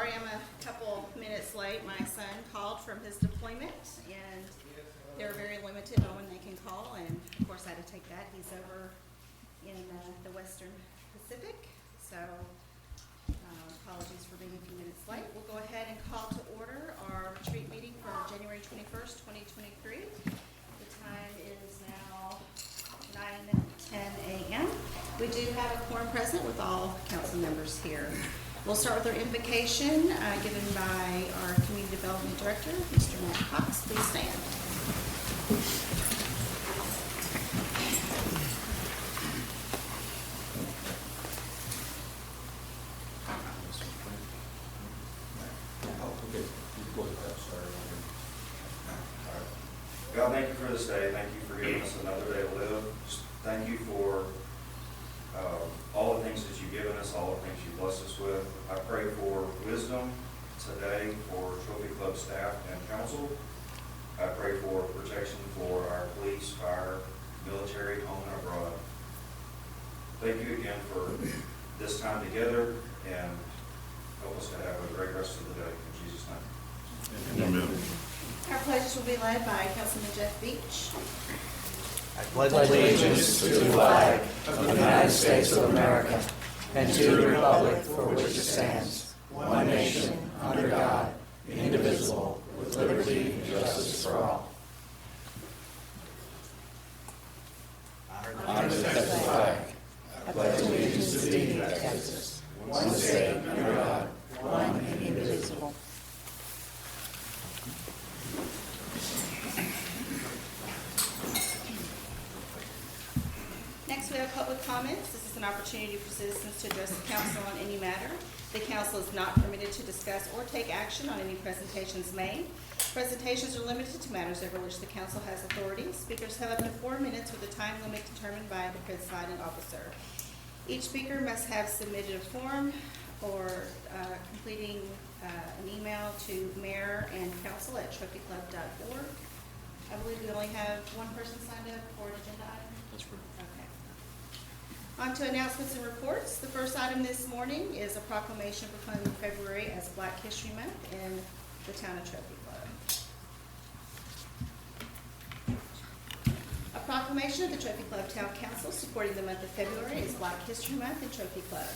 sorry I'm a couple minutes late. My son called from his deployment, and they're very limited on when they can call, and of course I had to take that. He's over in the Western Pacific, so apologies for being a few minutes late. We'll go ahead and call to order our retreat meeting for January 21st, 2023. The time is now 9:10 a.m. We do have a quorum present with all council members here. We'll start with our invocation given by our Community Development Director, Mr. Matt Cox. Please stand. God, thank you for this day. Thank you for giving us another day to live. Just thank you for all the things that you've given us, all the things you blessed us with. I pray for wisdom today for Trophy Club staff and council. I pray for protection for our police, fire, military, home and abroad. Thank you again for this time together, and help us to have a great rest of the day. In Jesus' name. Amen. Our pledges will be led by Councilman Jeff Beach. I pledge allegiance to the flag of the United States of America and to the republic for which it stands, one nation, under God, indivisible, with liberty and justice for all. Honor the flag. I pledge allegiance to thee, Texas, one state, under God, one and indivisible. Next, we have public comments. This is an opportunity for citizens to address the council on any matter. The council is not permitted to discuss or take action on any presentations made. Presentations are limited to matters over which the council has authority. Speakers have up to 4 minutes with a time limit determined by the presiding officer. Each speaker must have submitted a form or completing an email to mayor&council@trophyclub.org. I believe we only have one person signed up for an agenda item. That's correct. Okay. On to announcements and reports. The first item this morning is a proclamation proclaiming February as Black History Month in the town of Trophy Club. A proclamation of the Trophy Club Town Council supporting the month of February is Black History Month in Trophy Club.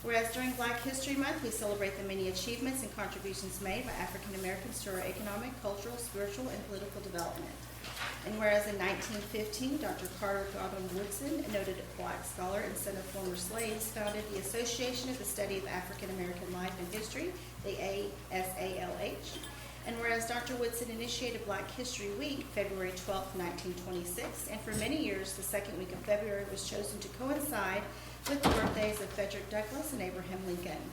Whereas during Black History Month, we celebrate the many achievements and contributions made by African Americans to our economic, cultural, spiritual, and political development. And whereas in 1915, Dr. Carter Godwin Woodson, a noted Black scholar and son of former slaves, founded the Association of the Study of African American Life and History, the ASALH. And whereas Dr. Woodson initiated Black History Week, February 12, 1926, and for many years, the second week of February was chosen to coincide with the birthdays of Frederick Douglass and Abraham Lincoln.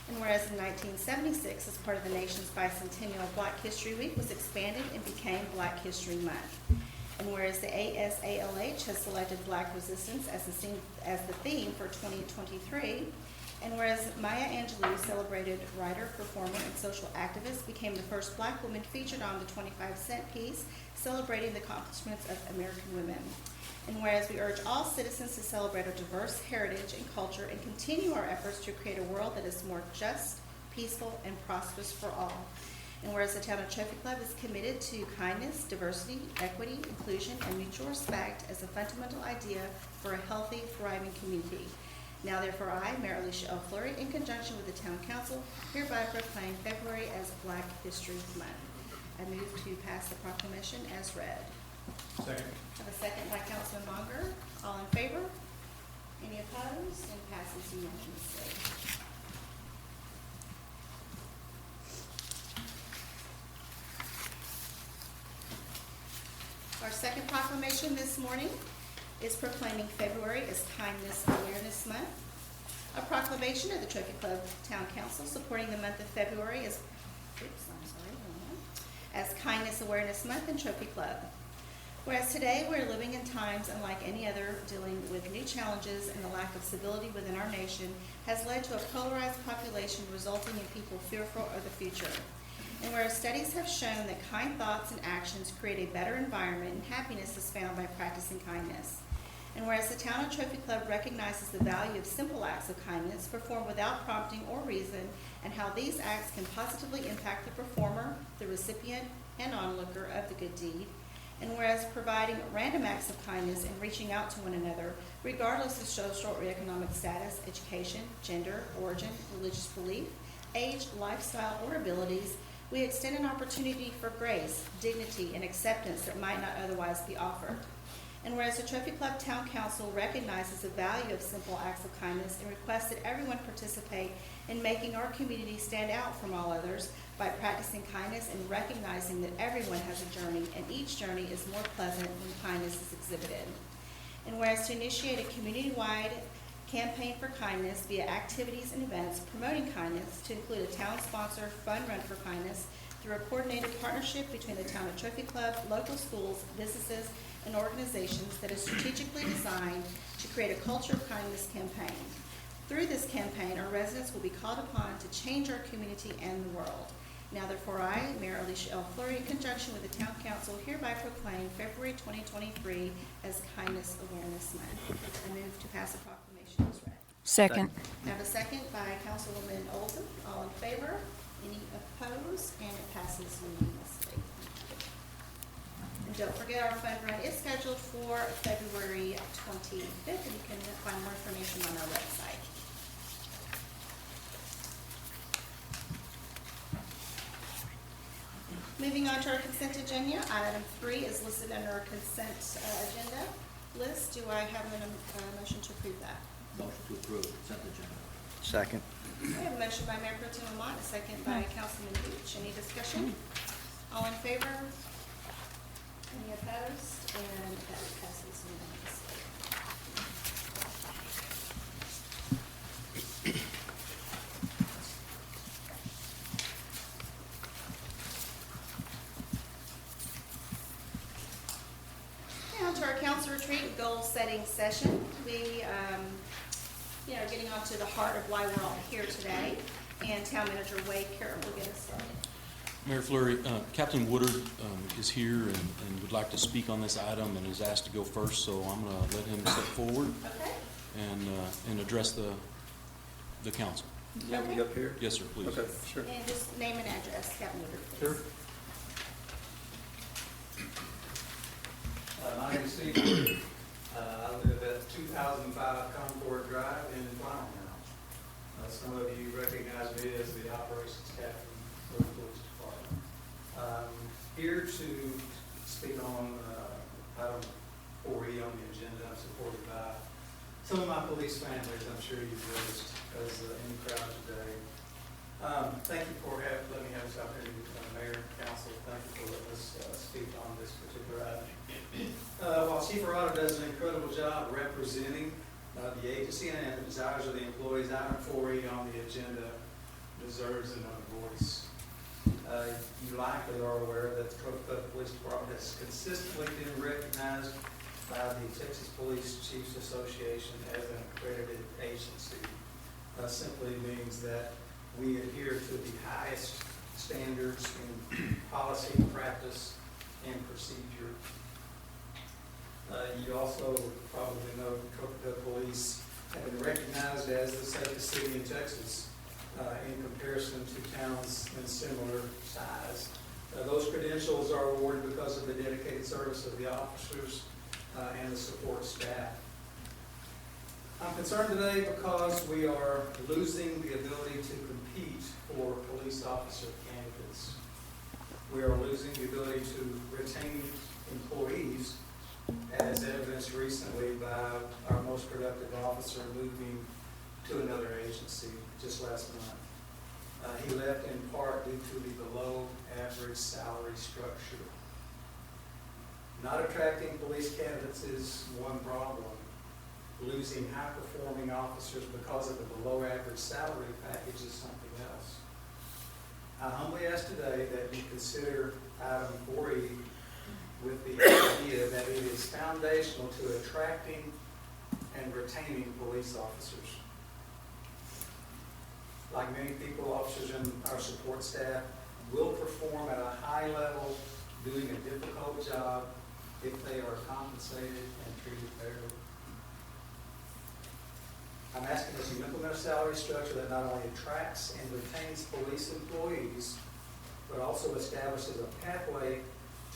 And whereas in 1976, as part of the nation's bicentennial Black History Week was expanded and became Black History Month. And whereas the ASALH has selected Black Resistance as the theme for 2023, and whereas Maya Angelou, celebrated writer, performer, and social activist, became the first Black woman featured on the 25-cent piece, celebrating the accomplishments of American women. And whereas we urge all citizens to celebrate our diverse heritage and culture and continue our efforts to create a world that is more just, peaceful, and prosperous for all. And whereas the town of Trophy Club is committed to kindness, diversity, equity, inclusion, and mutual respect as a fundamental idea for a healthy, thriving community. Now therefore I, Mayor Alicia L. Fleury, in conjunction with the Town Council, hereby proclaim February as Black History Month. I move to pass the proclamation as read. Second. I have a second by Councilman Monger. All in favor? Any opposed? And passes unanimously. Our second proclamation this morning is proclaiming February as Kindness Awareness Month. A proclamation of the Trophy Club Town Council supporting the month of February as Kindness Awareness Month in Trophy Club. Whereas today we're living in times unlike any other, dealing with new challenges, and the lack of civility within our nation has led to a polarized population, resulting in people fearful of the future. And whereas studies have shown that kind thoughts and actions create a better environment, and happiness is found by practicing kindness. And whereas the Town and Trophy Club recognizes the value of simple acts of kindness performed without prompting or reason, and how these acts can positively impact the performer, the recipient, and onlooker of the good deed. And whereas providing random acts of kindness and reaching out to one another, regardless of social or economic status, education, gender, origin, religious belief, age, lifestyle, or abilities, we extend an opportunity for grace, dignity, and acceptance that might not otherwise be offered. And whereas the Trophy Club Town Council recognizes the value of simple acts of kindness and requests that everyone participate in making our community stand out from all others by practicing kindness and recognizing that everyone has a journey and each journey is more pleasant when kindness is exhibited. And whereas to initiate a community-wide campaign for kindness via activities and events promoting kindness to include a town-sponsored fun run for kindness through a coordinated partnership between the Town and Trophy Club, local schools, businesses, and organizations that is strategically designed to create a culture of kindness campaign. Through this campaign, our residents will be called upon to change our community and the world. Now therefore I, Mayor Alicia L. Fleury, in conjunction with the Town Council, hereby proclaim February 2023 as Kindness Awareness Month. I move to pass a proclamation as read. Second. I have a second by Councilwoman Olsen. All in favor? Any opposed? And it passes unanimously. And don't forget, our fun run is scheduled for February 25th, and you can find more information on our website. Moving on to our consent agenda, item 3 is listed under our consent agenda list. Do I have a motion to approve that? Motion to approve consent agenda. Second. I have a motion by Mayor Pro Tem Lamont, a second by Councilman Deitch. Any discussion? All in favor? Any opposed? And that passes unanimously. Now to our council retreat goal setting session. We are getting on to the heart of why we're all here today, and Town Manager Wade Carroll will get us started. Mayor Fleury, Captain Woodard is here and would like to speak on this item and is asked to go first, so I'm going to let him step forward Okay? and address the council. Yeah, we up here? Yes, sir, please. Okay, sure. And just name and address, Captain Woodard, please. Sure. My name is Steve Wood. I live at 2005 Concord Drive in Flower Mound. Some of you recognize me as the operations captain for the police department. Here to speak on item 4E on the agenda. I'm supported by some of my police families, I'm sure you've noticed, as in the crowd today. Thank you for letting me have this opportunity, Mayor, Council. Thank you for letting us speak on this particular item. While Chief Arado does an incredible job representing the agency and the desires of the employees, item 4E on the agenda deserves another voice. You likely are aware that the TrophyClub Police Department has consistently been recognized by the Texas Police Chiefs Association as an accredited agency. Simply means that we adhere to the highest standards in policy, practice, and procedure. You also probably know the police have been recognized as the safest city in Texas in comparison to towns in similar size. Those credentials are awarded because of the dedicated service of the officers and the support staff. I'm concerned today because we are losing the ability to compete for police officer candidates. We are losing the ability to retain employees, as evidenced recently by our most productive officer moving to another agency just last month. He left in part due to the below average salary structure. Not attracting police candidates is one problem. Losing high-performing officers because of the below-average salary package is something else. I humbly ask today that you consider item 4E with the idea that it is foundational to attracting and retaining police officers. Like many people, officers in our support staff will perform at a high level, doing a difficult job if they are compensated and treated fairly. I'm asking us to implement a salary structure that not only attracts and retains police employees, but also establishes a pathway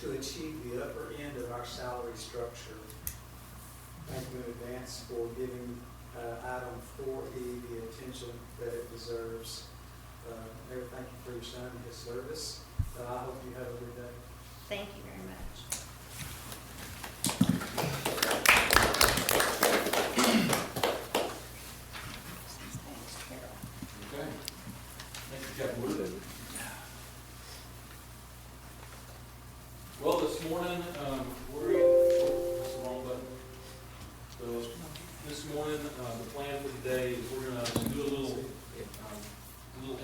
to achieve the upper end of our salary structure. Thank you in advance for giving item 4E the attention that it deserves. Mayor, thank you for your son and his service. I hope you have a good day. Thank you very much. Okay. Thank you, Captain Wood. Well, this morning, that's the wrong button. So, this morning, the plan for today is we're gonna do a little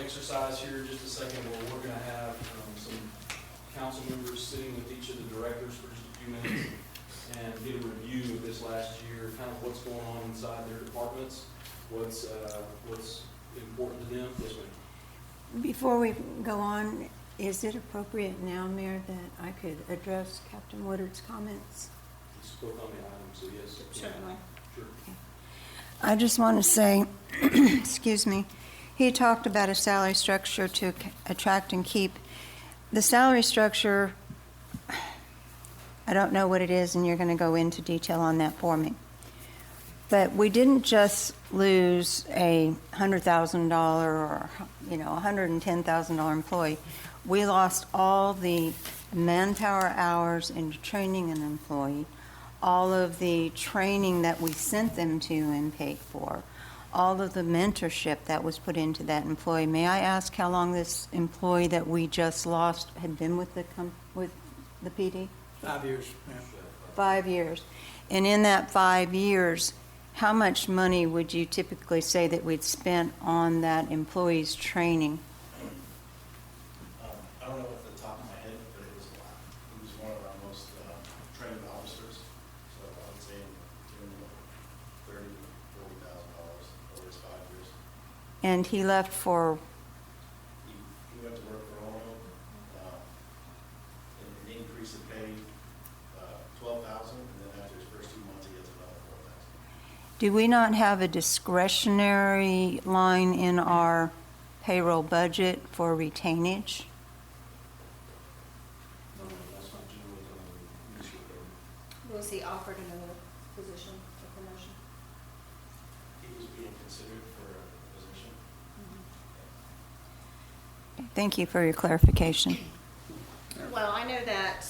exercise here in just a second, where we're gonna have some council members sitting with each of the directors for just a few minutes and get a review of this last year, kind of what's going on inside their departments, what's important to them. Yes, ma'am. Before we go on, is it appropriate now, Mayor, that I could address Captain Woodard's comments? You spoke on the item, so yes. Certainly. Sure. I just want to say, excuse me, he talked about a salary structure to attract and keep. The salary structure, I don't know what it is, and you're going to go into detail on that for me. But we didn't just lose a $100,000 or, $110,000 employee. We lost all the manpower hours in training an employee, all of the training that we sent them to and paid for, all of the mentorship that was put into that employee. May I ask how long this employee that we just lost had been with the PD? 5 years, ma'am. 5 years. And in that 5 years, how much money would you typically say that we'd spent on that employee's training? I don't know off the top of my head, but it was a lot. He was one of our most trained officers, so I would say $30,000 to $40,000 over his 5 years. And he left for, He went to work for oil, and an increase of pay, $12,000, and then after his first 2 months, he gets another $4,000. do we not have a discretionary line in our payroll budget for retainage? No, that's not generally done in the municipal government. Was he offered another position or promotion? He was being considered for a position. Thank you for your clarification. Well, I know that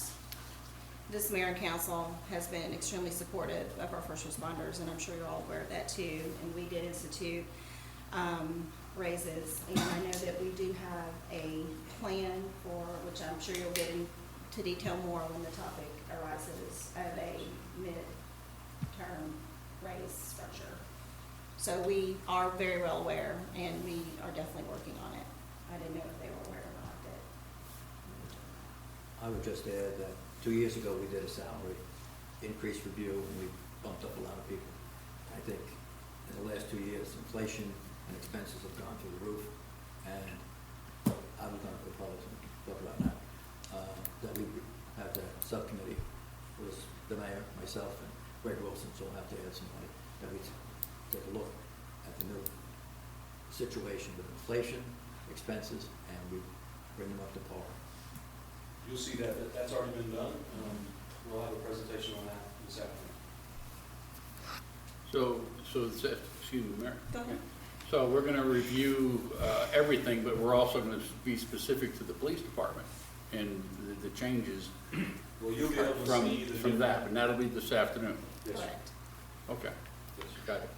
this mayor and council has been extremely supportive of our first responders, and I'm sure you're all aware of that too. And we did institute raises, and I know that we do have a plan for, which I'm sure you'll get into detail more when the topic arises, of a mid-term raise structure. So we are very well aware, and we are definitely working on it. I didn't know if they were aware or not that. I would just add that 2 years ago, we did a salary increase review, and we bumped up a lot of people. I think in the last 2 years, inflation and expenses have gone through the roof, and I was going to propose, and talk about that, that we have the subcommittee, was the mayor, myself, and Greg Wilson, so we'll have to add some money, that we take a look at the new situation with inflation, expenses, and we bring them up to par. You'll see that's already been done. We'll have a presentation on that this afternoon. Excuse me, Mayor. Go ahead. So we're going to review everything, but we're also going to be specific to the police department and the changes Well, you'll be able to see the from that, and that'll be this afternoon. Yes, sir. Correct. Okay, got it.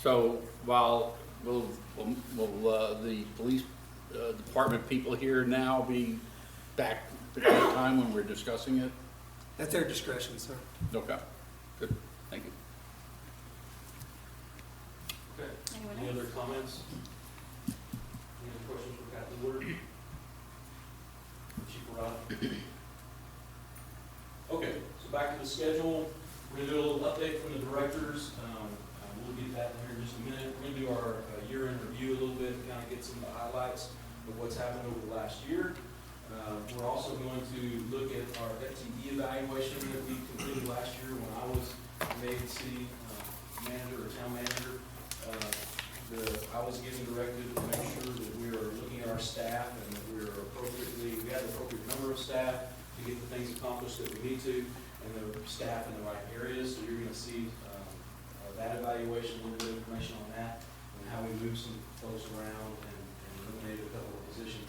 So while will the police department people here now be back at the time when we're discussing it? At their discretion, sir. Okay, good, thank you. Okay. Anyone Any else? other comments? Any other questions for Captain Woodard? Chief Rod? Okay, so back to the schedule. We're gonna do a little update from the directors. We'll get that in here in just a minute. We're gonna do our year-end review a little bit, kind of get some of the highlights of what's happened over the last year. We're also going to look at our FTE evaluation that we completed last year when I was made city manager or town manager. I was getting directed to make sure that we are looking at our staff and that we have the appropriate number of staff to get the things accomplished that we need to, and the staff in the right areas. So you're gonna see, that evaluation, a little bit of information on that, and how we move some folks around and eliminate a couple of positions.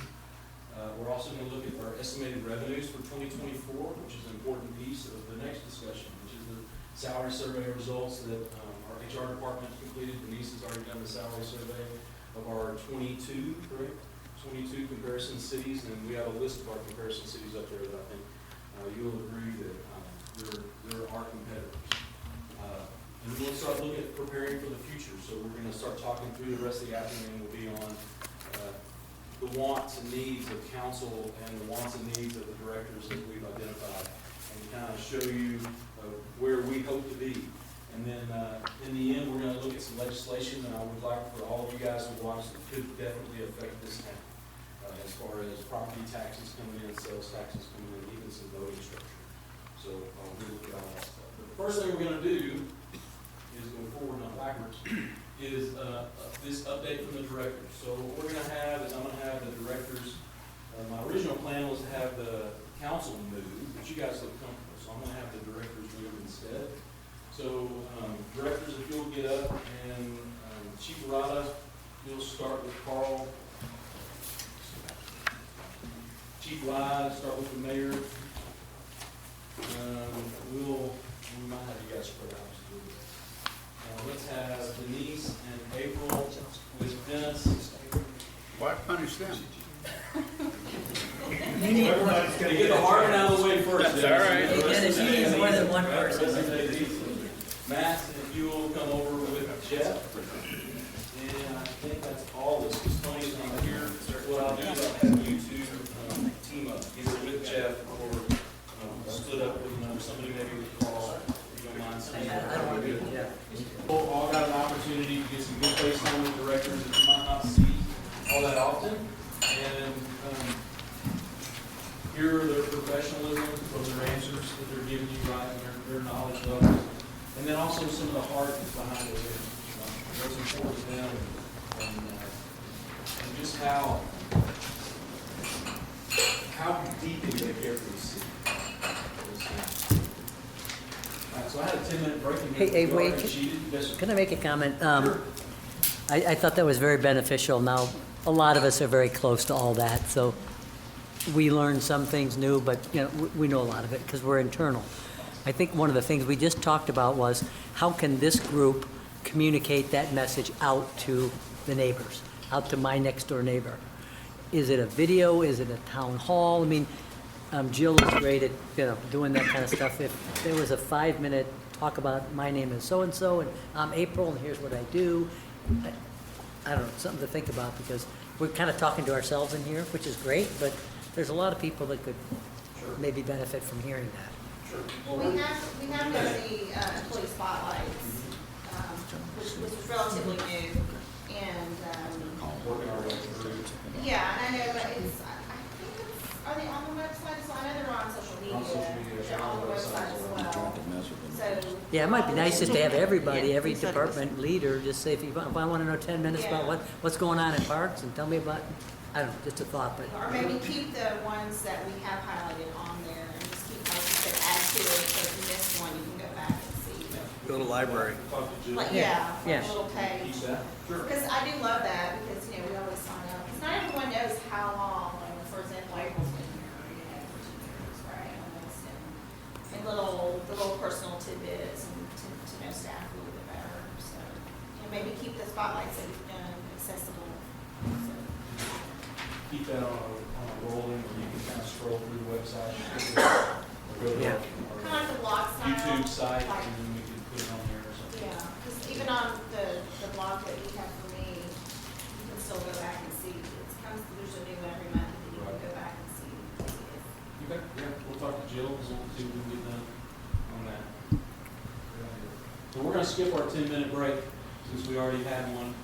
We're also gonna look at our estimated revenues for 2024, which is an important piece of the next discussion, which is the salary survey results that, our HR department completed. Denise has already done the salary survey of our 22, correct? 22 comparison cities, and we have a list of our comparison cities up there that I think you'll agree that they're our competitors. And we'll start looking at preparing for the future. So we're going to start talking through the rest of the afternoon. Will be on the wants and needs of council and the wants and needs of the directors that we've identified, and kind of show you where we hope to be. And then in the end, we're going to look at some legislation that I would like for all of you guys to watch that could definitely affect this town, as far as property taxes coming in, sales taxes coming in, even some voting structure. So we'll look at all that stuff. But the first thing we're going to do is go forward, not backwards, is this update from the directors. So what we're going to have is I'm going to have the directors, my original plan was to have the council move, but you guys look comfortable, so I'm going to have the directors move instead. So directors, if you'll get up, and Chief Arata, you'll start with Carl. Chief Wise, start with the mayor. We might have you guys spread out just a little bit. Let's have Denise and April with Dennis. Why punish them? Everybody's gonna get the hard one out of the way first. That's all right. Dennis, you need more than one person. Matt, if you will come over with Jeff. And I think that's all this, because Tony's not here. What I'll do is I'll have you two team up, either with Jeff or split up with somebody maybe with Carl, if you don't mind. I don't want to be, yeah. All got an opportunity to get some good face time with directors that you might not see all that often. And hear their professionalism from their answers that they're giving you, right, and their knowledge levels. And then also some of the heart that's behind those answers. What's important to them, and just how deeply they care for the city. All right, so I had a 10-minute break. Hey, wait, can I make a comment? I thought that was very beneficial. Now, a lot of us are very close to all that, so we learn some things new, but we know a lot of it because we're internal. I think one of the things we just talked about was how can this group communicate that message out to the neighbors, out to my next door neighbor? Is it a video? Is it a town hall? I mean, Jill is great at doing that kind of stuff. If there was a 5-minute talk about my name is so-and-so and I'm April and here's what I do, I don't know, something to think about, because we're kind of talking to ourselves in here, which is great, but there's a lot of people that could maybe benefit from hearing that. Well, we have done the employee spotlights, which was relatively new, and, Working our way through. yeah, and I know, but I think are they on the website? So I know they're on social media. On social media, They're on the website as well. So. Yeah, it might be nice just to have everybody, every department leader, just say, if I want to know 10 minutes about what's going on in parks, and tell me about, I don't know, just a thought, but. Or maybe keep the ones that we have highlighted on there, and just keep, like you said, add to it, so if you missed one, you can go back and see. Go to library. Talk to Jill. Like, Yeah, like yeah. a little page. Keep that. Sure. Because I do love that, because, we always sign up, because not everyone knows how long, like, for example, April's been here, for 2 years, right, almost, and the little personal tidbits, and to know staff a little bit better, so, maybe keep the spotlights that we've done accessible, so. Keep that on a rolling, or you can kind of scroll through the website. Or go to Yeah. our Kind of like the blog style. YouTube site, like- and then we can put it on there or something. Yeah, because even on the blog that you have for me, you can still go back and see. There's a new one every month that you can go back and see. Okay, yeah, we'll talk to Jill, and we'll see what we can get done on that. So we're gonna skip our 10-minute break, since we already had one.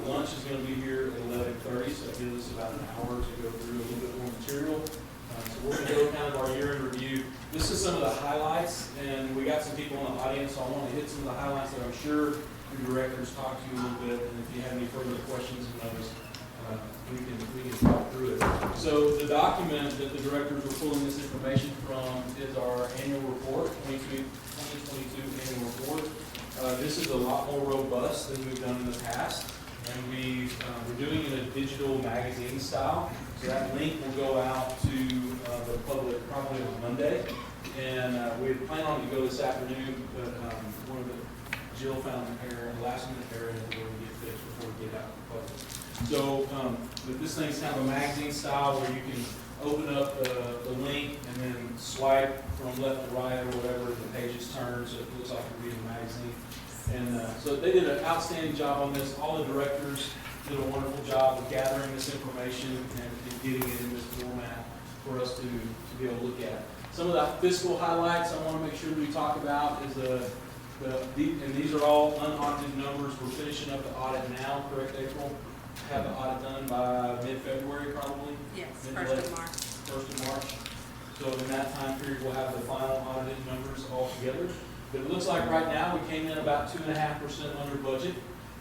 Lunch is gonna be here at 11:30, so that gives us about an hour to go through a little bit more material. So we're gonna go kind of our year in review. This is some of the highlights, and we got some people in the audience, so I want to hit some of the highlights that I'm sure your directors talk to you a little bit, and if you have any further questions on those, we can talk through it. So the document that the directors are pulling this information from is our annual report, 2022 annual report. This is a lot more robust than we've done in the past, and we're doing it in a digital magazine style. So that link will go out to the public probably on Monday, and we had planned on it to go this afternoon, but one of the Jill found an error, a last-minute error, and we're going to get fixed before we get out to the public. So, but this thing's kind of a magazine style where you can open up the link and then swipe from left to right or whatever, the pages turn, so it looks like you're reading a magazine. And so they did an outstanding job on this. All the directors did a wonderful job of gathering this information and getting it in this format for us to be able to look at. Some of the fiscal highlights I want to make sure we talk about is and these are all unaudited numbers. We're finishing up the audit now, correct, April? Have the audit done by mid-February probably? Yes, Mid to 1st late- of March. 1st of March. So in that time period, we'll have the final audited numbers all together. But it looks like right now, we came in about 2.5% under budget,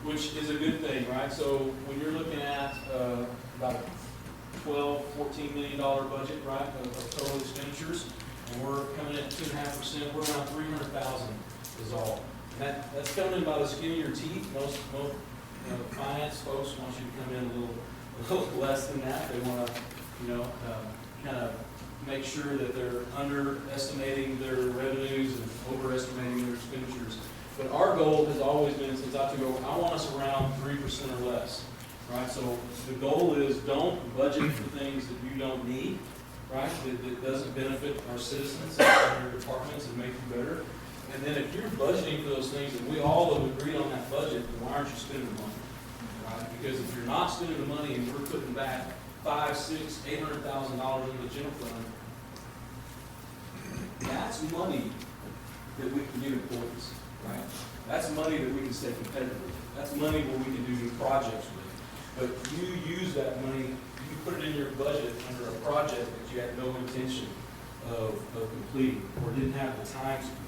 which is a good thing, right? So when you're looking at about a $12, $14 million budget, right, of total expenditures, and we're coming in at 2.5%, we're around $300,000 is all. And that's coming in by the skin of your teeth. Most finance folks want you to come in a little less than that. They want to, kind of make sure that they're underestimating their revenues and overestimating their expenditures. But our goal has always been, since I took over, I want us around 3% or less, right? So the goal is don't budget for things that you don't need, right? That doesn't benefit our citizens and your departments and make you better. And then if you're budgeting for those things, and we all have agreed on that budget, then why aren't you spending the money, right? Because if you're not spending the money and we're putting back $500,000, $600,000, $800,000 in the general fund, that's money that we can give employees, right? That's money that we can stay competitive with. That's money where we can do new projects with. But you use that money, you put it in your budget under a project that you had no intention of completing or didn't have the time to complete.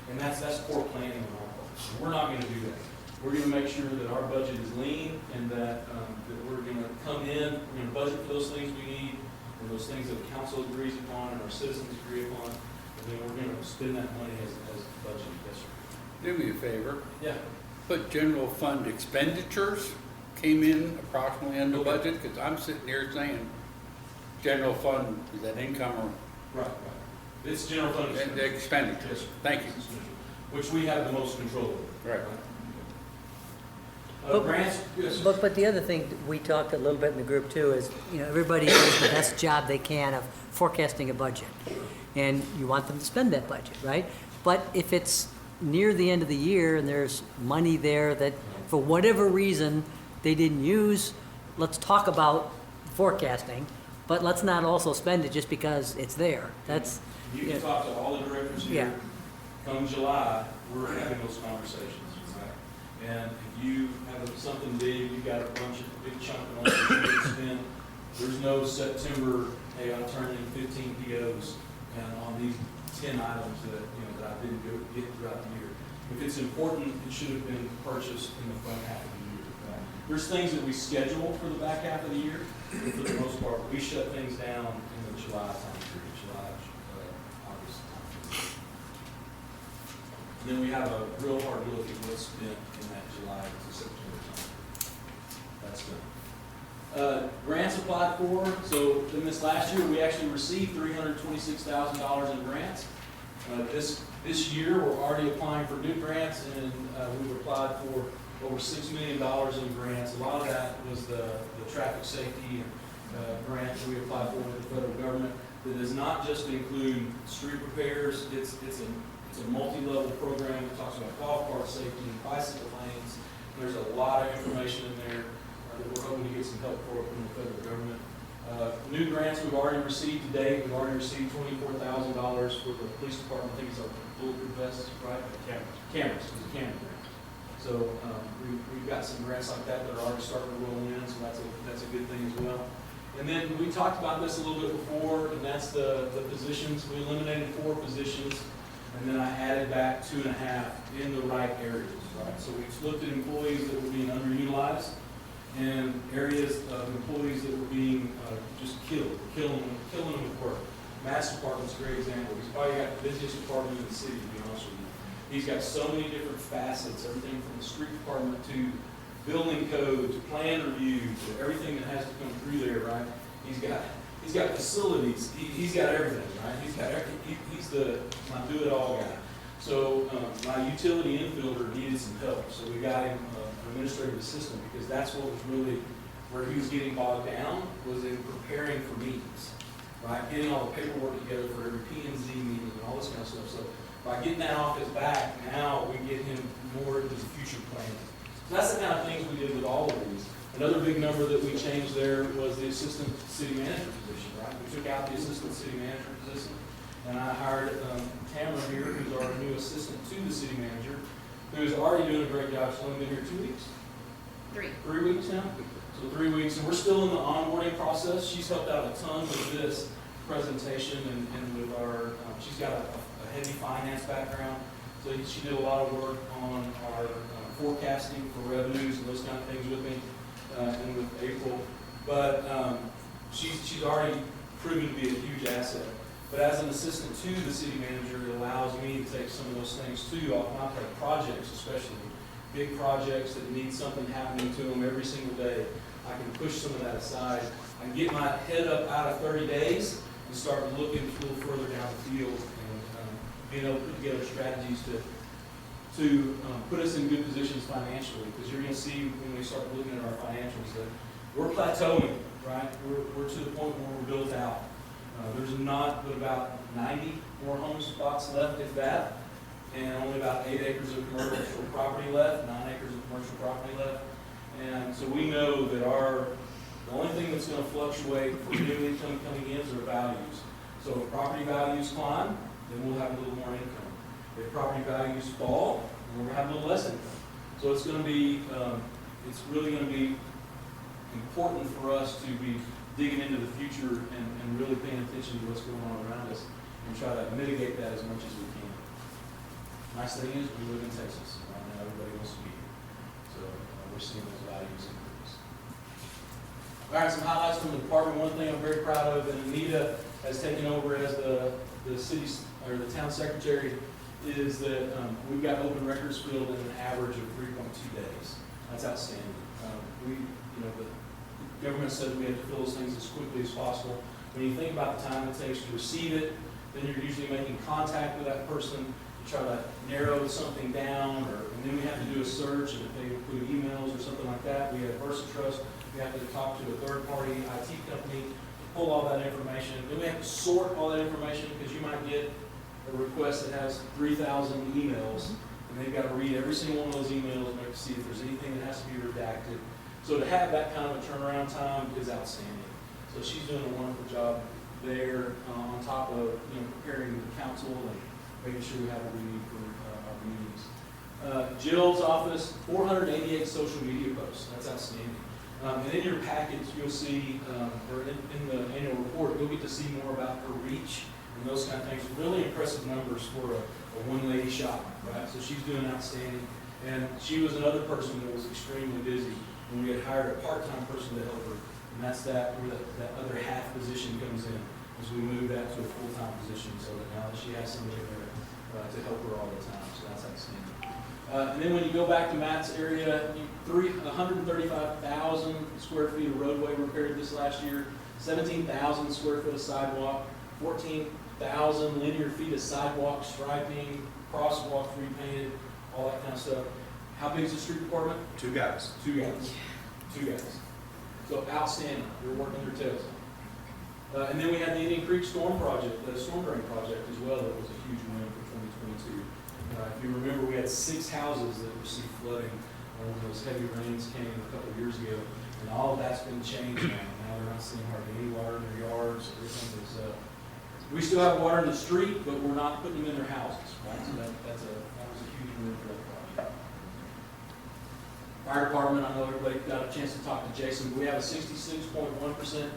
And that's poor planning on our part. So we're not going to do that. We're going to make sure that our budget is lean and that we're going to come in, we're going to budget for those things we need and those things that the council agrees upon and our citizens agree upon. And then we're going to spend that money as budget. Yes, sir. Do me a favor, Yeah. put general fund expenditures came in approximately under Okay. budget, because I'm sitting here saying, general fund, is that income or Right. It's general fund the expenditures? Yes, sir. Thank you. Which we have the most control over. Right. Grants, yes, sir. But the other thing, we talked a little bit in the group too, is, everybody does the best job they can of forecasting a budget. And you want them to spend that budget, right? But if it's near the end of the year and there's money there that, for whatever reason, they didn't use, let's talk about forecasting, but let's not also spend it just because it's there. That's, You can talk to all the directors here. Yeah. Come July, we're having those conversations, right? And if you have something big, you've got a big chunk of money that you can spend, there's no September, hey, I'll turn in 15 POs and on these 10 items that I didn't get throughout the year. If it's important, it should have been purchased in the front half of the year. Right? There's things that we schedule for the back half of the year, but for the most part, we shut things down in the July time period, August time period. And then we have a real hard look at what's spent in that July to September time. That's done. Grants applied for. So in this last year, we actually received $326,000 in grants. This year, we're already applying for new grants, and we've applied for over $6 million in grants. A lot of that was the traffic safety grant that we applied for with the federal government. That does not just include street repairs. It's a multi-level program that talks about golf cart safety and bicycle lanes. There's a lot of information in there that we're hoping to get some help for from the federal government. New grants we've already received to date. We've already received $24,000 for the police department. I think it's our bulletproof vests, right? Cameras. It's a camera grant. So we've got some grants like that that are already starting to roll in. So that's a good thing as well. And then we talked about this a little bit before, and that's the positions. We eliminated 4 positions and then I added back 2.5 in the right areas, right? So we've looked at employees that were being underutilized and areas of employees that were being just killing them with work. Matt's department's a great example. He's probably got the busiest department in the city, to be honest with you. He's got so many different facets, everything from the street department to building code, to plan review, to everything that has to come through there, right? He's got facilities, he's got everything, right? He's the my do-it-all guy. So my utility infielder needed some help, so we got him an administrative assistant, because that's what was really where he was getting bogged down, was in preparing for meetings, right? Getting all the paperwork together for every P&Z meeting and all this kind of stuff. So by getting that off his back, now we get him more into the future planning. So that's the kind of things we did with all of these. Another big number that we changed there was the assistant city manager position, right? We took out the assistant city manager position, and I hired Tamara here, who's our new assistant to the city manager, who is already doing a great job. She's only been here 2 weeks. 3. 3 weeks now? So 3 weeks, and we're still in the onboarding process. She's helped out a ton with this presentation and with our, she's got a heavy finance background, so she did a lot of work on our forecasting for revenues and those kind of things with me, and with April. But she's already proven to be a huge asset. But as an assistant to the city manager, it allows me to take some of those things too off my plate, projects especially, big projects that need something happening to them every single day. I can push some of that aside. I can get my head up out of 30 days and start looking a little further down the field and being able to put together strategies to put us in good positions financially. Because you're going to see when we start looking at our financials that we're plateauing, right? We're to the point where we're built out. There's not but about 90 more home spots left, if that, and only about 8 acres of commercial property left, 9 acres of commercial property left. And so we know that the only thing that's going to fluctuate for new income coming in is our values. So if property values climb, then we'll have a little more income. If property values fall, then we'll have a little less income. So it's going to be, it's really going to be important for us to be digging into the future and really paying attention to what's going on around us and try to mitigate that as much as we can. Nice thing is, we live in Texas. Right now, everybody wants to be here. So we're seeing those values increase. All right, some highlights from the department. One thing I'm very proud of, and Anita has taken over as the city's or the town secretary, is that we've got open records filled in an average of 3.2 days. That's outstanding. The government said we have to fill those things as quickly as possible. When you think about the time it takes to receive it, then you're usually making contact with that person to try to narrow something down, and then we have to do a search, and if they include emails or something like that, we have VersaTrust. We have to talk to a third-party IT company to pull all that information. Then we have to sort all that information, because you might get a request that has 3,000 emails, and they've got to read every single one of those emails and see if there's anything that has to be redacted. So to have that kind of a turnaround time is outstanding. So she's doing a wonderful job there, on top of preparing the council and making sure we have what we need for our meetings. Jill's office, 488 social media posts. That's outstanding. And in your package, you'll see, or in the annual report, you'll get to see more about her reach and those kind of things. Really impressive numbers for a one-lady shop, right? So she's doing outstanding. And she was another person that was extremely busy when we had hired a part-time person to help her. And that's where that other half position comes in, as we move that to a full-time position, so that now that she has somebody there to help her all the time. So that's outstanding. And then when you go back to Matt's area, 135,000 square feet of roadway repaired this last year, 17,000 square foot of sidewalk, 14,000 linear feet of sidewalk striping, crosswalks repainted, all that kind of stuff. How big is the street department? 2 guys. 2 guys. 2 guys. So outstanding. They're working their tails off. And then we had the Indian Creek storm project, the storm drain project as well. That was a huge win for 2022. If you remember, we had 6 houses that received flooding when those heavy rains came a couple of years ago. And all of that's been changed now. Now they're not seeing hardly any water in their yards. Everything is, we still have water in the street, but we're not putting them in their houses. Right? So that was a huge win for that project. Fire department, I know everybody got a chance to talk to Jason, but we have a 66.1%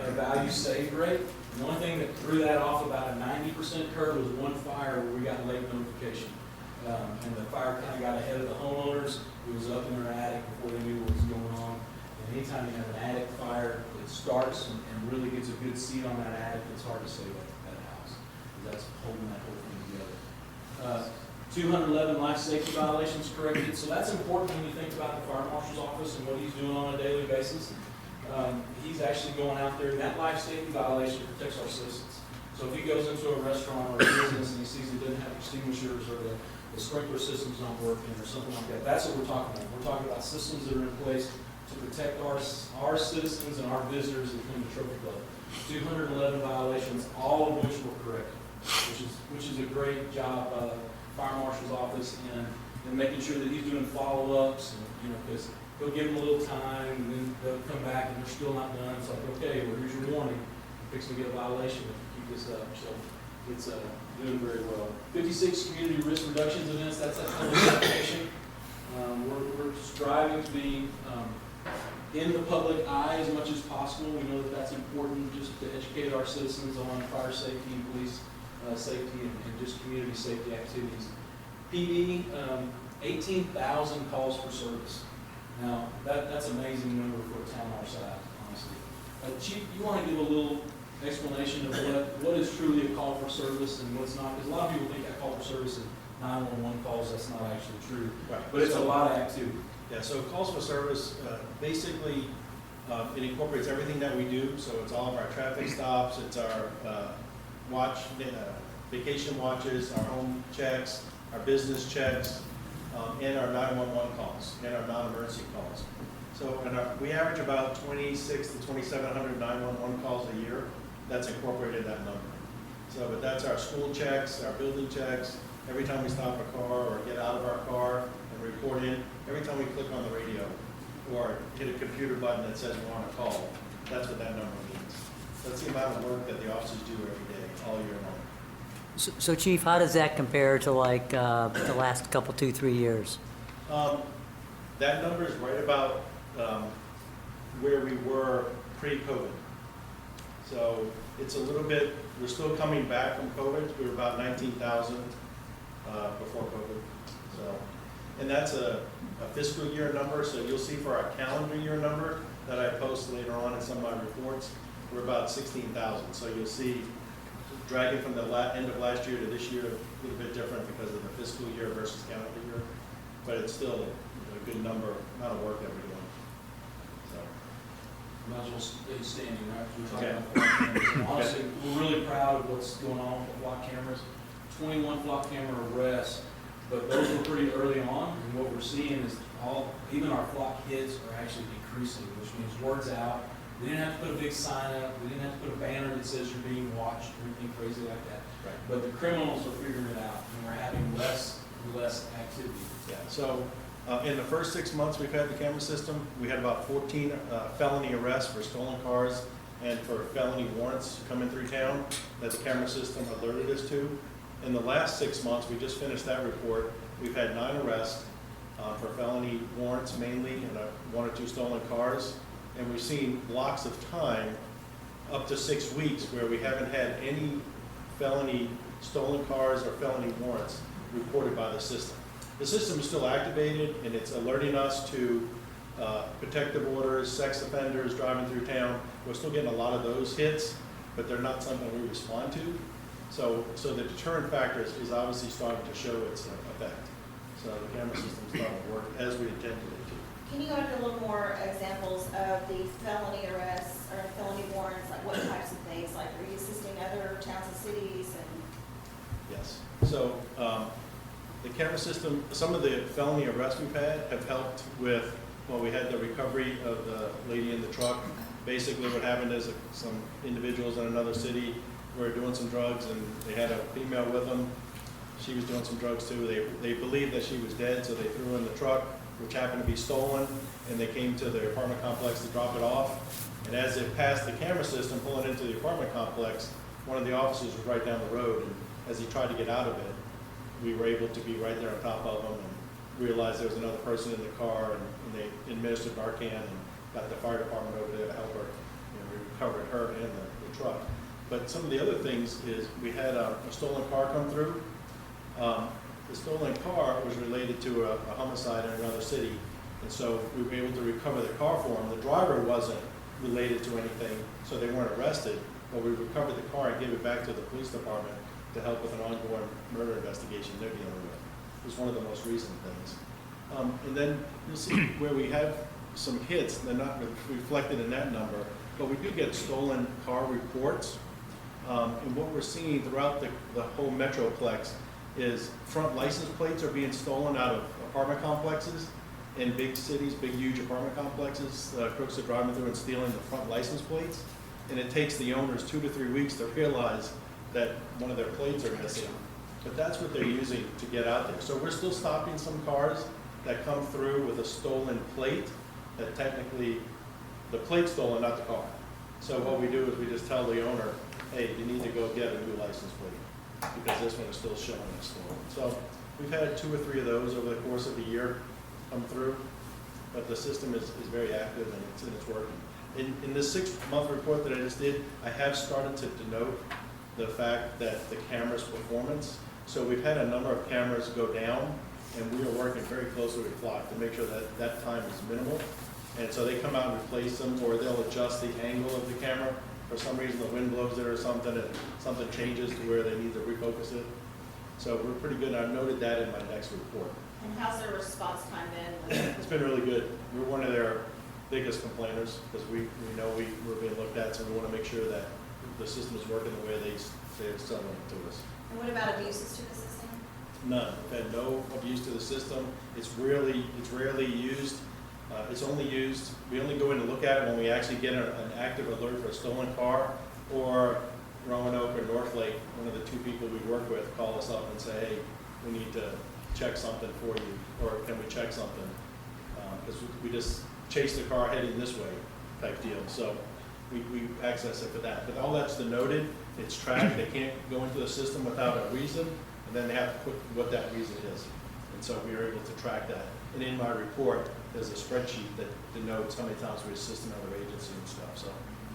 value saved rate. The only thing that threw that off about a 90% curve was one fire where we got late notification. And the fire kind of got ahead of the homeowners. It was up in their attic before they knew what was going on. And anytime you have an attic fire, it starts and really gets a good seed on that attic. It's hard to save that house. That's holding that whole thing together. 211 life safety violations corrected. So that's important when you think about the fire marshal's office and what he's doing on a daily basis. He's actually going out there, and that life safety violation protects our citizens. So if he goes into a restaurant or a business and he sees it doesn't have extinguishers or the sprinkler system's not working or something like that, that's what we're talking about. We're talking about systems that are in place to protect our citizens and our visitors that come to Trophy Club. 211 violations, all of which were corrected, which is a great job by the fire marshal's office and making sure that he's doing follow-ups, and, because he'll give them a little time and then they'll come back and they're still not done. It's like, okay, well, here's your warning. You're fixing to get a violation if you keep this up. So it's doing very well. 56 community risk reductions events, that's that kind of certification. We're striving to be in the public eye as much as possible. We know that that's important just to educate our citizens on fire safety and police safety and just community safety activities. PD, 18,000 calls for service. Now, that's an amazing number for a town our size, honestly. Chief, you want to give a little explanation of what is truly a call for service and what's not? Because a lot of people think that call for service is 911 calls. That's not actually true. Right. But it's a lot of activity. Yeah, so calls for service, basically, it incorporates everything that we do. So it's all of our traffic stops, it's our vacation watches, our home checks, our business checks, and our 911 calls, and our non-emergency calls. So we average about 26 to 2,700 911 calls a year. That's incorporated that number. So, but that's our school checks, our building checks, every time we stop a car or get out of our car and report in, every time we click on the radio or hit a computer button that says we're on a call, that's what that number means. That's the amount of work that the officers do every day, all year long. So Chief, how does that compare to like the last couple, 2-3 years? That number is right about where we were pre-COVID. So it's a little bit, we're still coming back from COVID. We were about 19,000 before COVID. So, and that's a fiscal year number. So you'll see for our calendar year number that I post later on in some of my reports, we're about 16,000. So you'll see dragging from the end of last year to this year a little bit different because of the fiscal year versus calendar year. But it's still a good amount of work that we're doing. So. Might as well stay standing, right? We're Okay. talking about flock cameras. Honestly, we're really proud of what's going on with the flock cameras. 21 flock camera arrests, but those were pretty early on. And what we're seeing is even our flock hits are actually decreasing, which means word's out. We didn't have to put a big sign up. We didn't have to put a banner that says you're being watched or anything crazy like that. Right. But the criminals are figuring it out, and we're having less activity. Yeah. So in the first 6 months we've had the camera system, we had about 14 felony arrests for stolen cars and for felony warrants coming through town that the camera system alerted us to. In the last 6 months, we just finished that report. We've had 9 arrests for felony warrants mainly, and 1 or 2 stolen cars. And we've seen blocks of time up to 6 weeks where we haven't had any felony stolen cars or felony warrants reported by the system. The system is still activated and it's alerting us to protective orders, sex offenders driving through town. We're still getting a lot of those hits, but they're not something we respond to. So the deterrent factor is obviously starting to show its effect. So the camera system is starting to work as we intended it to. Can you go into a little more examples of the felony arrests or felony warrants, like what types of things? Like, are you assisting other towns and cities and? Yes. So the camera system, some of the felony arrests we've had have helped with, well, we had the recovery of the lady in the truck. Basically what happened is some individuals in another city were doing some drugs and they had a female with them. She was doing some drugs too. They believed that she was dead, so they threw her in the truck, which happened to be stolen, and they came to the apartment complex to drop it off. And as it passed the camera system pulling into the apartment complex, one of the officers was right down the road, and as he tried to get out of it, we were able to be right there on top of him and realized there was another person in the car, and they administered Narcan and got the fire department over there to help her covered her and the truck. But some of the other things is, we had a stolen car come through. The stolen car was related to a homicide in another city, and so we were able to recover the car for him. The driver wasn't related to anything, so they weren't arrested, but we recovered the car and gave it back to the police department to help with an ongoing murder investigation they're dealing with. It was one of the most recent things. And then you'll see where we have some hits, they're not reflected in that number, but we do get stolen car reports. And what we're seeing throughout the whole Metroplex is front license plates are being stolen out of apartment complexes in big cities, big huge apartment complexes. Crooks are driving through and stealing the front license plates. And it takes the owners 2 to 3 weeks to realize that one of their plates are missing. But that's what they're using to get out there. So we're still stopping some cars that come through with a stolen plate, that technically, the plate's stolen, not the car. So what we do is we just tell the owner, hey, you need to go get a new license plate, because this one is still showing as stolen. So we've had 2 or 3 of those over the course of the year come through, but the system is very active and it's working. In this 6-month report that I just did, I have started to denote the fact that the camera's performance. So we've had a number of cameras go down, and we are working very closely with Flock to make sure that that time is minimal. And so they come out and replace them, or they'll adjust the angle of the camera. For some reason, the wind blows it or something, and something changes to where they need to refocus it. So we're pretty good. I've noted that in my next report. And how's their response time been? It's been really good. We're one of their biggest complainers, because we know we're being looked at, so we want to make sure that the system is working the way they say it's selling it to us. And what about abuses to the system? None. We've had no abuse to the system. It's rarely used. It's only used, we only go in to look at it when we actually get an active alert for a stolen car, or Roanoke or Northlake, one of the 2 people we work with, call us up and say, hey, we need to check something for you, or can we check something? Because we just chase the car heading this way type deal. So we access it for that. But all that's denoted, it's tracked. They can't go into the system without a reason, and then they have to put what that reason is. And so we are able to track that. And in my report, there's a spreadsheet that denotes how many times we assist another agency and stuff. So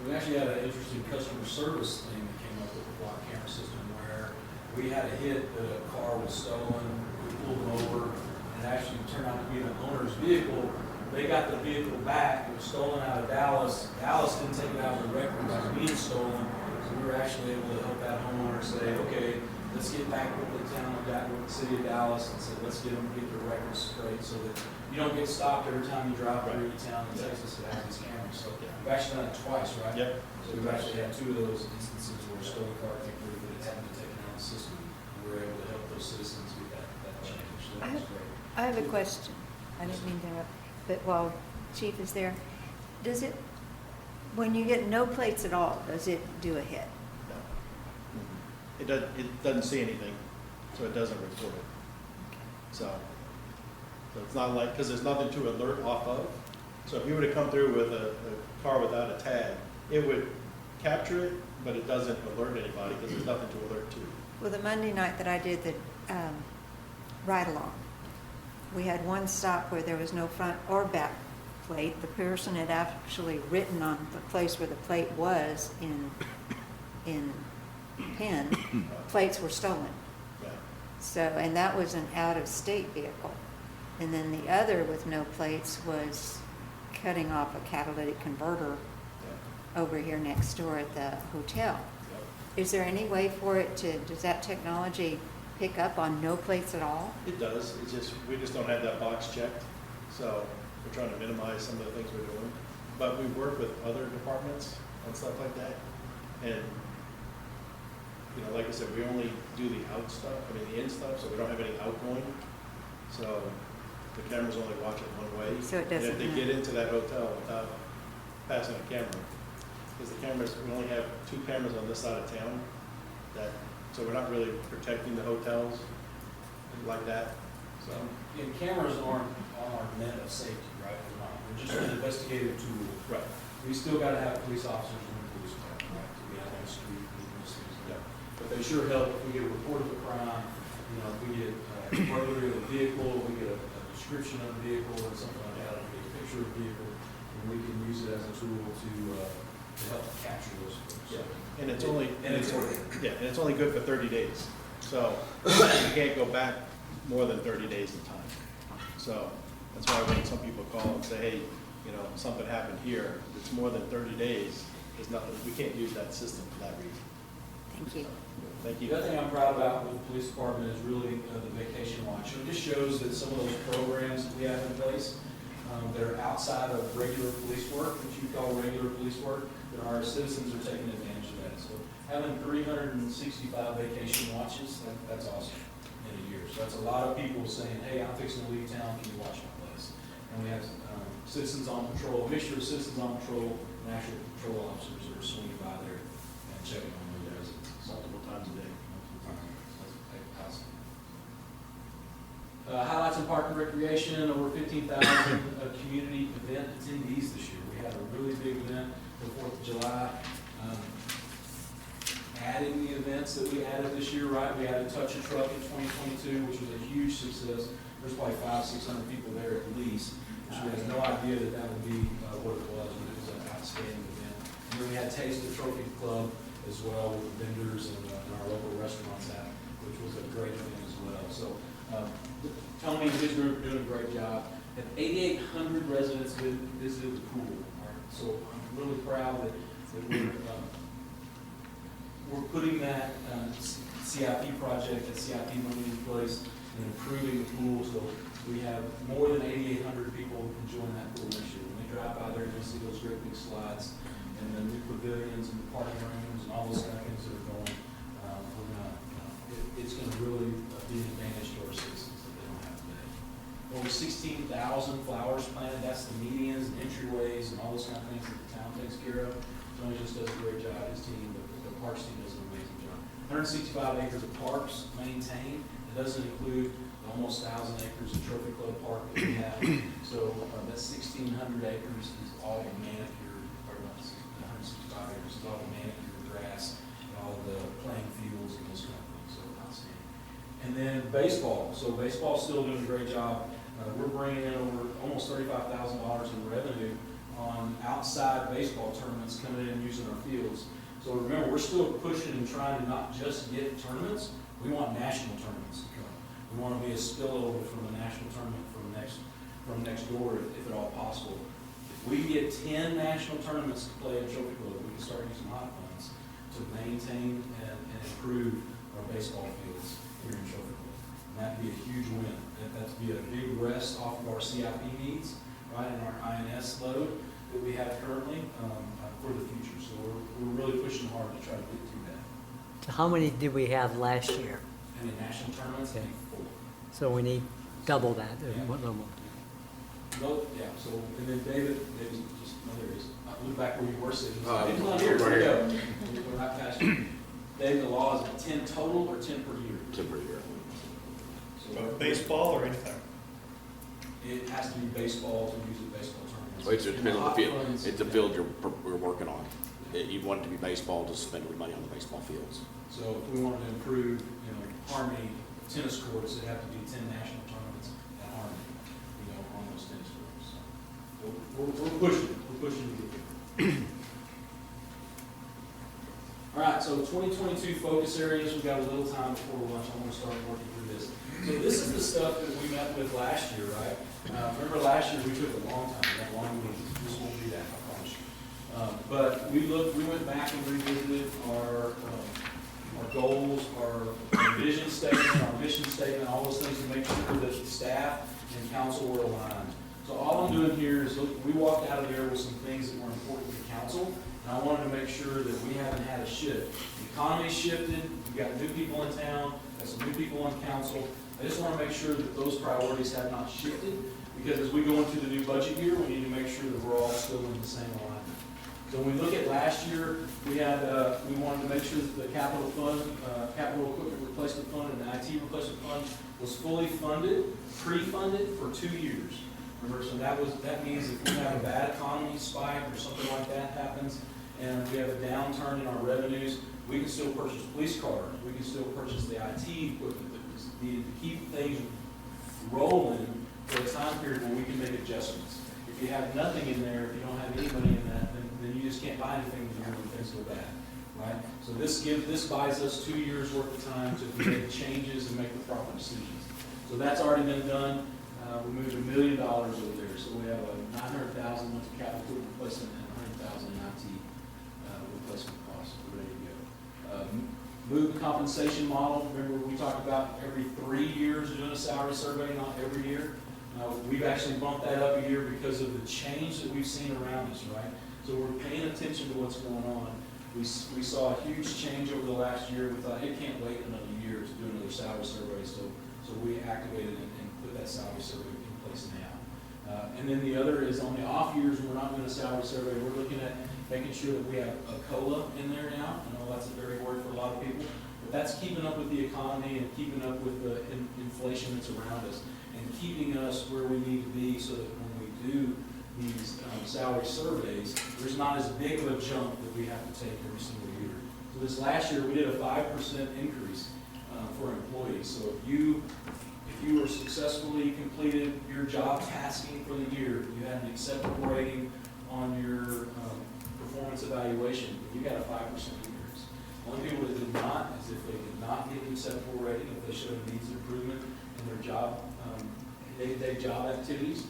We actually had an interesting customer service thing that came up with the block camera system, where we had a hit that a car was stolen, we pulled them over, and it actually turned out to be the owner's vehicle. They got the vehicle back, it was stolen out of Dallas. Dallas didn't take it out of the record, it was being stolen. So we were actually able to help that homeowner say, okay, let's get back with the town of Dallas, with the city of Dallas, and say, let's get their records straight, so that you don't get stopped every time you drive through a town in Texas that has these cameras. So we've actually done it twice, right? Yep. So we've actually had 2 of those instances where a stolen car came through, but it hadn't been taken out of the system. And we were able to help those citizens get that change. So that was great. I have a question. I didn't mean to interrupt, but while Chief is there, does it, when you get no plates at all, does it do a hit? no. It doesn't see anything, so it doesn't report it. So it's not like, because there's nothing to alert off of. So if you were to come through with a car without a tag, it would capture it, but it doesn't alert anybody because there's nothing to alert to. Well, the Monday night that I did the ride-along, we had one stop where there was no front or back plate. The person had actually written on the place where the plate was in pen, plates were stolen. Yeah. So, and that was an out-of-state vehicle. And then the other with no plates was cutting off a catalytic converter over here next door at the hotel. Is there any way for it to, does that technology pick up on no plates at all? It does. It's just, we just don't have that box checked. So we're trying to minimize some of the things we're doing. But we work with other departments on stuff like that. And, you know, like I said, we only do the out stuff, the in stuff, so we don't have any outgoing. So the cameras only watch it one way. So it doesn't And if they get into that hotel without passing a camera, because the cameras, we only have 2 cameras on this side of town, so we're not really protecting the hotels like that. So And cameras aren't meant of safety, right? They're just an investigative tool. right. We still gotta have police officers in the police department, right, to be out on the street and those things. Yeah. But they sure help if we get a report of a crime, if we get a burglary of a vehicle, we get a description of the vehicle or something like that, or we get a picture of the vehicle, and we can use it as a tool to to help capture those folks. And it's only, And it's yeah, and it's only good for 30 days. So you can't go back more than 30 days in time. So that's why when some people call and say, hey, you know, something happened here, it's more than 30 days, there's nothing, we can't use that system for that reason. Thank you. Thank you. The other thing I'm proud about with the police department is really the vacation watch. It just shows that some of those programs that we have in place that are outside of regular police work, which you call regular police work, that our citizens are taking advantage of that. So having 365 vacation watches, that's awesome in a year. So that's a lot of people saying, hey, I'm fixing to leave town, can you watch my place? And we have citizens on patrol, a mixture of citizens on patrol and actual patrol officers that are swinging by there and checking on their residents. Multiple times a day. Highlights in Park and Recreation, over 15,000 community event attendees this year. We had a really big event for the 4th of July. Adding the events that we added this year, right? We added Touch a Truck in 2022, which was a huge success. There's probably 500-600 people there at least. So we had no idea that that would be what it was, but it was an outstanding event. And then we had Taste of Trophy Club as well with the vendors and our local restaurants at, which was a great event as well. So Tony and his group are doing a great job. And 8,800 residents visited the pool. Right? So I'm really proud that we're putting that CIP project, that CIP money in place and improving the pool. So we have more than 8,800 people enjoying that pool this year. When they drive by there, you'll see those great big slides and the new pavilions and the party rooms and all those kind of things that are going. It's going to really be an advantage to our citizens that they don't have today. Over 16,000 flowers planted. That's the medians and entryways and all those kind of things that the town takes care of. Tony just does a great job. His team, the parks team, does an amazing job. 165 acres of parks maintained. It doesn't include almost 1,000 acres of Trophy Club Park that we have. So that's 1,600 acres is all manicured, or not 165 acres is all the manicured grass and all the playing fields and those kind of things. So outstanding. And then baseball. So baseball's still doing a great job. We're bringing in over almost $35,000 in revenue on outside baseball tournaments coming in and using our fields. So remember, we're still pushing and trying to not just get tournaments. We want national tournaments to come. We want to be a spillover from the national tournament from next door, if at all possible. If we get 10 national tournaments to play at Trophy Club, we can start using hot funds to maintain and improve our baseball fields here in Trophy Club. And that'd be a huge win. That'd be a big rest off of our CIP needs, right, and our INS load that we have currently for the future. So we're really pushing hard to try to get through that. So how many did we have last year? And the national tournaments, I think 4. So we need double that, or Yeah. what level? No, yeah, so, and then David just, no, there he is. Look back where you were sitting. Oh, David's not here, there we go. We're not past you. David, the law is 10 total or 10 per year? 10 per year. So Baseball or anything? it has to be baseball to use at baseball tournaments. Well, it depends on the field. Funds- It's the field we're working on. You want it to be baseball, to spend the money on the baseball fields. So if we wanted to improve, Harmony tennis courts, it'd have to be 10 national tournaments at Harmony, on those tennis courts. So we're pushing to get there. All right, so 2022 focus areas, we've got a little time before lunch. I want to start working through this. So this is the stuff that we met with last year, right? Remember last year, we took a long time, we had long meetings. This won't do that, I promise you. But we went back and revisited our goals, our vision statement, our mission statement, all those things to make sure that the staff and council were aligned. So all I'm doing here is, look, we walked out of there with some things that were important to council, and I wanted to make sure that we haven't had a shift. The economy's shifted, we've got new people in town, got some new people on council. I just want to make sure that those priorities have not shifted, because as we go into the new budget year, we need to make sure that we're all still in the same alignment. So when we look at last year, we wanted to make sure that the capital fund, capital equipment replacement fund and the IT replacement fund was fully funded, pre-funded for 2 years. Remember, so that means if we have a bad economy spike or something like that happens, and we have a downturn in our revenues, we can still purchase police cars, we can still purchase the IT equipment that was needed to keep things rolling for a time period where we can make adjustments. If you have nothing in there, if you don't have any money in that, then then you just can't buy anything when things go bad, right? So this buys us 2 years worth of time to make changes and make the proper decisions. So that's already been done. We moved $1 million over there, so we have a $900,000 went to capital equipment replacement and $100,000 in IT replacement costs. We're ready to go. Move the compensation model. Remember, we talked about every 3 years doing a salary survey, not every year. We've actually bumped that up a year because of the change that we've seen around us, right? So we're paying attention to what's going on. We saw a huge change over the last year. We thought, it can't wait another year to do another salary survey, so we activated and put that salary survey in place now. And then the other is on the off years when we're not doing a salary survey, we're looking at making sure that we have a COLA in there now. I know that's a dirty word for a lot of people, but that's keeping up with the economy and keeping up with the inflation that's around us and keeping us where we need to be so that when we do these salary surveys, there's not as big of a jump that we have to take every single year. So this last year, we did a 5% increase for employees. So if you were successfully completed your job tasking for the year, you had an acceptable rating on your performance evaluation, you got a 5% increase. Only people that did not is if they did not get an acceptable rating, if they showed needs improvement in their job, day-to-day job activities,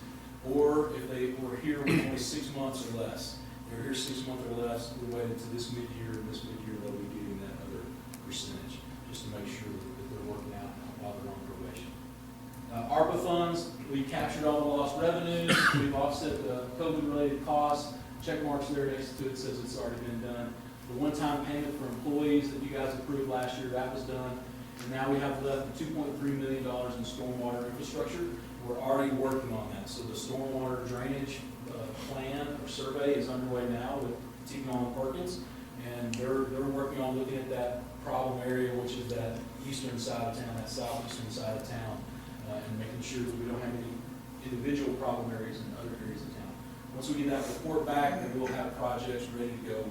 or if they were here with only 6 months or less. They were here 6 months or less, we waited to this mid-year, and this mid-year they'll be getting that other percentage, just to make sure that they're working out while they're on probation. ARPA funds, we captured all the lost revenues, we've offset the COVID-related costs. Check marks there next to it says it's already been done. The one-time payment for employees that you guys approved last year, that was done. And now we have left $2.3 million in stormwater infrastructure. We're already working on that. So the stormwater drainage plan or survey is underway now with Tignon and Perkins. And they're working on looking at that problem area, which is that eastern side of town, that southeastern side of town, and making sure that we don't have any individual problem areas in other areas of town. Once we get that report back, then we'll have projects ready to go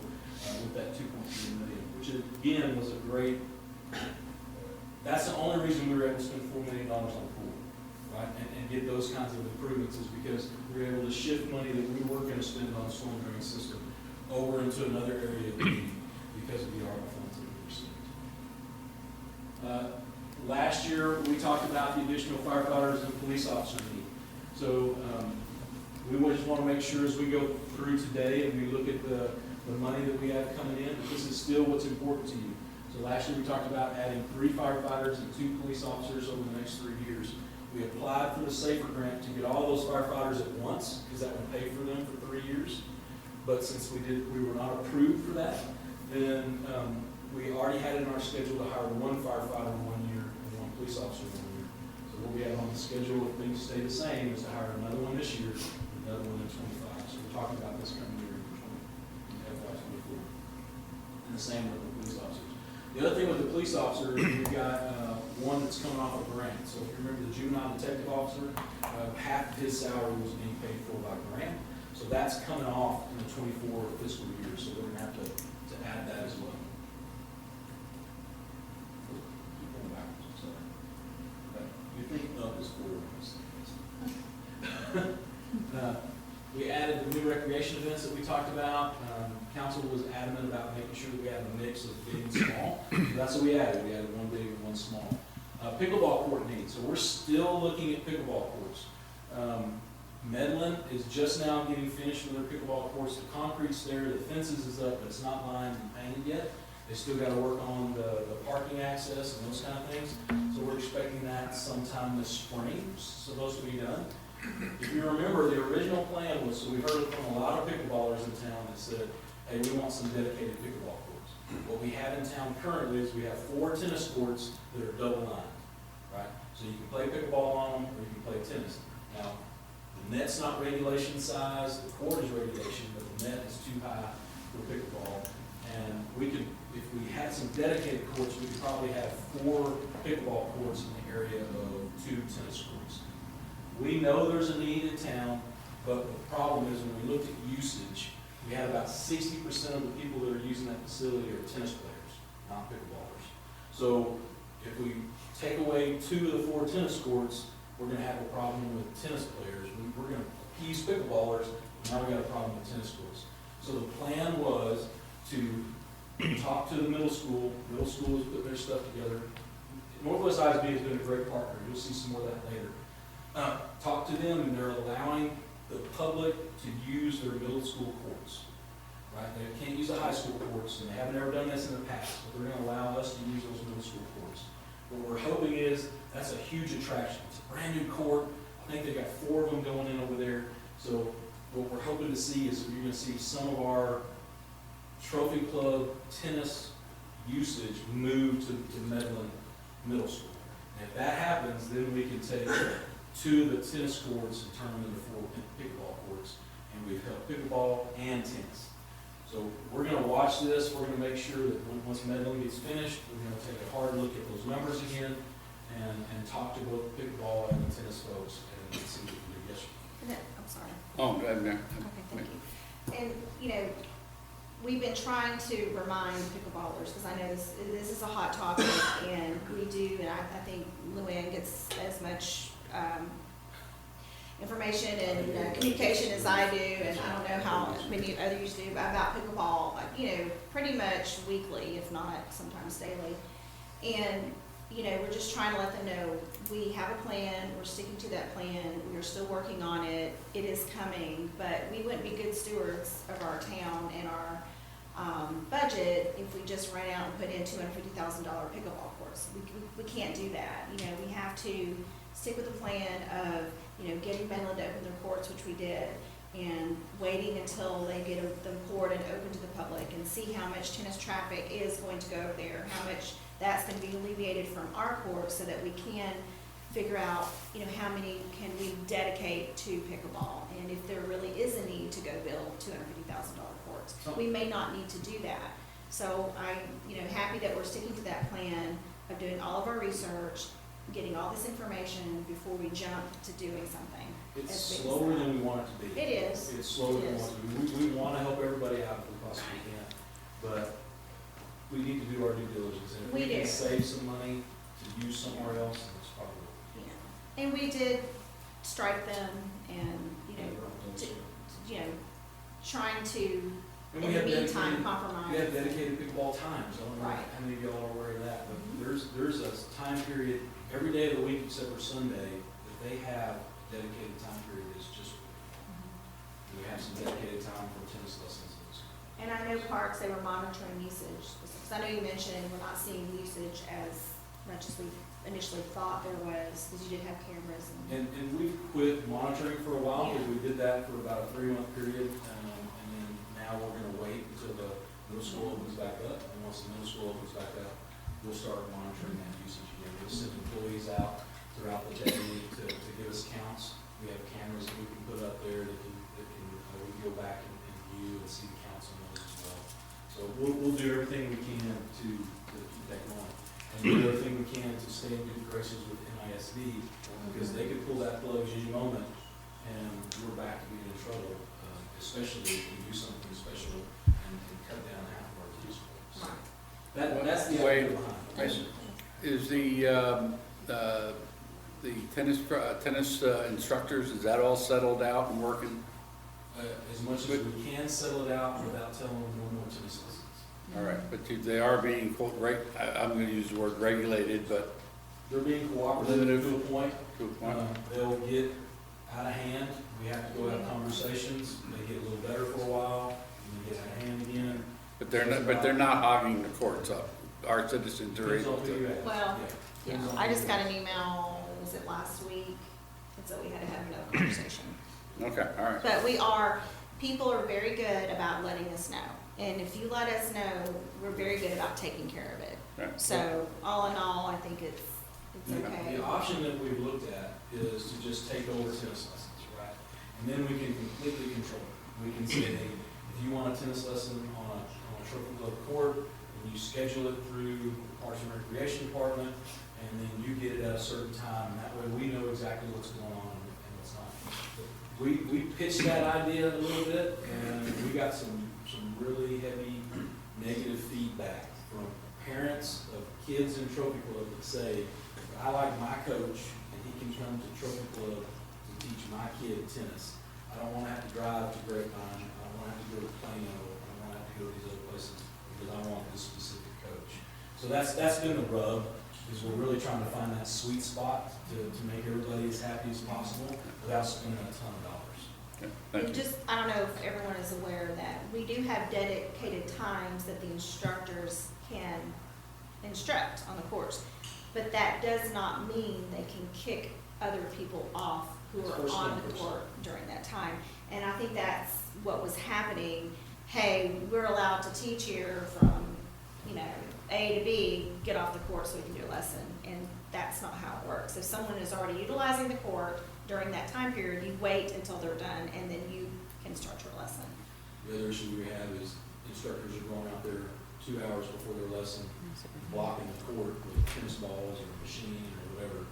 with that $2.3 million, which again was a great, that's the only reason we were able to spend $4 million on the pool, right? And get those kinds of improvements is because we were able to shift money that we were going to spend on the storm drain system over into another area of need because of the ARPA funds that we received. Last year, we talked about the additional firefighters and police officer need. So we just want to make sure as we go through today and we look at the money that we have coming in, that this is still what's important to you. So last year we talked about adding 3 firefighters and 2 police officers over the next 3 years. We applied for the SAFER grant to get all those firefighters at once because that would pay for them for 3 years. But since we were not approved for that, then we already had it in our schedule to hire 1 firefighter in 1 year and 1 police officer in 1 year. So what we have on the schedule, if things stay the same, is to hire another one this year, another one in 25. So we're talking about this coming year in FY24. And the same with the police officers. The other thing with the police officer, we've got one that's coming off a grant. So if you remember the juvenile detective officer, half of his salary was being paid for by grant. So that's coming off in the 24 fiscal year. So we're going to have to add that as well. Keep going backwards, sorry. Okay. You think up is forward. We added the new recreation events that we talked about. Council was adamant about making sure that we had a mix of big and small. So that's what we added. We added 1 big and 1 small. Pickleball court needs. So we're still looking at pickleball courts. Medlin is just now getting finished with their pickleball courts. The concrete's there, the fences is up, but it's not lined and painted yet. They still got to work on the parking access and those kind of things. So we're expecting that sometime this spring. So those will be done. If you remember, the original plan was, so we heard from a lot of pickleballers in town that said, hey, we want some dedicated pickleball courts. What we have in town currently is we have 4 tennis courts that are double lined, right? So you can play pickleball on them or you can play tennis. Now, the net's not regulation size, the court is regulation, but the net is too high for pickleball. And we could, if we had some dedicated courts, we could probably have 4 pickleball courts in the area of 2 tennis courts. We know there's a need in town, but the problem is when we looked at usage, we had about 60% of the people that are using that facility are tennis players, not pickleballers. So if we take away 2 of the 4 tennis courts, we're going to have a problem with tennis players. We're going to appease pickleballers, and now we got a problem with tennis courts. So the plan was to talk to the middle school is putting their stuff together. Northwest ISB has been a great partner, you'll see some more of that later. Talk to them, and they're allowing the public to use their middle school courts. Right, they can't use the high school courts, and they haven't ever done this in the past, but they're gonna allow us to use those middle school courts. What we're hoping is, that's a huge attraction, it's a brand new court, I think they've got 4 of them going in over there. So what we're hoping to see is you're gonna see some of our Trophy Club tennis usage move to Medlin Middle School. And if that happens, then we can take 2 of the tennis courts and turn them into 4 pickleball courts, and we've held pickleball and tennis. So we're gonna watch this, we're gonna make sure that once Medlin gets finished, we're gonna take a hard look at those numbers again and talk to both pickleball and the tennis folks and see what we can do. Yes, sir. I'm sorry. Oh, go ahead, Mayor. Okay, thank you. And, you know, we've been trying to remind pickleballers, because I know this is a hot topic, and we do, and I think Luann gets as much information and communication as I do, and I don't know how many others do about pickleball, you know, pretty much weekly, if not sometimes daily. And, you know, we're just trying to let them know we have a plan, we're sticking to that plan, we are still working on it, it is coming, but we wouldn't be good stewards of our town and our budget if we just ran out and put in $250,000 pickleball courts. We can't do that. You know, we have to stick with the plan of, you know, getting Medlin to open their courts, which we did, and waiting until they get them poured and open to the public, and see how much tennis traffic is going to go over there, how much that's going to be alleviated from our courts, so that we can figure out, you know, how many can we dedicate to pickleball, and if there really is a need to go build $250,000 courts. We may not need to do that. So I'm, you know, happy that we're sticking to that plan of doing all of our research, getting all this information before we jump to doing something. It's as big as slower that. than we want it to be. It is. It's slower It than we is. want it to be. We want to help everybody out if we possibly can, but we need to do our due diligence. And if We we can do. save some money to use somewhere else, then it's probably. Yeah. And we did strike them and, you know, trying to, And in we the have meantime, dedicated- compromise. We have dedicated pickleball times. I don't know Right. how many of y'all are aware of that, but Mhm. there's a time period every day of the week except for Sunday that they have dedicated time period that's just, we have some dedicated time for tennis lessons. And I know parks, they were monitoring usage, because I know you mentioned we're not seeing usage as much as we initially thought there was, because you did have cameras and. And we've quit monitoring for a while, because we did that for about a 3-month period, and then now we're gonna wait until the middle school opens back up, and once the middle school opens back up, we'll start monitoring that usage again. We'll send employees out throughout the day to give us counts. We have cameras that we can put up there that can we can go back and view and see the counts on those as well. So we'll do everything we can to keep that going. And do everything we can to stay in good graces with NISD, because they could pull that plug at any moment, and we're back to being in trouble, especially if we do something special and cut down half of our use. So that's the idea behind it. Is the tennis instructors, is that all settled out and working? As much as we can settle it out without telling them no more tennis lessons. All right, but they are being, quote, I'm gonna use the word regulated, but They're being cooperative to a point. to a point. They'll get out of hand, we have to go have conversations, they get a little better for a while, and they get out of hand again. But they're not hogging the courts up. Our citizens are Depends able on who to. you ask. Well, Yeah. Yeah, Depends on I who just you got ask. an email, was it last week? And so we had to have another conversation. Okay, all right. But people are very good about letting us know. And if you let us know, we're very good about taking care of it. Right. So all in all, I think it's okay. The option that we've looked at is to just take over tennis lessons, right? And then we can completely control it. We can say, hey, if you want a tennis lesson on a Trophy Club court, and you schedule it through the Parks and Recreation Department, and then you get it at a certain time, and that way we know exactly what's going on and what's not. We pitched that idea a little bit, and we got some really heavy negative feedback from parents of kids in Trophy Club that say, I like my coach, and he can come to Trophy Club to teach my kid tennis. I don't want to have to drive to Grapevine, I don't want don't have to go to Plano, I don't have to go to these other places, because I want this specific coach. So that's been the rub, is we're really trying to find that sweet spot to make everybody as happy as possible without spending a ton of dollars. Okay, thank And you. just, I don't know if everyone is aware that we do have dedicated times that the instructors can instruct on the course. But that does not mean they can kick other people off who It's are first on come, the first court during that time. And I think that's what was happening. Hey, we're allowed to teach here from, you know, A to B, get off the court so we can do a lesson. And that's not how it works. If someone is already utilizing the court during that time period, you wait until they're done and then you can start your lesson. The other issue we have is instructors are going out there 2 hours before their lesson, blocking the court with tennis balls or a machine or whatever,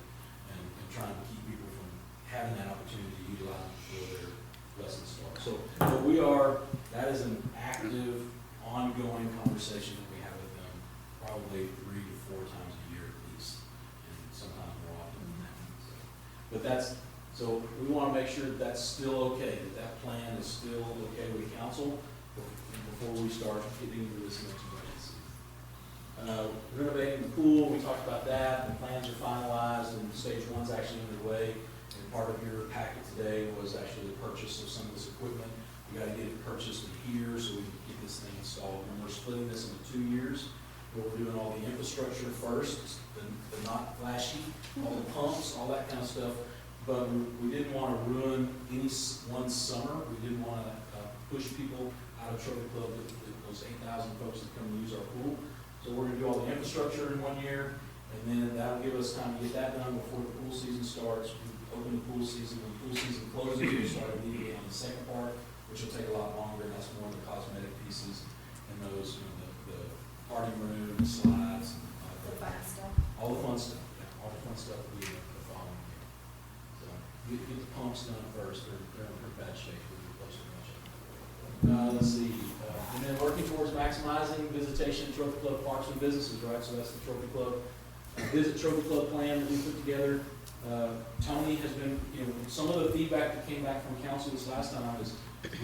and trying to keep people from having that opportunity to utilize it before their lesson starts. So, but that is an active, ongoing conversation that we have with them, probably 3 to 4 times a year at least, and sometimes more often than that. So we want to make sure that that's still okay, that plan is still okay with council before we start getting into this next budget season. Renovating the pool, we talked about that, the plans are finalized, and stage one's actually underway. And part of your packet today was actually the purchase of some of this equipment. We gotta get it purchased in here so we can get this thing installed. And we're splitting this into 2 years, where we're doing all the infrastructure first, the not flashy, all the pumps, all that kind of stuff. But we didn't want to ruin one summer. We didn't want to push people out of Trophy Club, those 8,000 folks that come and use our pool. So we're going to do all the infrastructure in 1 year, and then that'll give us time to get that done before the pool season starts. We open the pool season. When the pool season closes, we start immediately on the second part, which will take a lot longer, and that's more of the cosmetic pieces and those, you know, the party room, the slides, The fun stuff. all the fun stuff. Yeah, all the fun stuff will be the following year. So get the pumps done first. They're in pretty bad shape. We'll replace them. Let's see, and then working towards maximizing visitation at Trophy Club parks and businesses, right? So that's the Trophy Club Visit Trophy Club plan that we put together. Tony has been, you know, some of the feedback that came back from council this last time is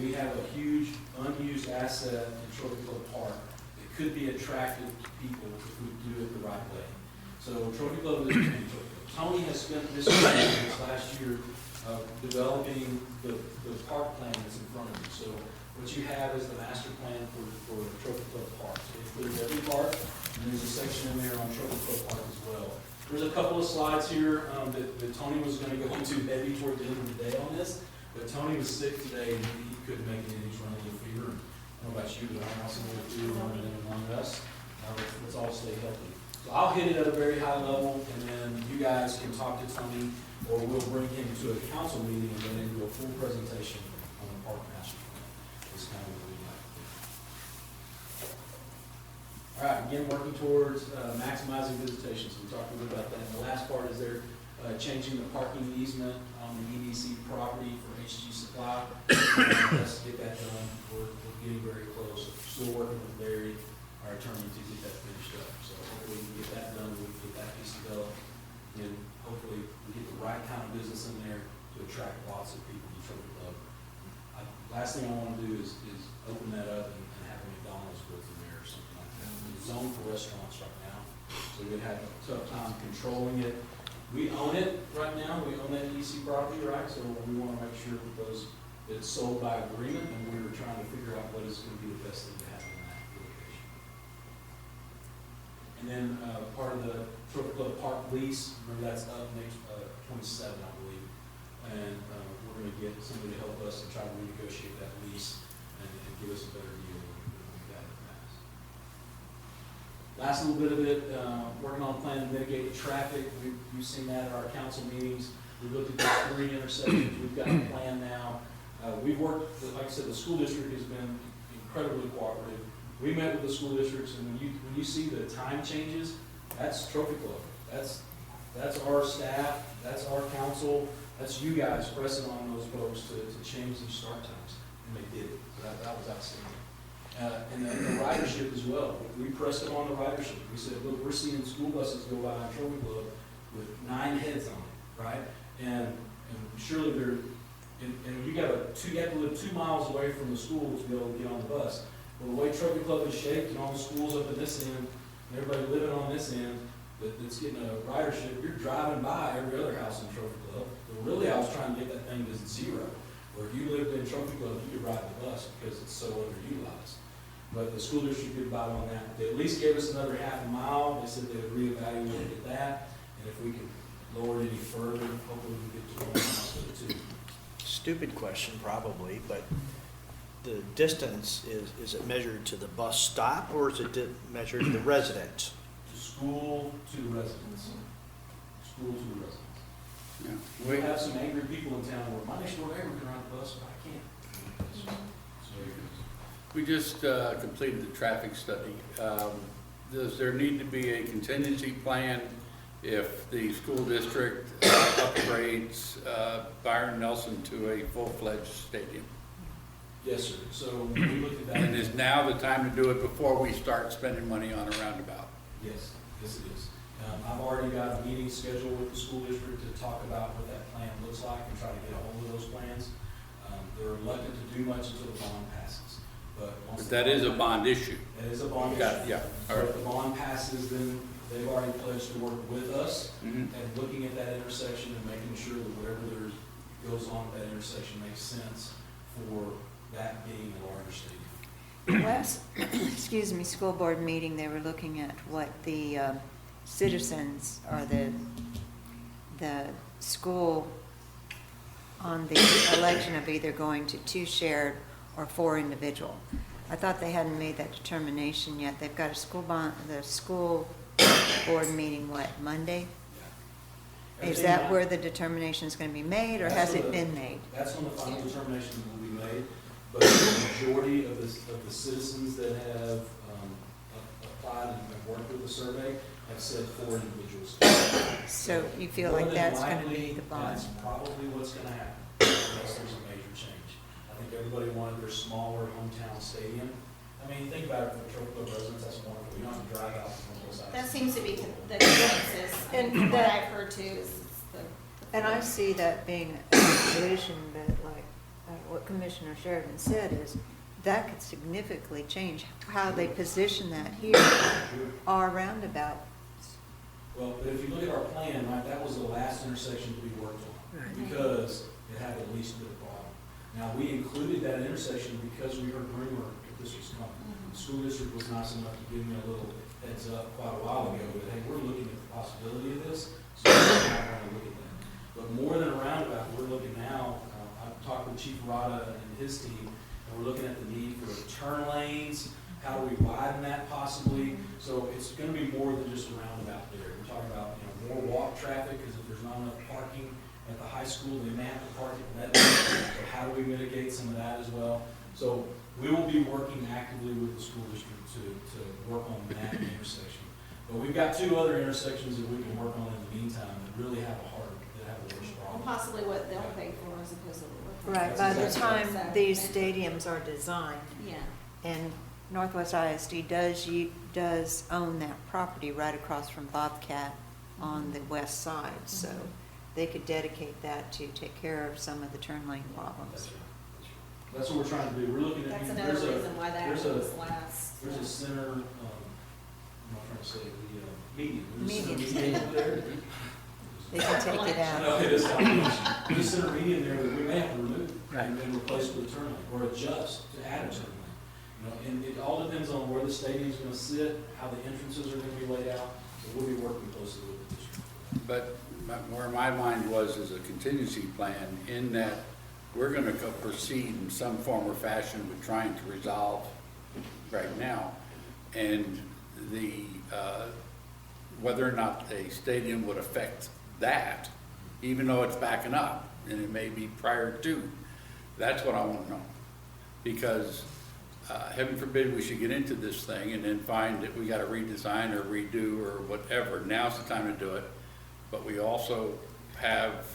we have a huge unused asset in Trophy Club Park that could be attractive to people if we do it the right way. So Trophy Club is, Tony has spent this last year developing the park plan that's in front of you. So what you have is the master plan for Trophy Club Park. So it includes every park, and there's a section in there on Trophy Club Park as well. There's a couple of slides here that Tony was going to go into heavy toward the end of the day on this, but Tony was sick today and he couldn't make it. He's running a little fever. I don't know about you, but I don't want someone with fever running in among us. Let's all stay healthy. So I'll hit it at a very high level, and then you guys can talk to Tony, or we'll bring him to a council meeting and then do a full presentation on the park master plan. That's kind of what we'd like to do. All right, again, working towards maximizing visitation. So we talked a little bit about that. And the last part is they're changing the parking easement on the EDC property for HG Supply. Let's get that done. We're getting very close. Still working with Larry, our attorney, to get that finished up. So hopefully we can get that done. We can get that piece developed. And hopefully we get the right kind of business in there to attract lots of people to Trophy Club. Last thing I want to do is open that up and have a McDonald's built in there or something like that. It's zoned for restaurants right now, so we'd have a tough time controlling it. We own it right now. We own that EC property, right? So we want to make sure that it's sold by agreement, and we were trying to figure out what is going to be the best thing to have in that location. And then part of the Trophy Club Park lease, remember that's up next 27, I believe, and we're going to get somebody to help us to try to renegotiate that lease and give us a better deal than we've got in the past. Last little bit of it, working on a plan to mitigate the traffic. We've seen that at our council meetings. We looked at those 3 intersections. We've got a plan now. We've worked, like I said, the school district has been incredibly cooperative. We met with the school districts, and when you see the time changes, that's Trophy Club. That's our staff, that's our council, that's you guys pressing on those folks to change these start times, and they did. So that was outstanding. And the ridership as well. We pressed them on the ridership. We said, look, we're seeing school buses go by on Trophy Club with 9 heads on it, right? And surely and you have to live 2 miles away from the school to be able to get on the bus. Well, the way Trophy Club is shaped and all the schools up in this end, and everybody living on this end, that's getting a ridership, you're driving by every other house in Trophy Club. So really, I was trying to get that thing to 0, where if you lived in Trophy Club, you could ride the bus because it's so underutilized. But the school district did bite on that. They at least gave us another half a mile. They said they would reevaluate at that, and if we could lower it any further, hopefully we can get to 1 mile instead of 2. Stupid question probably, but the distance, is it measured to the bus stop or is it measured to the residents? To school, to the residents. School to the residents. Yeah. We have some angry people in town where my next door neighbor can ride the bus, but I can't. We just completed the traffic study. Does there need to be a contingency plan if the school district upgrades Byron Nelson to a full-fledged stadium? Yes, sir. So we looked at that. And is now the time to do it before we start spending money on a roundabout? Yes, yes it is. I've already got a meeting scheduled with the school district to talk about what that plan looks like and try to get a hold of those plans. They're reluctant to do much until the bond passes. But That is a bond issue. That is a bond Got it, issue. yeah. So if the bond passes, then they've already pledged to work with us Mhm. and looking at that intersection and making sure that whatever there goes on at that intersection makes sense for that being a larger stadium. Last, excuse me, school board meeting, they were looking at what the citizens or the school on the election of either going to 2 shared or 4 individual. I thought they hadn't made that determination yet. They've got the school board meeting, what, Monday? Is that where the determination is going to be made, or has it been made? That's when the final determination will be made, but the majority of the citizens that have applied and have worked with the survey have said 4 individuals. So you feel More like than that's going to likely, be the bond? That's probably what's going to happen, unless there's a major change. I think everybody wanted their smaller hometown stadium. I mean, think about it for the Trophy Club residents, that's wonderful. You don't have to drive out from both sides. That seems to be the consensus, And and what that- I've heard too is the. And I see that being a solution, but like what Commissioner Sheridan said is that could significantly change how they position that here or roundabout. Well, but if you look at our plan, right, that was the last intersection to be worked on, Right. because it had the least bit of problem. Now, we included that intersection because we heard rumor that this was coming. The school district was nice enough to give me a little heads up quite a while ago, that, hey, we're looking at the possibility of this, so we might want to look at that. But more than a roundabout, we're looking now, I've talked with Chief Rada and his team, and we're looking at the need for turn lanes, how do we widen that possibly? So it's gonna be more than just a roundabout there. We're talking about, more walk traffic, because if there's not enough parking at the high school, they may have to park at that. So how do we mitigate some of that as well? So we will be working actively with the school district to work on that intersection. But we've got 2 other intersections that we can work on in the meantime that really have a worse Or problem. possibly what they'll pay for as opposed to what we're. Right, by the time these stadiums are designed, Yeah. and Northwest ISD does own that property right across from Bobcat on the west side, so they could dedicate that to take care of some of the turn lane problems. That's right. That's what we're trying to do. We're looking at. That's another there's a- reason why that there's a- was last. There's a center, I'm not trying to say, the median. There's a Median. center median over there. They can take it I know, out. it is not, there's a center median there that we may have to remove Right. and then replace with a turn lane, or adjust to add a turn lane. And it all depends on where the stadium's gonna sit, how the entrances are gonna be laid out, so we'll be working closely with the district. But where my mind was is a contingency plan in that we're gonna go proceed in some form or fashion with trying to resolve right now. And the, whether or not a stadium would affect that, even though it's backing up, and it may be prior to, that's what I wanna know. Because, heaven forbid we should get into this thing and then find that we gotta redesign or redo or whatever. Now's the time to do it. But we also have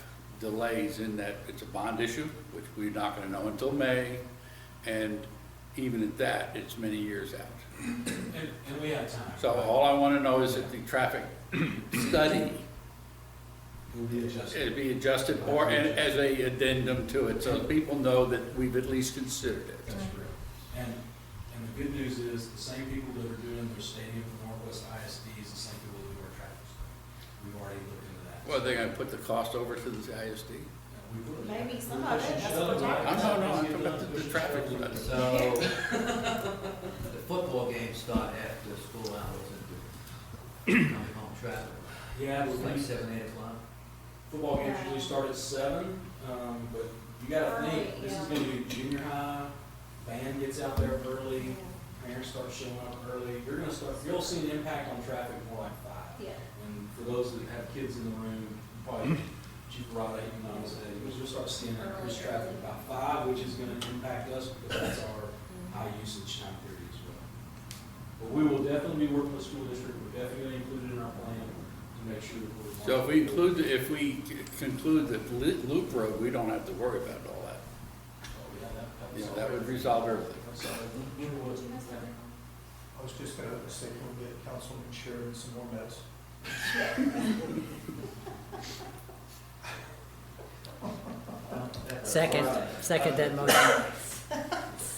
delays in that it's a bond issue, which we're not gonna know until May, and even at that, it's many years out. And we have time. So all I wanna know is that the traffic study It will be adjusted. It'd be adjusted or as a addendum to it, so people know that we've at least considered it. That's correct. And the good news is, the same people that are doing their stadium for Northwest ISD is the same people that do our traffic study. We've already looked into that. Well, they're gonna put the cost over to the ISD? We put- Maybe some we're of it, pushing that's shove, what we're right? talking No, I'm Things talking get about done, the pushing traffic shove. study. So, the football games start after school hours and coming home traffic. Yeah, It's but like 7, 8 o'clock. football games usually start at 7, but you gotta think, this is gonna be junior high, band gets out there early, parents start showing up early, you'll see an impact on traffic more like 5. Yeah. And for those that have kids in the room, probably Chief Rada, even though I said, you'll start seeing increased traffic about 5, which is gonna impact us because that's our high usage time period as well. But we will definitely be working with the school district, we're definitely gonna include it in our plan to make sure that we're. So if we conclude that loop road, we don't have to worry about all that. You know, that would resolve everything. I was just gonna say, we'll get Councilman Sharon some more meds. Second that motion.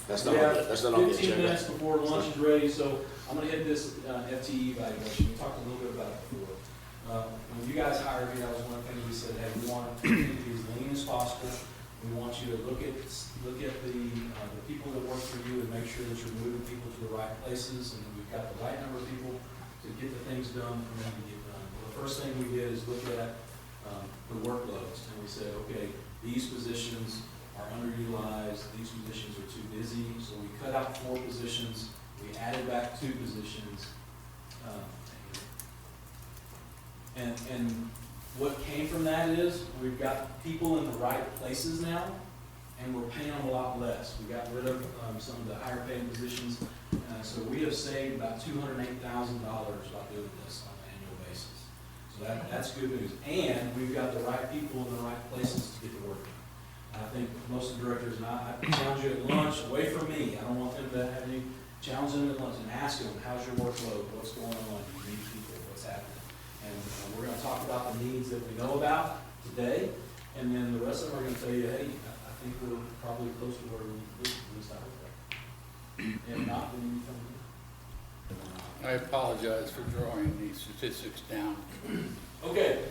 That's We not, have that's not on the 15 agenda. minutes before lunch is ready, so I'm gonna hit this FTE evaluation. We talked a little bit about it before. When you guys hired me, that was one thing we said, hey, we want to be as lean as possible. We want you to look at the people that work for you and make sure that you're moving people to the right places and that we've got the right number of people to get the things done for them to get done. Well, the first thing we did is look at the workloads, and we said, okay, these positions are underutilized, these positions are too busy, so we cut out 4 positions, we added back 2 positions. And what came from that is, we've got people in the right places now, and we're paying them a lot less. We got rid of some of the higher paying positions, so we have saved about $208,000 by doing this on an annual basis. So that's good news. And we've got the right people in the right places to get the work done. I think most of the directors, and I challenge you at lunch, away from me, I don't want them to have any, challenge them at lunch and ask them, how's your workload, what's going on, do you need people, what's happening? And we're gonna talk about the needs that we know about today, and then the rest of them are gonna tell you, hey, I think we're probably close to where we need to be, at least I hope that. If not, then you tell me. I apologize for drawing these statistics down. Okay.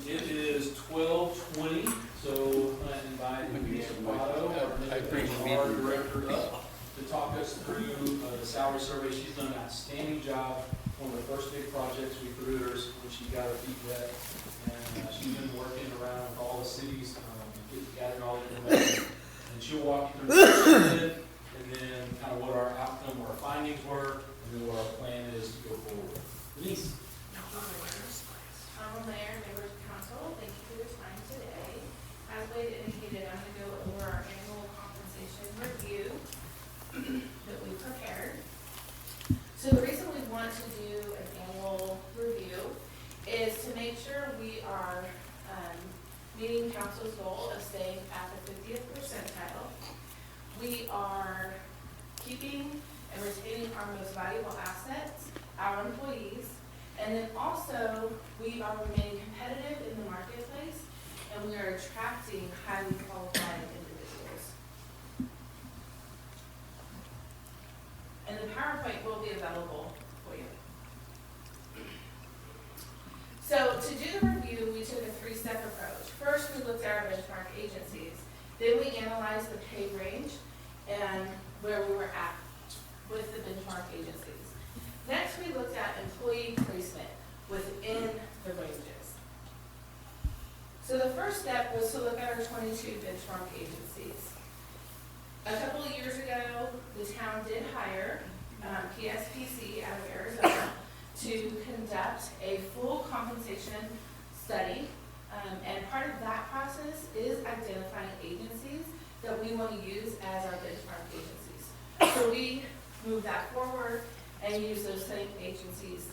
It is 12:20, so I invite Ms. Otto, our director, up to talk us through the salary survey. She's done an outstanding job. One of the first big projects we threw her when she got her feet wet. And she's been working around with all the cities, gathering all the information. And she'll walk you through what she did, and then kind of what our outcome, what our findings were, and then what our plan is to go forward. Denise? Mayor, members of council, thank you for your time today. As Wade indicated, I'm going to go over our annual compensation review that we prepared. So the reason we want to do an annual review is to make sure we are meeting council's goal of staying at the 50th percentile. We are keeping and retaining our most valuable assets, our employees. And then also, we are remaining competitive in the marketplace, and we are attracting highly qualified individuals. And the PowerPoint will be available for you. So to do the review, we took a 3-step approach. First, we looked at our benchmark agencies. Then we analyzed the pay range and where we were at with the benchmark agencies. Next, we looked at employee placement within the ranges. So the first step was to look at our 22 benchmark agencies. A couple of years ago, the town did hire PSPC out of Arizona to conduct a full compensation study. And part of that process is identifying agencies that we want to use as our benchmark agencies. So we moved that forward and use those same agencies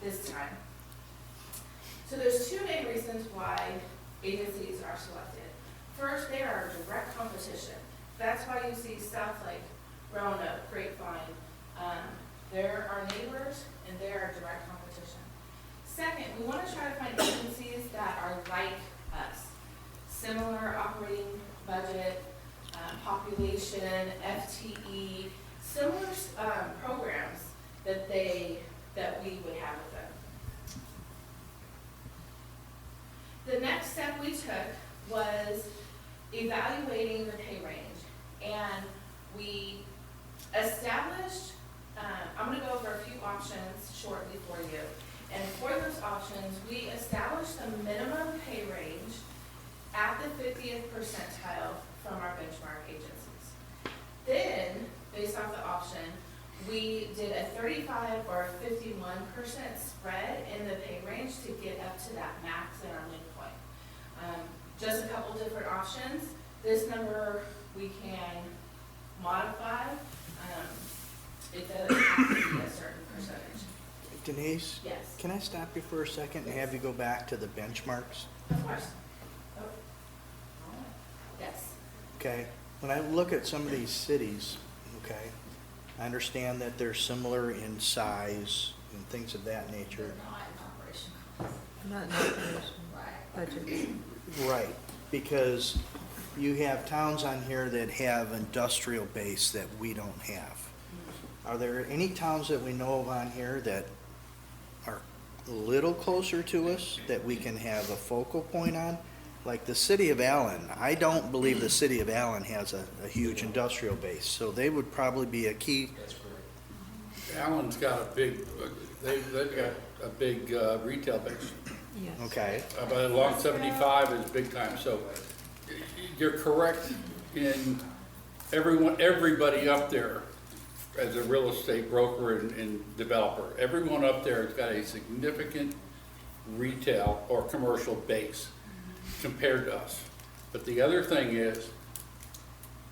this time. So there's 2 main reasons why agencies are selected. First, they are a direct competition. That's why you see Southlake, Roanoke, Grapevine. They're our neighbors, and they're our direct competition. Second, we want to try to find agencies that are like us. Similar operating budget, population, FTE, similar programs that we would have with them. The next step we took was evaluating the pay range, and we established, I'm going to go over a few options shortly for you, and for those options, we established a minimum pay range at the 50th percentile from our benchmark agencies. Then, based off the option, we did a 35 or 51% spread in the pay range to get up to that max in our midpoint. Just a couple different options. This number we can modify. It doesn't have to be a certain percentage. Denise? Yes. Can I stop you for a second and have you go back to the benchmarks? Of course. Oh. Yes. Okay, when I look at some of these cities, okay, I understand that they're similar in size and things of that nature. Not in operation. Budget. Right, because you have towns on here that have industrial base that we don't have. Are there any towns that we know of on here that are a little closer to us that we can have a focal point on? Like the city of Allen, I don't believe the city of Allen has a huge industrial base, so they would probably be a key. That's correct. Allen's got a big, they've got a big retail base. Yes. Okay, But along 75 is big time, so you're correct in everybody up there as a real estate broker and developer. Everyone up there has got a significant retail or commercial base compared to us. But the other thing is,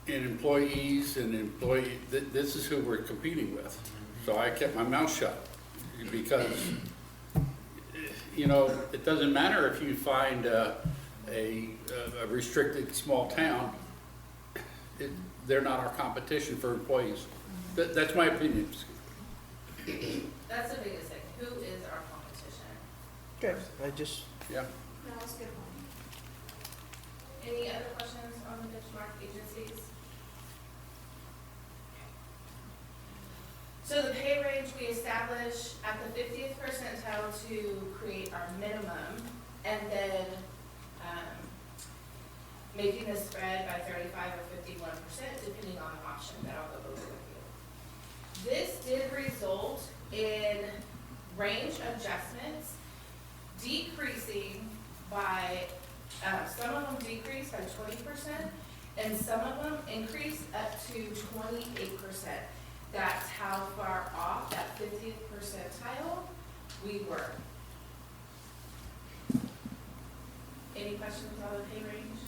in employees and this is who we're competing with. So I kept my mouth shut because, you know, it doesn't matter if you find a restricted small town, they're not our competition for employees. That's my opinion. That's the biggest thing. Who is our competition? okay, I just, Yeah. No, that's a good point. Any other questions on the benchmark agencies? So the pay range we establish at the 50th percentile to create our minimum, and then making the spread by 35 or 51%, depending on the option that I'll go over with you. This did result in range adjustments decreasing by, some of them decreased by 20%, and some of them increased up to 28%. That's how far off that 50th percentile we were. Any questions on the pay range?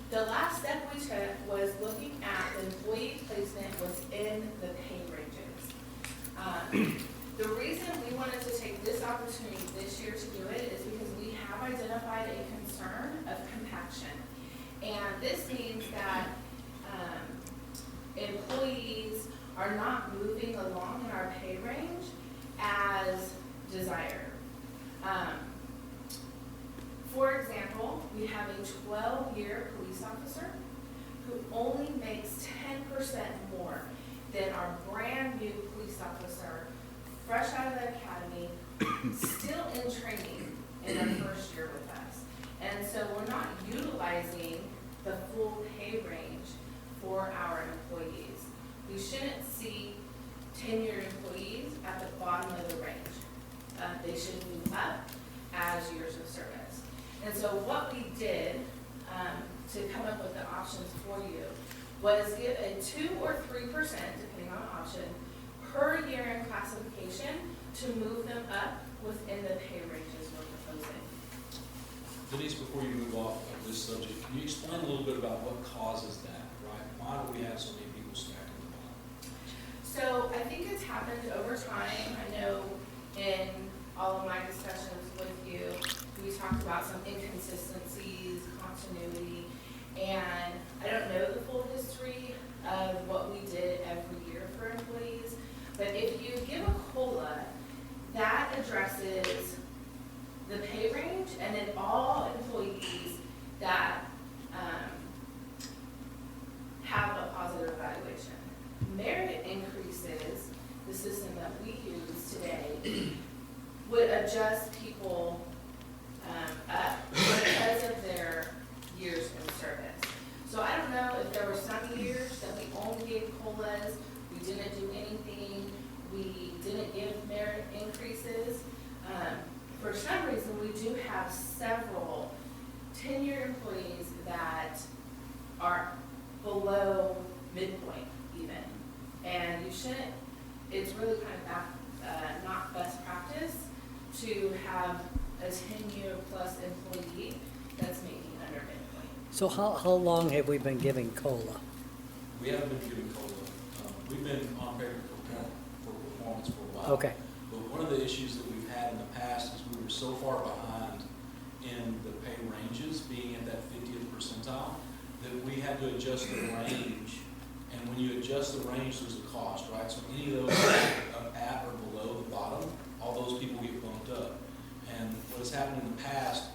The last step we took was looking at the employee placement within the pay ranges. The reason we wanted to take this opportunity this year to do it is because we have identified a concern of compaction. And this means that employees are not moving along in our pay range as desired. For example, we have a 12-year police officer who only makes 10% more than our brand new police officer, fresh out of the academy, still in training in their first year with us. And so we're not utilizing the full pay range for our employees. We shouldn't see tenured employees at the bottom of the range. They should move up as years of service. And so what we did to come up with the options for you was give a 2 or 3%, depending on the option, per year in classification to move them up within the pay ranges we're proposing. Denise, before you move off of this subject, can you explain a little bit about what causes that, right? Why do we have so many people stacked in the bottom? So I think it's happened over time. I know in all of my discussions with you, we talked about some inconsistencies, continuity, and I don't know the full history of what we did every year for employees, but if you give a And then all employees that have a positive evaluation. Merit increases, the system that we use today, would adjust people up because of their years in service. So I don't know if there were some years that we only gave COLAs, we didn't do anything, we didn't give merit increases. For some reason, we do have several tenured employees that are below midpoint even. And you shouldn't, it's really kind of not best practice to have a 10-year plus employee that's making under midpoint. So how long have we been giving COLA? We haven't been giving COLA. We've been on paper for performance for a while. Okay. But one of the issues that we've had in the past is we were so far behind in the pay ranges, being at that 50th percentile, that we had to adjust the range. And when you adjust the range, there's a cost, right? So any of those at or below the bottom, all those people get bumped up. And what has happened in the past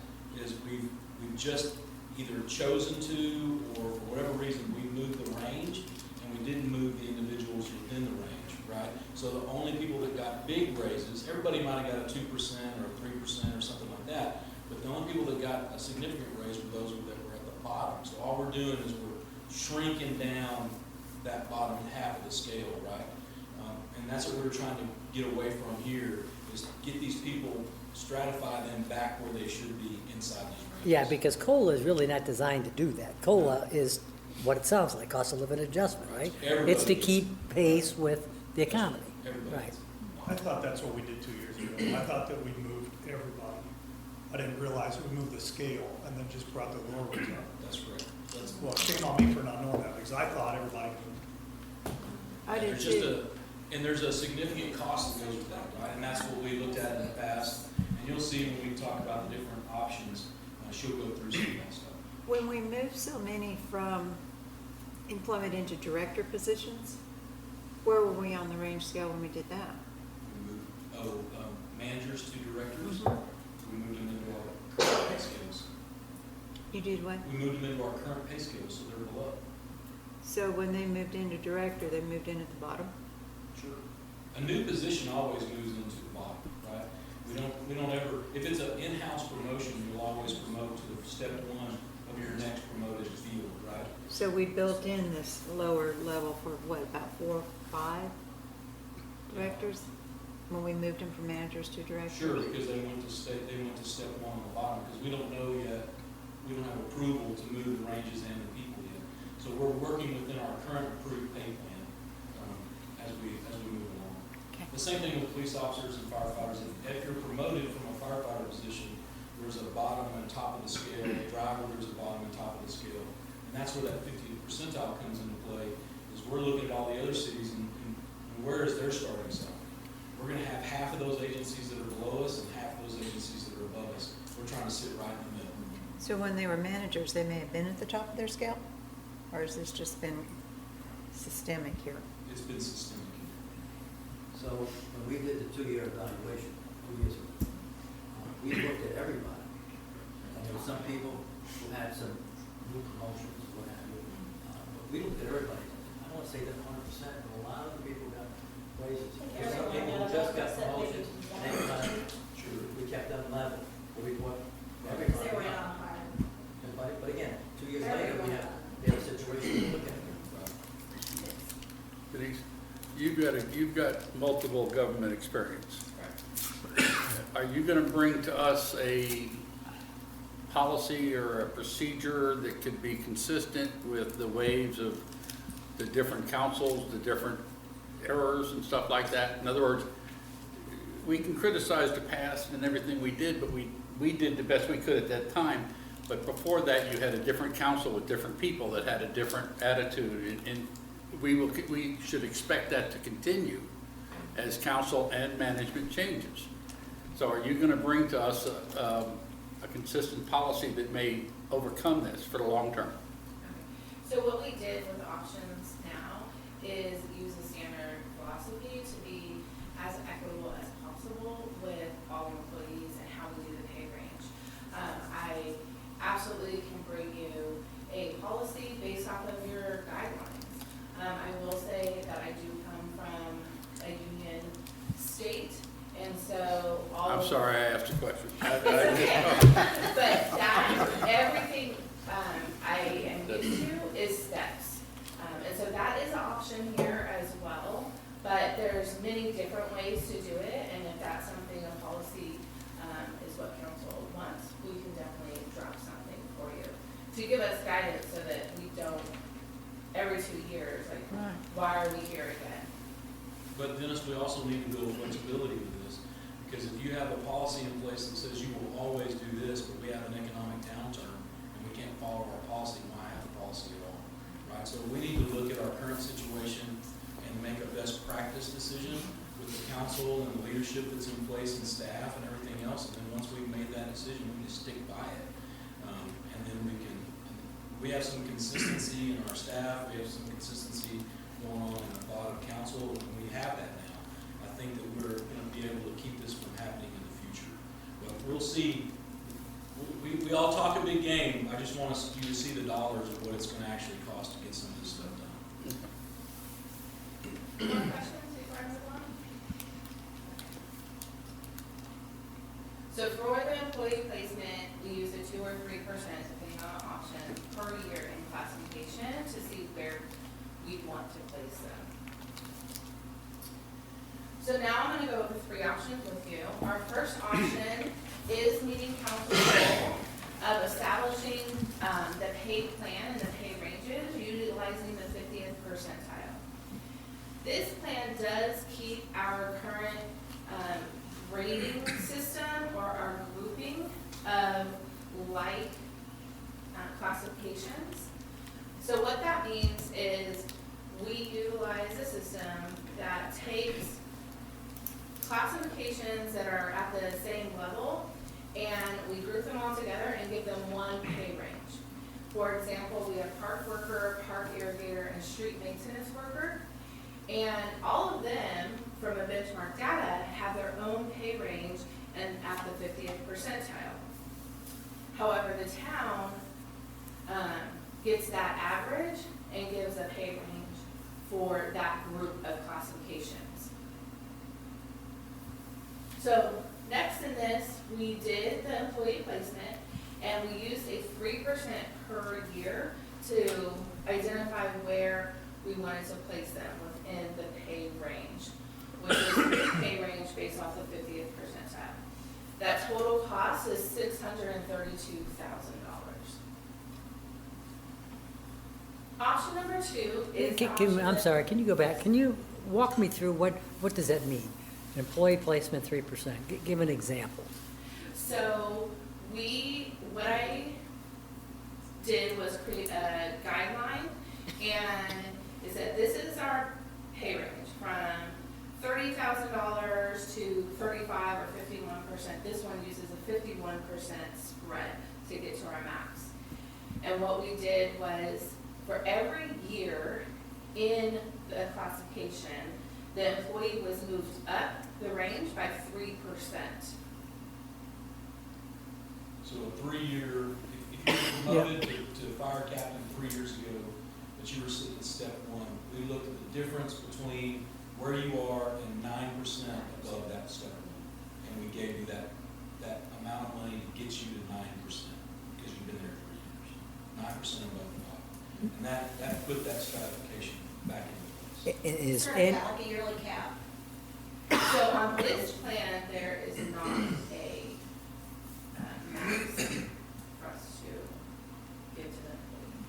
is we've just either chosen to, or for whatever reason, we moved the range, and we didn't move the individuals within the range, right? So the only people that got big raises, everybody might have got a 2% or a 3% or something like that, but the only people that got a significant raise were those that were at the bottom. So all we're doing is we're shrinking down that bottom half of the scale, right? And that's what we're trying to get away from here, is get these people, stratify them back where they should be inside these ranges. Yeah, because COLA is really not designed to do that. COLA is what it sounds like, cost of living adjustment, right? Everybody It's to is. keep pace with the economy. Everybody Right. is. I thought that's what we did 2 years ago. I thought that we moved everybody. I didn't realize we moved the scale and then just brought the lower ones up. That's correct. That's Well, shame on me for not knowing that, because I thought everybody moved. I did There's just too. and there's a significant cost that goes with that, right? And that's what we looked at in the past. And you'll see when we talk about the different options, she'll go through some of that stuff. When we moved so many from employment into director positions, where were we on the range scale when we did that? We moved, managers to directors. Mhm. We moved them into our current pay scales. You did what? We moved them into our current pay scales, so they're below. So when they moved into director, they moved in at the bottom? Sure. A new position always moves into the bottom, right? We don't ever, if it's an in-house promotion, you'll always promote to the step one of your next promoted field, right? So we built in this lower level for what, about 4 or 5 directors? When we moved them from managers to directors? Sure, because they went to step one on the bottom, because we don't know yet, we don't have approval to move the ranges and the people yet. So we're working within our current approved pay plan, as we move along. Okay. The same thing with police officers and firefighters. If you're promoted from a firefighter position, there's a bottom and top of the scale. Driver, there's a bottom and top of the scale. And that's where that 50th percentile comes into play, is we're looking at all the other cities and where is their starting salary? We're gonna have half of those agencies that are below us and half of those agencies that are above us. We're trying to sit right in the middle. So when they were managers, they may have been at the top of their scale? Or has this just been systemic here? It's been systemic. So when we did the 2-year evaluation, 2 years ago, we looked at everybody. And there were some people who had some new promotions, what have you. But we looked at everybody. I don't want to say that 100%, but a lot of the people got raises. There's some people who just got promotions, and they got, we kept them level. But we brought everybody up. But again, 2 years later, we have a situation to look at. Denise, you've got multiple government experience. Are you gonna bring to us a policy or a procedure that could be consistent with the waves of the different councils, the different errors and stuff like that? In other words, we can criticize the past and everything we did, but we did the best we could at that time. But before that, you had a different council with different people that had a different attitude, and we should expect that to continue as council and management changes. So are you going to bring to us a consistent policy that may overcome this for the long term? So what we did with options now is use a standard philosophy to be as equitable as possible with all employees and how we do the pay range. I'm sorry I asked a question. But that, everything I am used to is steps. And so that is an option here as well, but there's many different ways to do it, and if that's something a policy is what council wants, we can definitely draft something for you to give us guidance so that we don't, every 2 years, like, why are we here again? But Dennis, we also need to build flexibility with this, because if you have a policy in place that says you will always do this, but we have an economic downturn and we can't follow our policy, why have a policy at all, right? So we need to look at our current situation and make a best practice decision with the council and the leadership that's in place and staff and everything else, and then once we've made that decision, we just stick by it. And then we have some consistency in our staff, we have some consistency going on in the thought of council, and we have that now. I think that we're going to be able to keep this from happening in the future. But we'll see. We all talk a big game. I just want you to see the dollars of what it's going to actually cost to get some of this stuff done. More questions before I move on? So for the employee placement, we use a 2 or 3%, depending on the option, per year in classification to see where we want to place them. So now I'm going to go over 3 options with you. Our first option is meeting council's goal of establishing the pay plan and the pay ranges utilizing the 50th percentile. This plan does keep our current rating system or our grouping of like classifications. So what that means is we utilize a system that takes classifications that are at the same level and we group them all together and give them one pay range. For example, we have park worker, park irrigator, and street maintenance worker. And all of them, from a benchmark data, have their own pay range and at the 50th percentile. However, the town gets that average and gives a pay range for that group of classifications. So next in this, we did the employee placement and we used a 3% per year to identify where we wanted to place them within the pay range, which is the pay range based off the 50th percentile. That total cost is $632,000. Option number 2 is the option I'm that- sorry, can you go back? Can you walk me through what does that mean? Employee placement 3%. Give an example. So what I did was create a guideline, and it said this is our pay range from $30,000 to 35 or 51%. This one uses a 51% spread to get to our max. And what we did was for every year in the classification, the employee was moved up the range by 3%. So a 3-year, if you were promoted to fire captain 3 years ago, but you were sitting at step 1, we looked at the difference between where you are and 9% above that step 1. And we gave you that amount of money to get you to 9% because you've been there 3 years. 9% above the top. And that put that stratification back into place. Is Sort and of like a yearly cap. So on this plan, there is not a max for us to give to the employee.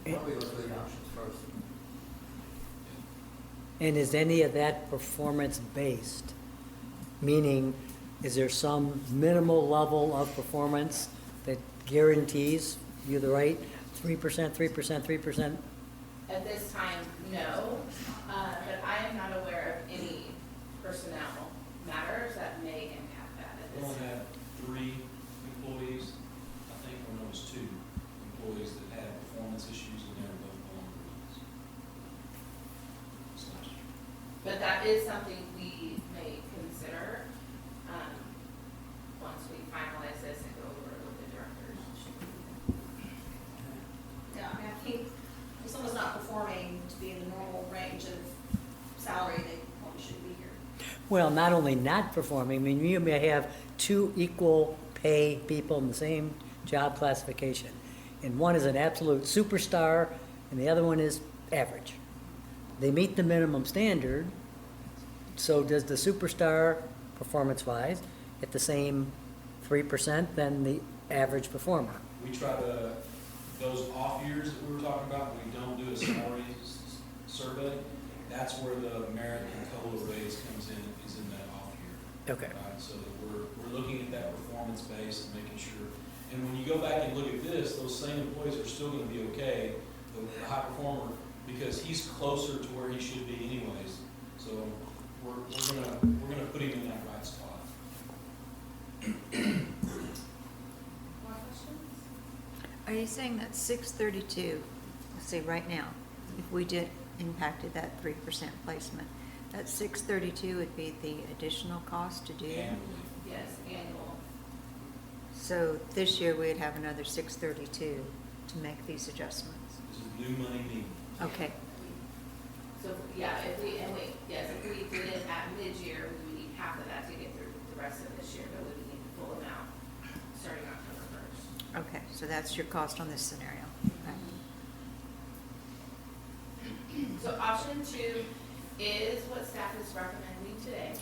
Why don't we go through the options first? And is any of that performance-based? Meaning, is there some minimal level of performance that guarantees you the right 3%, 3%, 3%? At this time, no, but I am not aware of any personnel matters that may impact that at We this only time. had 3 employees, I think, when it was 2 employees that had performance issues and they were both no longer with us. This last year. But that is something we may consider, once we finalize this and go over it with the directors. Yeah, I mean, I think if someone's not performing to be in the normal range of salary, they probably shouldn't be here. Well, not only not performing, I mean, you may have two equal pay people in the same job classification. And one is an absolute superstar, and the other one is average. They meet the minimum standard, so does the superstar, performance-wise, at the same 3% than the average performer. We try to, those off years that we were talking about, when we don't do a salary survey, that's where the merit and COLA raise comes in, is in that off year. Okay. Right, so that we're looking at that performance base and making sure, and when you go back and look at this, those same employees are still gonna be okay, the high performer, because he's closer to where he should be anyways. So we're gonna put him in that right spot. More questions? Are you saying that 632, let's say right now, if we did impacted that 3% placement, that 632 would be the additional cost to do that? Annually. Yes, annual. So this year we'd have another 632 to make these adjustments. This is new money needed. Okay. So, yeah, if we did it at mid-year, we would need half of that to get through the rest of this year, but we would need the full amount starting October 1st. Okay, so that's your cost on this scenario. Okay. So option 2 is what staff is recommending today.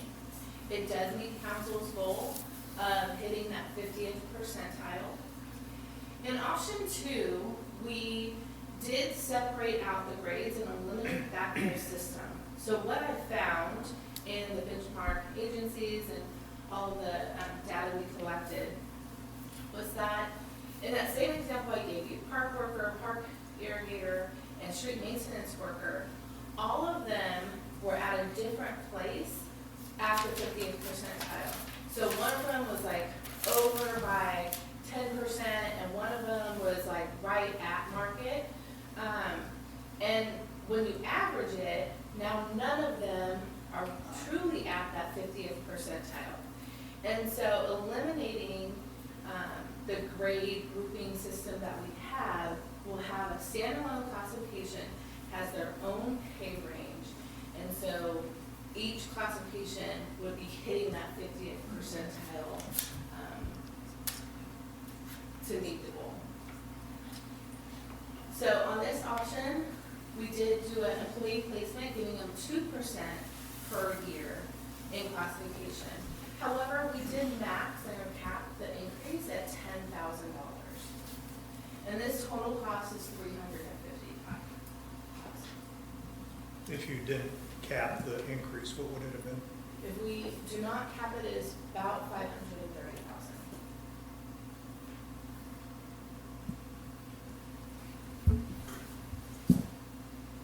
It does meet council's goal of hitting that 50th percentile. In option 2, we did separate out the grades and eliminate that whole system. So what I found in the benchmark agencies and all of the data we collected was that in that same example I gave you, park worker, park irrigator, and street maintenance worker, all of them were at a different place at the 50th percentile. So one of them was like over by 10%, and one of them was like right at market. And when you average it, now none of them are truly at that 50th percentile. And so eliminating the grade grouping system that we have will have a standalone classification, has their own pay range. And so each classification would be hitting that 50th percentile to meet the goal. So on this option, we did do an employee placement, giving them 2% per year in classification. However, we did max and cap the increase at $10,000. And this total cost is $355,000. If you didn't cap the increase, what would it have been? If we do not cap it, it's about $530,000.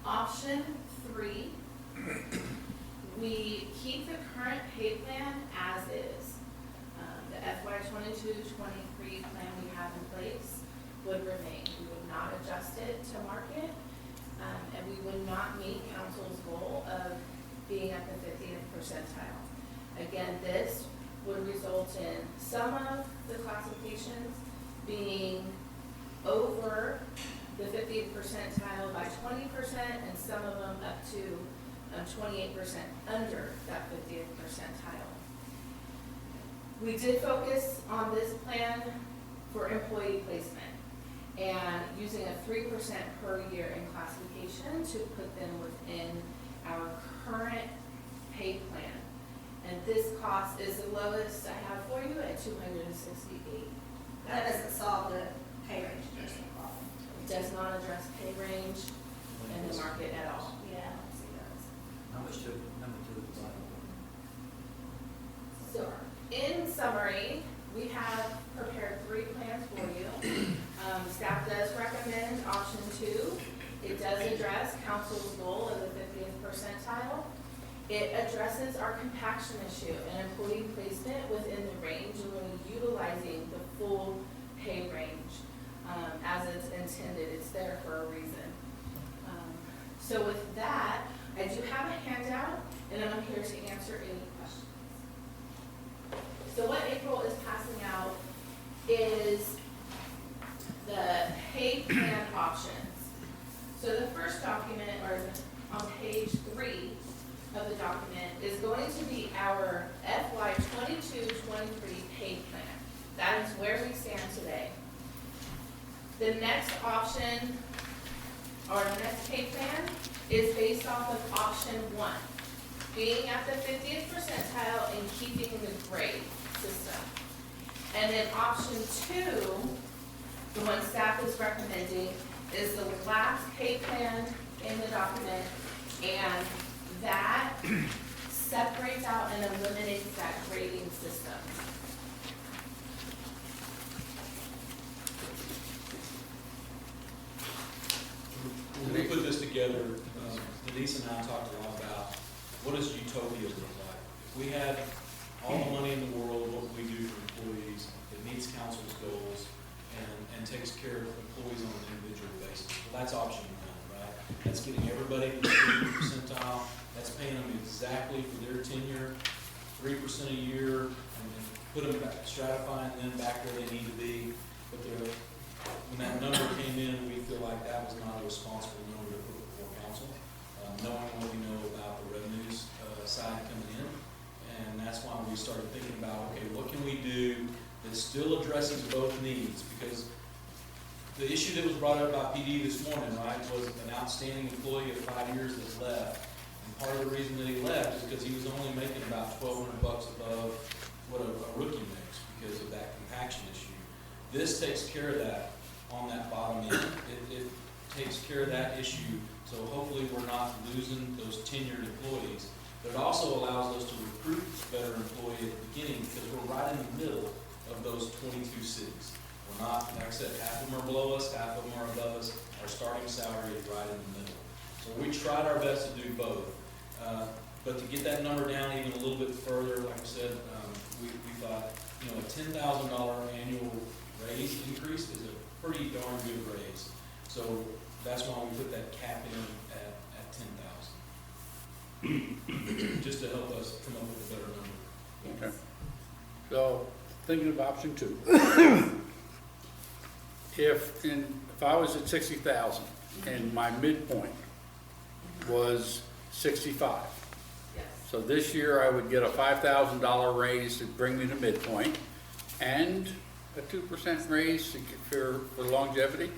Option 3, we keep the current pay plan as is. The FY22-23 plan we have in place would remain. We would not adjust it to market, and we would not meet council's goal of being at the 50th percentile. Again, this would result in some of the classifications being over the 50th percentile by 20%, and some of them up to 28% under that 50th percentile. We did focus on this plan for employee placement and using a 3% per year in classification to put them within our current pay plan. And this cost is the lowest I have for you at $268. That doesn't solve the pay range adjustment problem. It does not address pay range in the market at all. Yeah, Number two, the bottom. So, in summary, we have prepared 3 plans for you. Staff does recommend option 2. It does address council's goal of the 50th percentile. It addresses our compaction issue and employee placement within the range and really utilizing the full pay range as it's intended. It's there for a reason. So with that, I do have a handout, and I'm here to answer any questions. So what April is passing out is the pay plan options. So the first document, or on page 3 of the document is going to be our FY 22-23 pay plan. That is where we stand today. The next option, or the next pay plan, is based off of option 1, being at the 50th percentile and keeping the grade system. And then option 2, the one staff is recommending, is the last pay plan in the document, and that separates out and eliminates that grading system. When we put this together, Denise and I talked a lot about what does utopia look like? If we had all the money in the world, what would we do for employees that meets council's goals and takes care of employees on an individual basis? Well, that's option 1, right? That's getting everybody to the 50th percentile. That's paying them exactly for their tenure, 3% a year, and put them back, stratifying them back where they need to be. But when that number came in, we feel like that was not a responsible number to put before council, knowing what we know about the revenues side coming in. And that's why we started thinking about, okay, what can we do that still addresses both needs? Because the issue that was brought up about PD this morning, right, was an outstanding employee of 5 years that left. And part of the reason that he left is because he was only making about $1,200 above what a rookie makes because of that compaction issue. This takes care of that on that bottom end. It takes care of that issue, so hopefully we're not losing those tenured employees. But it also allows us to recruit better employee at the beginning because we're right in the middle of those 22 cities. We're not, like I said, half of them are below us, half of them are above us. Our starting salary is right in the middle. So we tried our best to do both. But to get that number down even a little bit further, like I said, we thought, a $10,000 annual raise increase is a pretty darn good raise. So that's why we put that cap in at 10,000, just to help us come up with a better number. Okay. So, thinking of option 2. If I was at 60,000 and my midpoint was 65, Yes. so this year I would get a $5,000 raise to bring me to midpoint and a 2% raise for longevity.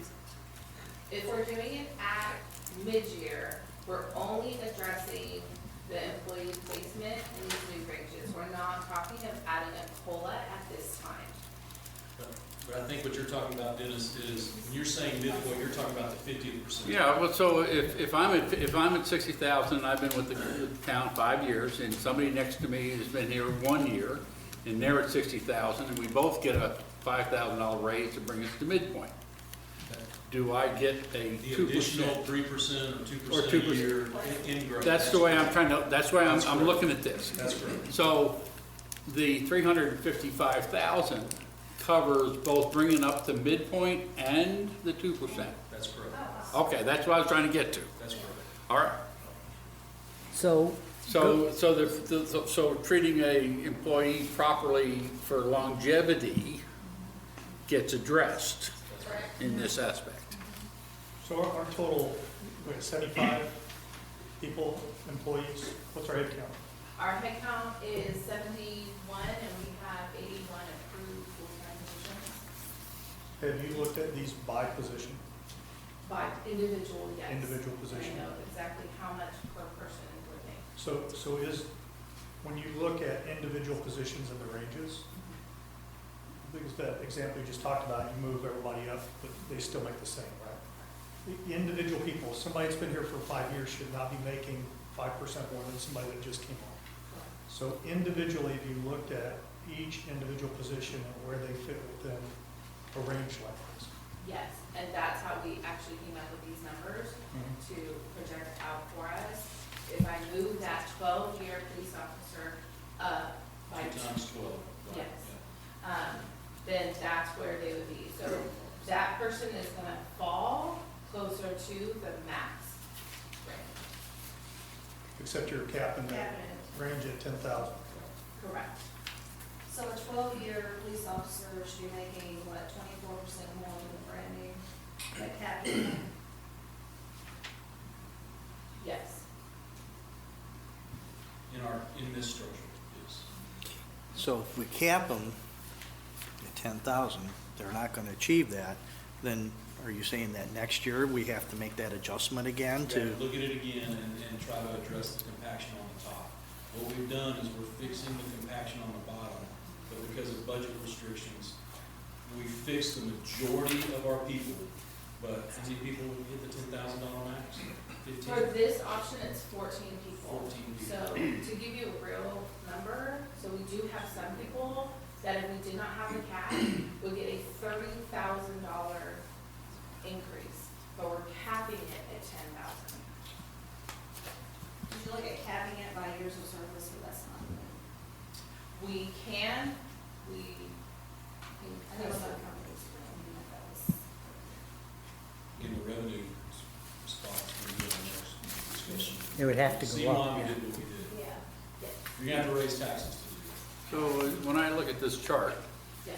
If we're doing it at mid-year, we're only addressing the employee placement and these new ranges. We're not talking of adding a COLA at this time. But I think what you're talking about, Dennis, is when you're saying midpoint, you're talking about the 50th percentile. Yeah, well, so if I'm at 60,000 and I've been with the town 5 years, and somebody next to me has been here 1 year, and they're at 60,000, and we both get a $5,000 raise to bring us to midpoint, do I get a 2%? The additional 3% or 2% a year in growth. That's the way I'm trying to, that's why That's I'm correct. looking at this. That's correct. So the 355,000 covers both bringing up the midpoint and the 2%. That's correct. Okay, that's what I was trying to get to. That's correct. All right. So, So treating a employee properly for longevity gets addressed in this aspect. So our total, 75 people, employees, what's our head count? Our head count is 71, and we have 81 approved full-time positions. Have you looked at these by position? By individual, yes. Individual position. I know exactly how much per person we're paying. So when you look at individual positions and the ranges, because that example you just talked about, you move everybody up, but they still make the same, right? The individual people, somebody that's been here for 5 years should not be making 5% more than somebody that just came on. So individually, if you looked at each individual position and where they fit within a range like this. Yes, and that's how we actually came up with these numbers to project out for us. If I move that 12-year police officer up by 2 times 12. Right. Yes. Then that's where they would be. So that person is gonna fall closer to the max range. Except you're capping that range at 10,000. Correct. So a 12-year police officer should be making, what, 24% more than the brand new, that captain? Yes. in this structure, yes. So if we cap them at 10,000, they're not gonna achieve that, then are you saying that next year we have to make that adjustment again We to? have to look at it again and try to address the compaction on the top. What we've done is we're fixing the compaction on the bottom, but because of budget restrictions, we fixed the majority of our people, but how many people would get the $10,000 max? 15? For this option, it's 14 people. 14 people. So to give you a real number, so we do have some people that if we did not have the cap, would get a $30,000 increase, but we're capping it at 10,000. You should look at capping it by years of service, but that's not. We can, I think some companies, that was. In the revenue spots, we do our next discussion. It would have to See go why up, we yeah. did what we did. yeah, You're gonna have to raise taxes to do So when I look at this chart, yes.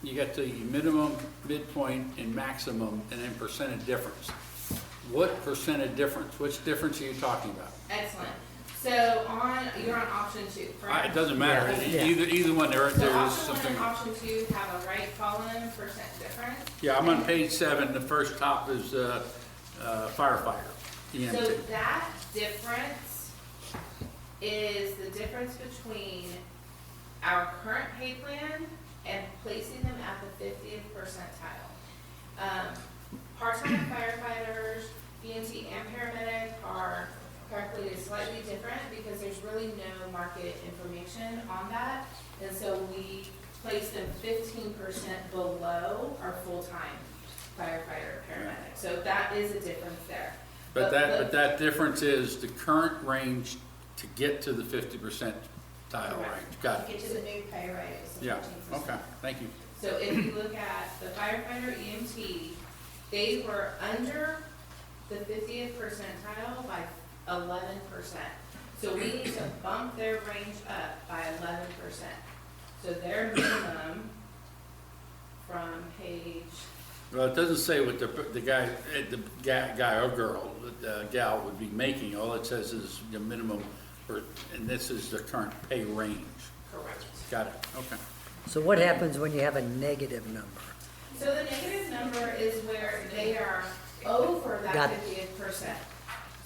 you got the minimum, midpoint, and maximum, and then percentage difference. What percentage difference? Which difference are you talking about? Excellent. So you're on option 2, correct? It doesn't matter. Yeah. Either one, there So is option 1 something. and option 2 have a right column, percent difference. Yeah, I'm on page 7. The first top is firefighter, So EMT. that difference is the difference between our current pay plan and placing them at the 50th percentile. Part-time firefighters, EMT and paramedic are calculated slightly different because there's really no market information on that. And so we place them 15% below our full-time firefighter, paramedic. So that is a difference there. But that difference is the current range to get to the 50% tile Correct. range. Got Get it. to the new pay rate, it's the Yeah, 14%. okay, thank you. So if you look at the firefighter EMT, they were under the 50th percentile by 11%. So we need to bump their range up by 11%. So their minimum from page, Well, it doesn't say what the guy or girl, the gal would be making. All it says is the minimum, and this is the current pay range. correct. Got it, okay. So what happens when you have a negative number? So the negative number is where they are over that Got it. 50th percent.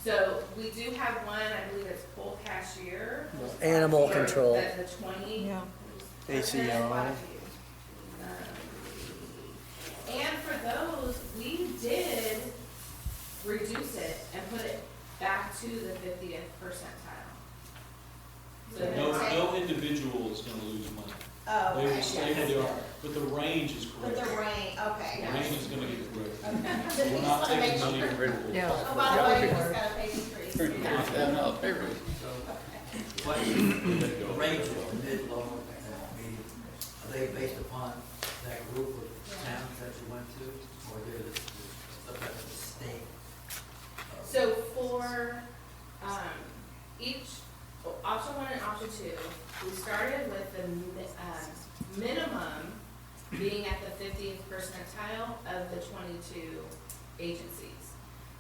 So we do have one, I believe it's pool cashier. Animal control. That's the 20. Yeah. ACO. And for those, we did reduce it and put it back to the 50th percentile. So No, that's- no individual is gonna lose money. Oh, They okay, will stay where they yes. are, but the range is But correct. the range, okay. The range is gonna get correct. Okay. We're not taking Just money wanna from make people. Yeah. sure. Oh, by the way, we just got a pay increase. $37 pay raise. What, the range of mid, low, and medium, are they based upon that group of towns that you went to, or they're the stuff that's the state? So for each, option 1 and option 2, we started with the minimum being at the 50th percentile of the 22 agencies.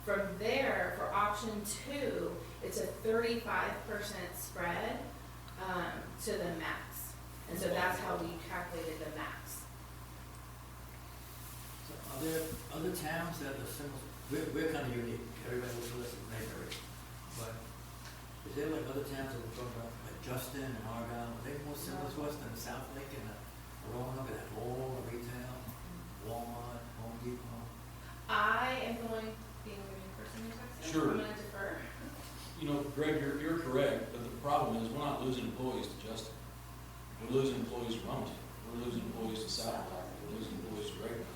From there, for option 2, it's a 35% spread to the max. And so that's how we calculated the max. So are there other towns that are similar? We're kind of unique, everybody looks at Mayberry, but is there like other towns that we're talking about, like Justin and Argyle, are they more similar to us than South Lake and Roanoke, that whole retail, Walmart, Home Depot? I am going, being the new person in Texas, Sure. I'm gonna defer. You know, Greg, you're correct, but the problem is, we're not losing employees to Justin. We're losing employees to Romney. We're losing employees to South Lake. We're losing employees to Grapevine.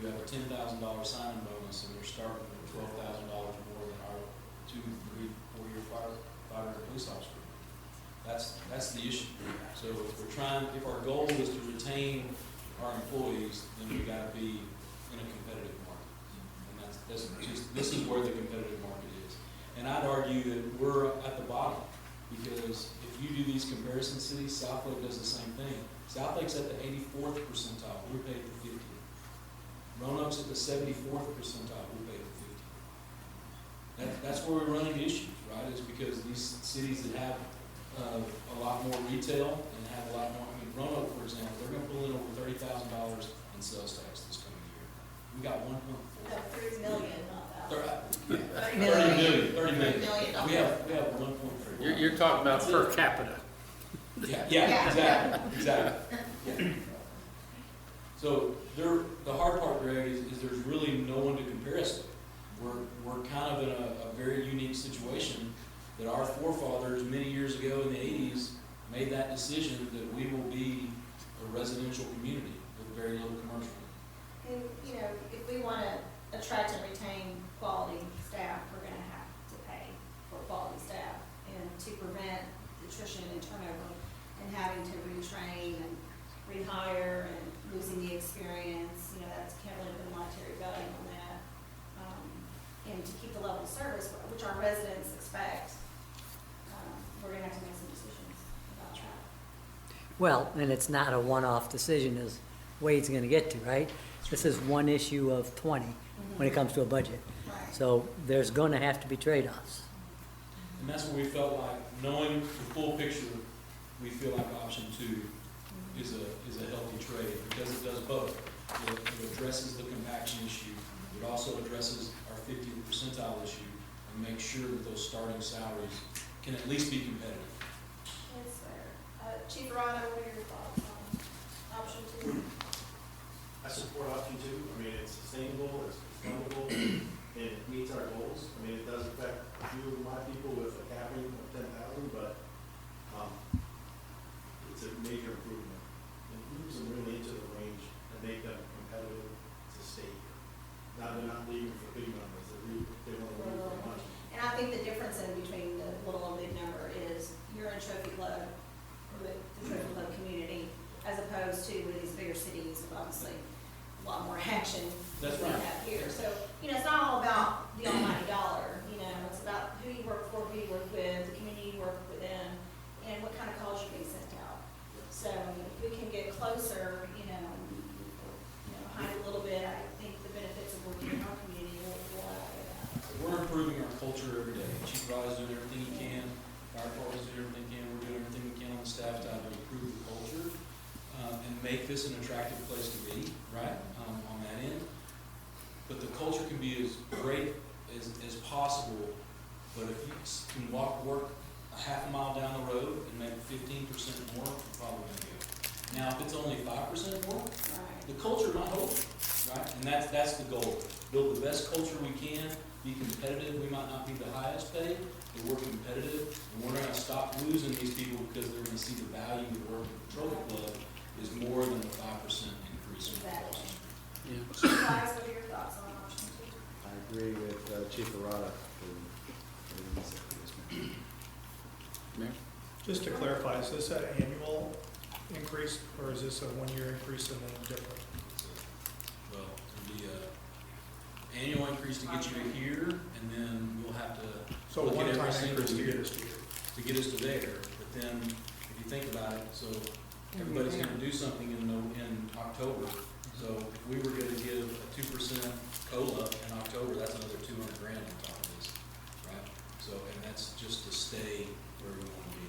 You have a $10,000 signing bonus, and they're starting at $12,000 more than our 2, 3, 4-year firefighter and police officer. That's the issue. So if our goal is to retain our employees, then we gotta be in a competitive market. And this is where the competitive market is. And I'd argue that we're at the bottom, because if you do these comparison cities, South Lake does the same thing. South Lake's at the 84th percentile, we're paid the 50th. Roanoke's at the 74th percentile, we're paid the 50th. That's where we run into issues, right? Is because these cities that have a lot more retail and have a lot more, I mean, Roanoke, for example, they're gonna pull in over $30,000 in sales tax this coming year. We got 1.4. 3 million, not that. 30 million. 30 million. $30 We have 1.3. You're talking about per capita. Yeah, exactly. Yeah. So the hard part, Greg, is there's really no one to compare us to. We're kind of in a very unique situation that our forefathers many years ago in the 80s made that decision that we will be a residential community with very little commercial. And, you know, if we want to attract and retain quality staff, we're going to have to pay for quality staff. And to prevent attrition and turnover and having to retrain and rehire and losing the experience, you know, that's can't really put a monetary value on that. And to keep the level of service, which our residents expect, we're going to have to make some decisions about that. Well, and it's not a one-off decision as Wade's gonna get to, right? This is one issue of 20 when it comes to a budget. Right. So there's gonna have to be trade-offs. And that's where we felt like, knowing the full picture, we feel like option 2 is a healthy trade because it does both. It addresses the compaction issue. It also addresses our 50th percentile issue and makes sure that those starting salaries can at least be competitive. Yes, sir. Chief Arado, what are your thoughts on option 2? I support option 2. I mean, it's sustainable, it's fundable, and it meets our goals. I mean, it does affect a few of my people with a capping of 10,000, but it's a major improvement. It moves them really into the range and make them competitive to stay here. Now they're not leaving for big numbers, they want to leave for money. And I think the difference in between the little and big number is you're in Trophy Club with the Trophy Club community as opposed to with these bigger cities with obviously a lot more action That's than we right. have here. So, you know, it's not all about the almighty dollar, you know, it's about who you work for, who you work with, the community you work within, and what kind of calls you're being sent out. So if we can get closer, you know, behind a little bit, I think the benefits of working in our community will outweigh that. We're improving our culture every day. Chief Rod is doing everything he can, fire department's doing everything he can, we're doing everything we can on the staff side to improve the culture and make this an attractive place to be, right, on that end. But the culture can be as great as possible, but if you can work a half a mile down the road and make 15% more, you're probably going to go. Now, if it's only 5% more, the culture might hold, right? And that's the goal. Build the best culture we can, be competitive. We might not be the highest paid, but we're competitive, and we're going to stop losing these people because they're going to see the value of working at the Trophy Club is more than the 5% increase in cost. Chief Wise, what are your thoughts on option 2? I agree with Chief Arada for everything he said for this man. Just to clarify, is this an annual increase, or is this a one-year increase and then different? Well, it'll be an annual increase to get you to here, and then we'll have to So look at every one-time single increase to year get us to here. to get us to there. But then, if you think about it, so everybody's gonna do something in October. So if we were gonna give a 2% COLA in October, that's another $200,000 on top of this, right? So, and that's just to stay where we wanna be,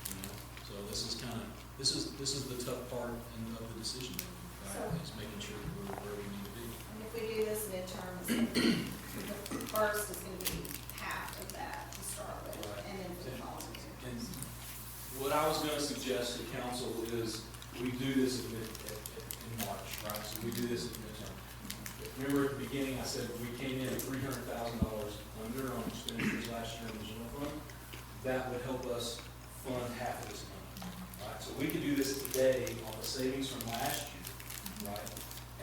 you know? So this is the tough part of the decision making, right? Is making sure that we're where we need to be. And if we do this midterm, the first is going to be half of that to start with, Right. and then for the following year. And what I was gonna suggest to council is we do this in March, right? So we do this at midterm. Remember at the beginning, I said we came in at $300,000 under on expenditures last year in the general fund. That would help us fund half of this money, right? So we could do this today on the savings from last year, right?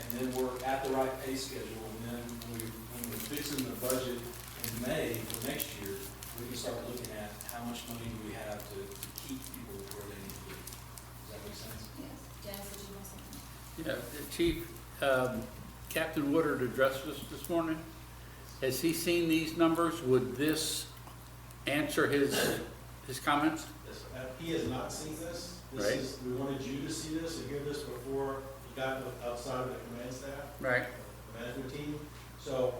And then we're at the right pay schedule, and then when we're fixing the budget in May for next year, we can start looking at how much money do we have to keep people where they need to be. Does that make sense? Yes. Dennis, did you have something? Yeah, Chief, Captain Woodard addressed us this morning. Has he seen these numbers? Would this answer his comments? Yes, he has not seen this. Right. We wanted you to see this and hear this before he got outside of the command staff. Right. The management team. So,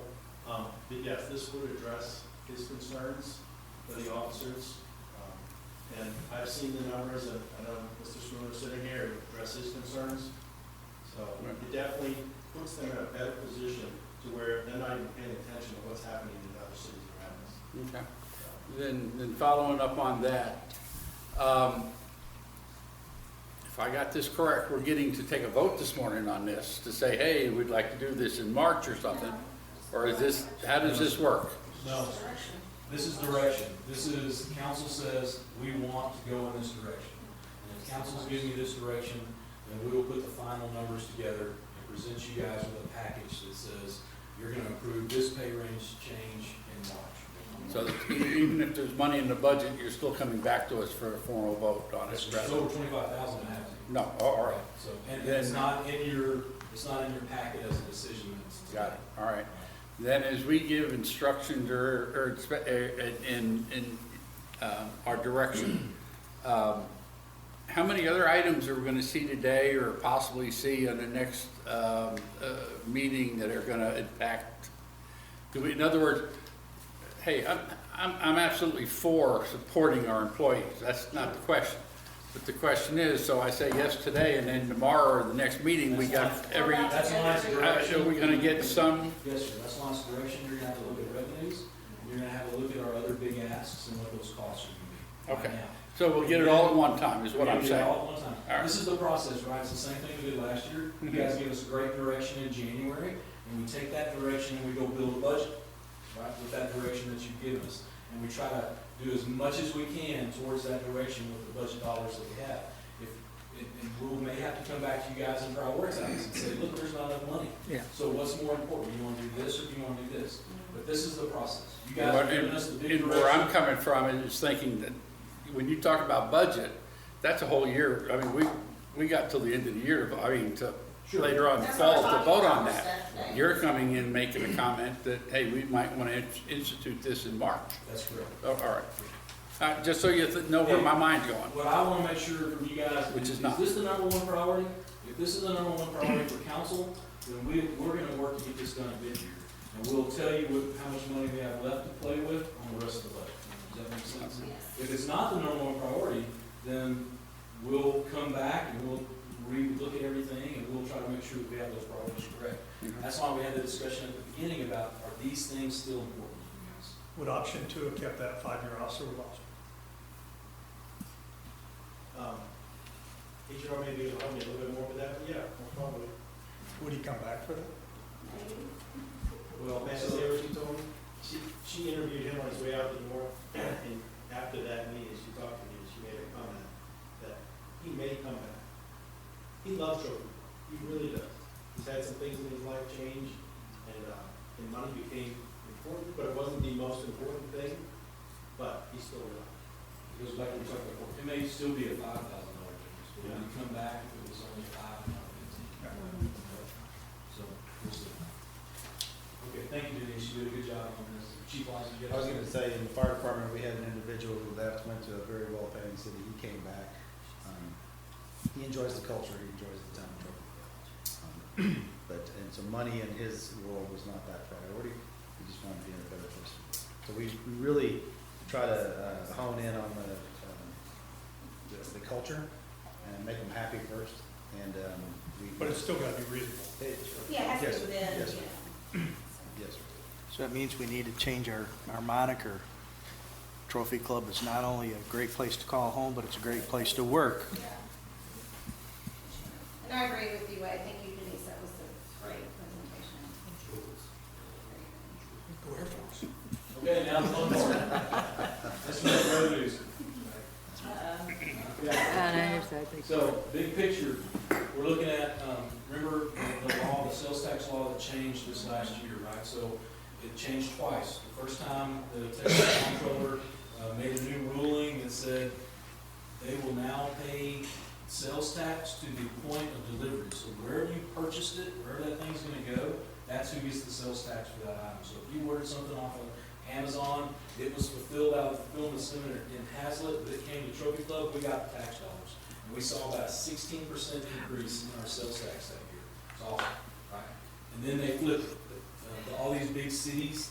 but yes, this would address his concerns for the officers. And I've seen the numbers, and I know Mr. Spooner sitting here address his concerns. So it definitely puts them in a better position to where they're not even paying attention to what's happening in other cities around us. Okay. Then following up on that, if I got this correct, we're getting to take a vote this morning on this to say, hey, we'd like to do this in March or something. Or is this, how does this work? No, this is direction. This is, council says, we want to go in this direction. And if council's giving you this direction, then we will put the final numbers together and present you guys with a package that says, you're gonna approve this pay range change in March. So that even if there's money in the budget, you're still coming back to us for a formal vote on it? It's over 25,000 and a half. No, all right. So, and it's not in your packet as a decision. Got it, all right. Then as we give instructions or in our direction, how many other items are we gonna see today or possibly see on the next meeting that are gonna impact? In other words, hey, I'm absolutely for supporting our employees. That's not the question. But the question is, so I say yes today, and then tomorrow or the next meeting, we got every, That's Line's direction. are we gonna get some? Yes, sir, that's Line's direction. You're gonna have to look at revenues, and you're gonna have to look at our other big asks and what those costs are gonna be. Okay, Right now. so we'll get it all at one time, is what I'm We'll get it saying. all at one time. All right. This is the process, right? It's the same thing we did last year. You guys gave us great direction in January, and we take that direction and we go build a budget, right, with that direction that you've given us. And we try to do as much as we can towards that direction with the budget dollars that we have. And we may have to come back to you guys and prioritize and say, look, there's not enough money. Yeah. So what's more important? Do you want to do this or do you want to do this? But this is the process. You guys are giving us the big And where I'm direction. coming from is thinking that when you talk about budget, that's a whole year. I mean, we got till the end of the year, to Sure. later on in the That's fall what to we're vote talking on about, that. Stephanie. You're coming in making a comment that, hey, we might want to institute this in March. That's correct. Oh, all right. Just so you know where my mind's going. What I want to make sure from you guys, Which is is not. this the number one priority? If this is the number one priority for council, then we're going to work to get this done mid-year. And we'll tell you how much money we have left to play with on the rest of the budget. Does that make sense? Yes. If it's not the number one priority, then we'll come back and we'll re-look at everything and we'll try to make sure that we have those priorities correct. That's why we had the discussion at the beginning about, are these things still important to you guys? Would option 2 have kept that 5-year officer with option? HR may be able to help me a little bit more with that, but yeah, most probably. Would he come back for that? Well, Ma'am, see what she told me? She interviewed him on his way out the door, and after that meeting, she talked to me, and she made a comment that he may come back. He loves Trophy, he really does. He's had some things in his life change, and money became important, but it wasn't the most important thing, but he still will. It goes back to what we talked about before. It may still be a $5,000 difference, but when you come back, if it was only $5,000, not $15,000. So, we'll see. Okay, thank you, Denise. You did a good job on this. Chief Wise, you I was got gonna say, in the fire department, we had an individual who left, went to a very well-paying city, he came back. He enjoys the culture, he enjoys the town of Trophy. But, and so money in his world was not that priority, he just wanted to be in a better place. So we really try to hone in on the culture and make them happy first, and But it's still got to be reasonable. Yeah, it has to Yes, be within, yes, sir. you know. Yes, sir. So that means we need to change our moniker. Trophy Club is not only a great place to call home, but it's a great place to work. Yeah. And I agree with you, I think you, Denise, that was a great presentation. Go Air Force. Okay, now the fun part. This is revenues. So, big picture, we're looking at, remember the law, the sales tax law that changed this last year, right? So it changed twice. The first time, the Texas Comptroller made a new ruling that said they will now pay sales tax to the point of delivery. So wherever you purchased it, wherever that thing's gonna go, that's who gets the sales tax for that item. So if you ordered something off of Amazon, it was fulfilled out of the fulfillment center in Hazlet, but it came to Trophy Club, we got the tax dollars. And we saw about a 16% increase in our sales tax that year. It's awesome, right? And then they flipped it. All these big cities,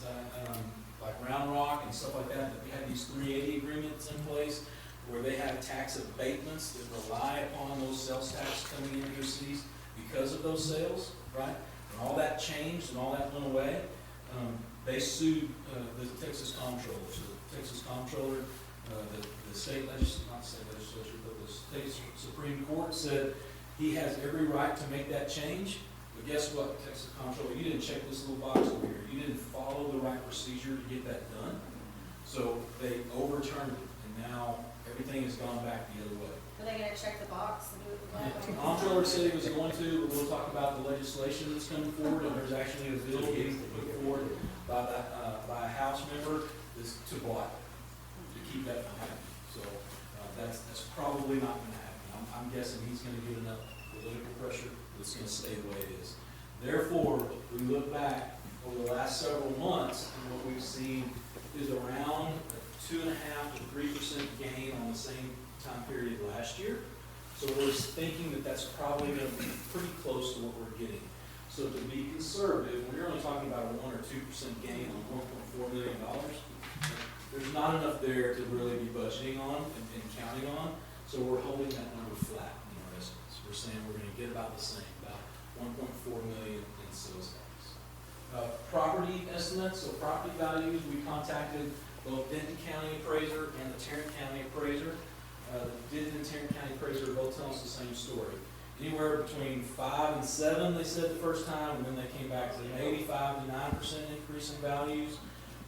like Round Rock and stuff like that we have these 380 agreements in place where they have tax abatements that rely upon those sales tax coming into their cities because of those sales, right? And all that changed and all that went away. They sued the Texas Comptroller. So the Texas Comptroller, the state legislature, not the state legislature, but the state Supreme Court said he has every right to make that change. But guess what, Texas Comptroller, you didn't check this little box over here. You didn't follow the right procedure to get that done. So they overturned it, and now everything has gone back the other way. Are they gonna check the box and do it the right way? Comptroller said he was going to, but we'll talk about the legislation that's coming forward, and there's actually a bill being put forward by a House member that's to block it, to keep that from happening. So that's probably not going to happen. I'm guessing he's going to get enough political pressure that's going to stay the way it is. Therefore, we look back over the last several months, and what we've seen is around a 2.5% to 3% gain on the same time period last year. So we're thinking that that's probably going to be pretty close to what we're getting. So to be conservative, we're only talking about a 1 or 2% gain on $1.4 million. There's not enough there to really be budgeting on and counting on. So we're holding that number flat in our estimates. We're saying we're going to get about the same, about 1.4 million in sales tax. Property estimates, so property values, we contacted both Denton County appraiser and the Tarrant County appraiser. The Denton and Tarrant County appraiser both tell us the same story. Anywhere between 5 and 7, they said the first time, and then they came back to an 85 to 9% increase in values.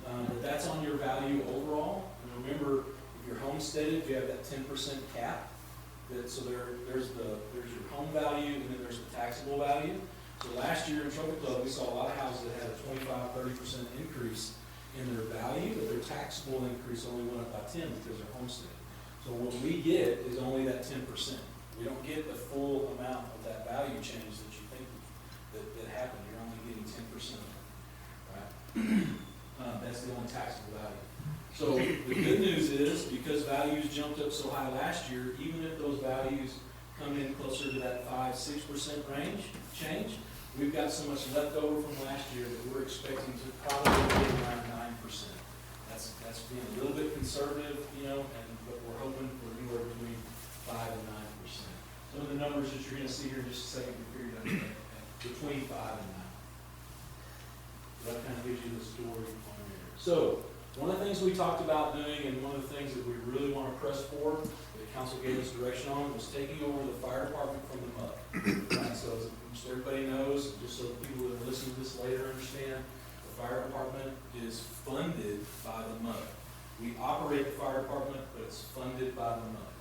But that's on your value overall. And remember, if you're homesteaded, you have that 10% cap. So there's your home value, and then there's the taxable value. So last year in Trophy Club, we saw a lot of houses that had a 25-30% increase in their value, but their taxable increase only went up by 10 because they're homesteaded. So what we get is only that 10%. We don't get the full amount of that value change that you think that happened. You're only getting 10% of it, right? That's the only taxable value. So the good news is, because values jumped up so high last year, even if those values come in closer to that 5-6% range change, we've got so much left over from last year that we're expecting to probably get around 9%. That's being a little bit conservative, but we're hoping for anywhere between 5 and 9%. Some of the numbers that you're going to see here in just a second, we figured out between 5 and 9. So that kind of gives you the story on there. So one of the things we talked about doing, and one of the things that we really want to press for, that council gave us direction on, was taking over the fire department from the MUD. Right? So as everybody knows, just so people that are listening to this later understand, the fire department is funded by the MUD. We operate the fire department, but it's funded by the MUD.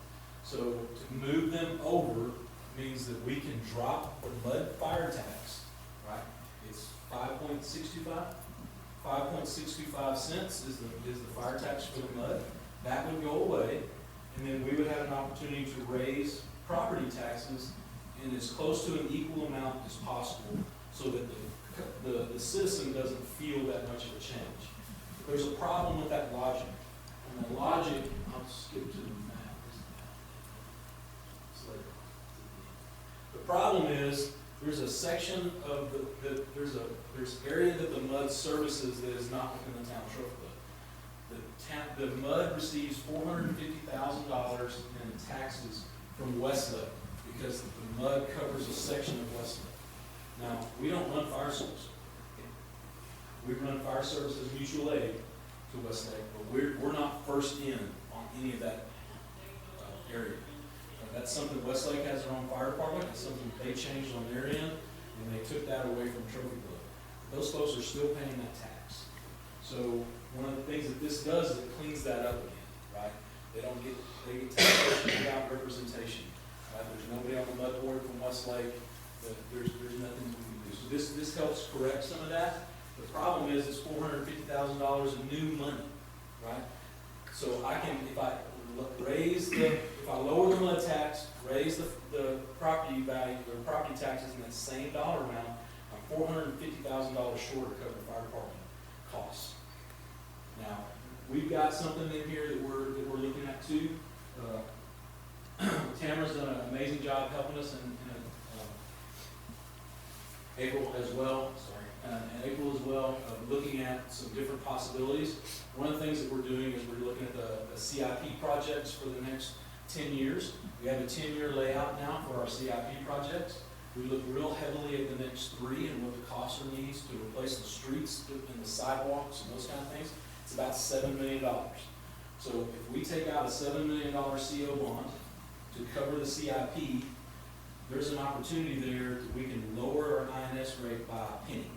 So to move them over means that we can drop the MUD fire tax, right? It's 5.625 cents is the fire tax for the MUD. That would go away, and then we would have an opportunity to raise property taxes in as close to an equal amount as possible, so that the citizen doesn't feel that much of a change. There's a problem with that logic. And the logic, I'll skip to the map. The problem is, there's a section of there's area that the MUD services that is not within the town trophy club. The MUD receives $450,000 in taxes from Westlake because the MUD covers a section of Westlake. Now, we don't run fire service. We run fire services mutual aid to Westlake, but we're not first in on any of that area. That's something Westlake has their own fire department. It's something they changed on their end, and they took that away from Trophy Club. Those folks are still paying that tax. So one of the things that this does is it cleans that up again, right? They get taxation without representation. Right? There's nobody on the MUD board from Westlake. There's nothing we can do. So this helps correct some of that. The problem is it's $450,000 in new money, right? So I can, if I lower the MUD tax, raise the property value or property taxes in that same dollar amount, I'm $450,000 short of covering fire department costs. Now, we've got something in here that we're looking at too. Tamara's done an amazing job helping us in April as well. Sorry. and April as well, looking at some different possibilities. One of the things that we're doing is we're looking at the CIP projects for the next 10 years. We have a 10-year layout now for our CIP projects. We look real heavily at the next 3 and what the cost or needs to replace the streets and the sidewalks and those kind of things. It's about $7 million. So if we take out a $7 million CO bond to cover the CIP, there's an opportunity there that we can lower our INS rate by a penny.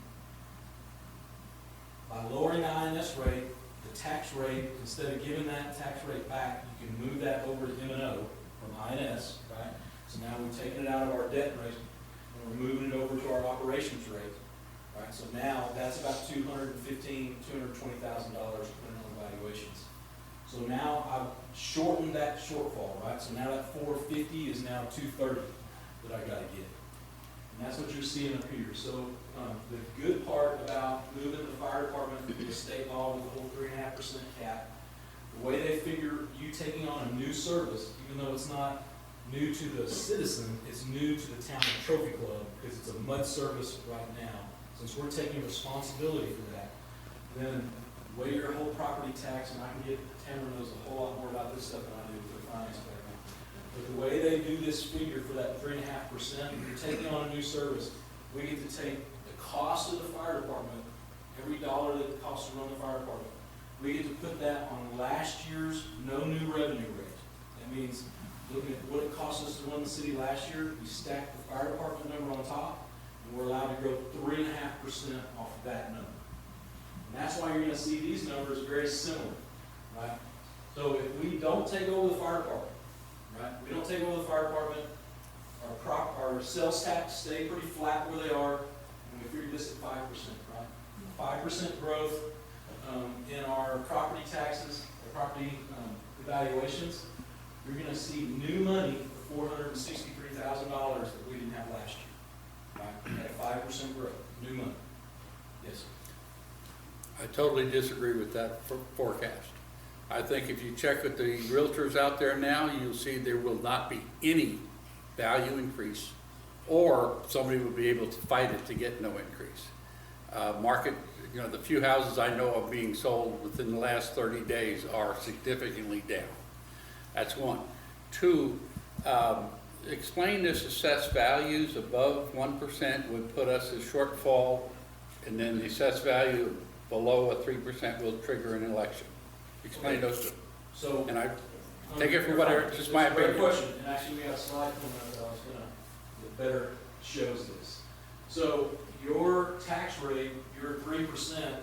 By lowering the INS rate, the tax rate, instead of giving that tax rate back, you can move that over to M&O from INS, right? So now we're taking it out of our debt rate and we're moving it over to our operations rate, right? So now that's about $215,000, $220,000 depending on valuations. So now I've shortened that shortfall, right? So now that 450 is now 230 that I gotta get. And that's what you're seeing up here. So the good part about moving the fire department to the state law with the whole 3.5% cap, the way they figure you taking on a new service, even though it's not new to the citizen, it's new to the town of Trophy Club because it's a mud service right now. Since we're taking responsibility for that, then the way your whole property tax, and I can get, Tamara knows a whole lot more about this stuff than I do with the finance background. But the way they do this figure for that 3.5%, if you're taking on a new service, we get to take the cost of the fire department, every dollar that it costs to run the fire department, we get to put that on last year's no new revenue rate. That means looking at what it cost us to run the city last year, we stack the fire department number on top, and we're allowed to grow 3.5% off of that number. And that's why you're going to see these numbers very similar, right? So if we don't take over the fire department, right? We don't take over the fire department, our sales tax stay pretty flat where they are, and we figure this at 5%, right? 5% growth in our property taxes, our property evaluations, you're going to see new money for $463,000 that we didn't have last year, right? At 5% growth, new money. Yes, sir. I totally disagree with that forecast. I think if you check with the realtors out there now, you'll see there will not be any value increase, or somebody will be able to fight it to get no increase. Market, you know, the few houses I know of being sold within the last 30 days are significantly down. That's one. Two, explain this assessed values above 1% would put us as shortfall, and then the assessed value below a 3% will trigger an election. Explain those two. So, and I take it for whatever, it's just my opinion. Great question, and actually we got a slide coming up that I was gonna, that better shows this. So your tax rate, your 3%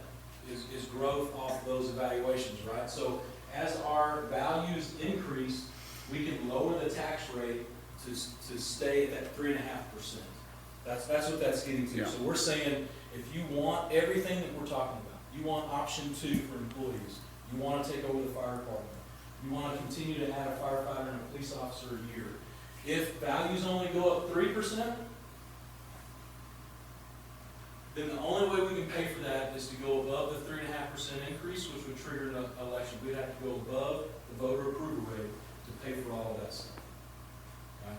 is growth off those evaluations, right? So as our values increase, we can lower the tax rate to stay at that 3.5%. That's what that's getting to. Yeah. So we're saying, if you want everything that we're talking about, you want option 2 for employees, you want to take over the fire department, you want to continue to add a firefighter and a police officer a year. If values only go up 3%, then the only way we can pay for that is to go above the 3.5% increase, which would trigger an election. We'd have to go above the voter approval rate to pay for all of that stuff. Right?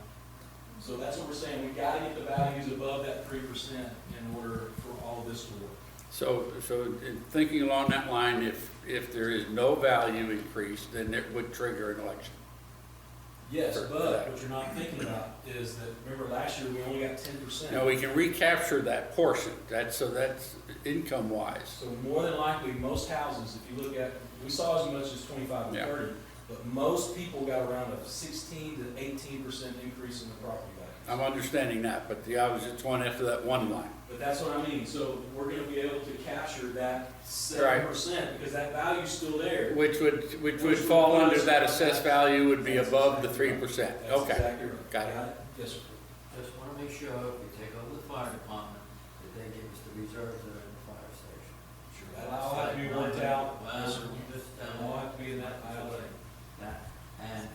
So that's what we're saying. We got to get the values above that 3% in order for all of this to work. So in thinking along that line, if there is no value increase, then it would trigger an election. Yes, but what you're not thinking about is that, remember last year we only got 10%. Now, we can recapture that portion. That's income-wise. So more than likely, most houses, if you look at, we saw as much as 25 to 30, but most people got around a 16 to 18% increase in the property value. I'm understanding that, but I was just one after that one line. But that's what I mean. So we're going to be able to capture that 7% because that value's still there. Which would fall under that assessed value would be above the 3%. That's Okay. exactly right. Got it. Yes, sir. Just want to make sure if we take over the fire department, that they give us the reserves that are in the fire station. Sure. That'll have to be worked out. Well, Yes, sir. just, That'll have to be in that aisle thing. And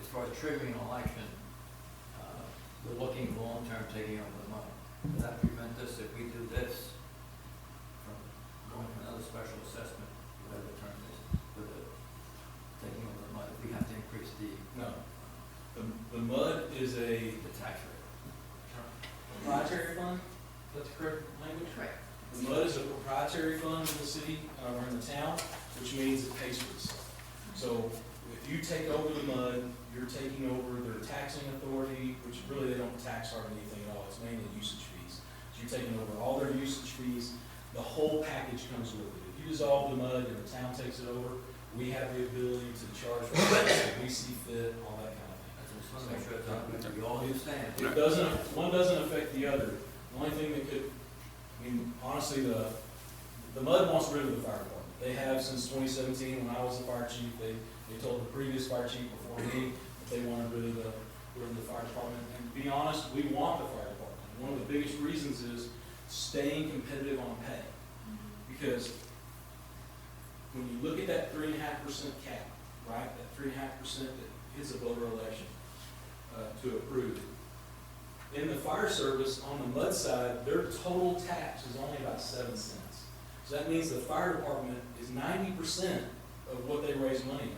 as far as triggering an election, we're looking long-term taking over the money. Does that prevent us, if we do this, from going to another special assessment, whatever the term is, with the taking over the money? We have to increase the No. The MUD is the tax rate. proprietary fund. That's the correct language? Correct. The mud is a proprietary fund in the city, or in the town, which means it pays for itself. So if you take over the mud, you're taking over their taxing authority, which really they don't tax hardly anything at all, it's mainly usage fees. So you're taking over all their usage fees, the whole package comes with it. If you dissolve the mud and the town takes it over, we have the ability to charge for it, if we see fit, all that kind of thing. Just want to make sure that you all understand. It doesn't, one doesn't affect the other. The only thing that could, I mean, honestly, the mud wants rid of the fire department. They have since 2017, when I was the fire chief, they told the previous fire chief before me that they wanted rid of the fire department. And to be honest, we want the fire department. One of the biggest reasons is staying competitive on pay. Because when you look at that 3.5% cap, right, that 3.5% that is a voter election to approve. In the fire service, on the mud side, their total tax is only about 7 cents. So that means the fire department is 90% of what they raise money on.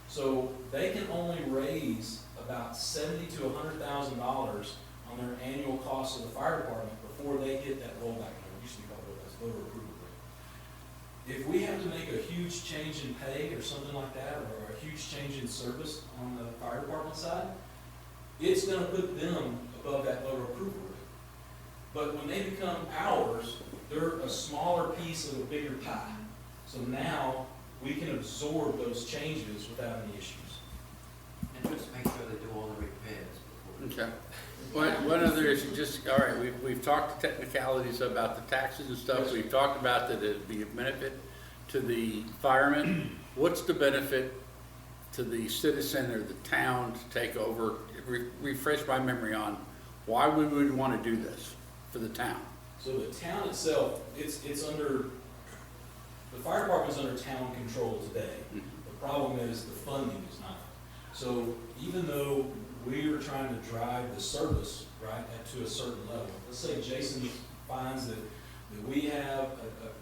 So they can only raise about $70,000 to $100,000 on their annual cost of the fire department before they hit that rollback. It used to be called voter approval rate. If we have to make a huge change in pay or something like that, or a huge change in service on the fire department side, it's going to put them above that voter approval rate. But when they become ours, they're a smaller piece of a bigger pie. So now we can absorb those changes without any issues. And just make sure they do all the repairs before. Okay. One other issue, just, all right, we've talked the technicalities about the taxes and stuff. We've talked about that it'd be a benefit to the firemen. What's the benefit to the citizen or the town to take over? Refresh my memory on why we would want to do this for the town. So the town itself, it's under, the fire department's under town control today. The problem is the funding is not. So even though we are trying to drive the service, right, to a certain level, let's say Jason finds that we have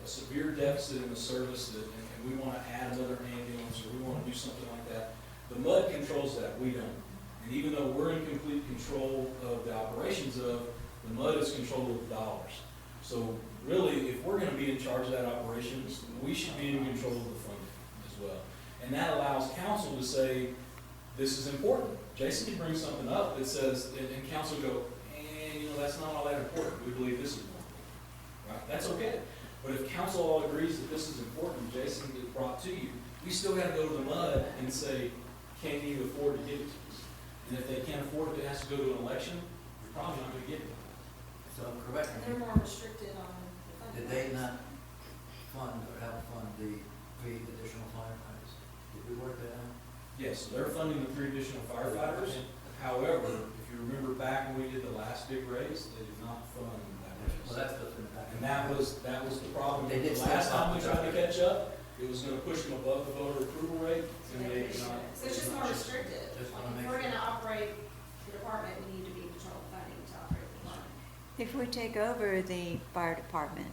a severe deficit in the service and we want to add another ambulance or we want to do something like that, the MUD controls that, we don't. And even though we're in complete control of the operations of, the MUD is control of the dollars. So really, if we're going to be in charge of that operations, we should be in control of the funding as well. And that allows council to say, this is important. Jason can bring something up that says, and council go, that's not all that important. We believe this is important. Right? That's okay. But if council all agrees that this is important, Jason gets brought to you, we still got to go to the MUD and say, can you afford to give it to us? And if they can't afford it, it has to go to an election, you're probably not going to get it. So correct And me. they're more restricted on the funding. Did they not fund or help fund the 3 additional firefighters? Did we work that out? Yes, so they're funding the 3 additional firefighters. However, if you remember back when we did the last big raise, they did not fund that raise. Well, that's what's in the back. And that was the problem. They did The last step up. time we tried to catch up, it was gonna push them above the voter approval rate, and they did not. So it's just more restricted. Just Like, wanna if make we're sure. gonna operate the department, we need to be in control of funding to operate the department. If we take over the fire department,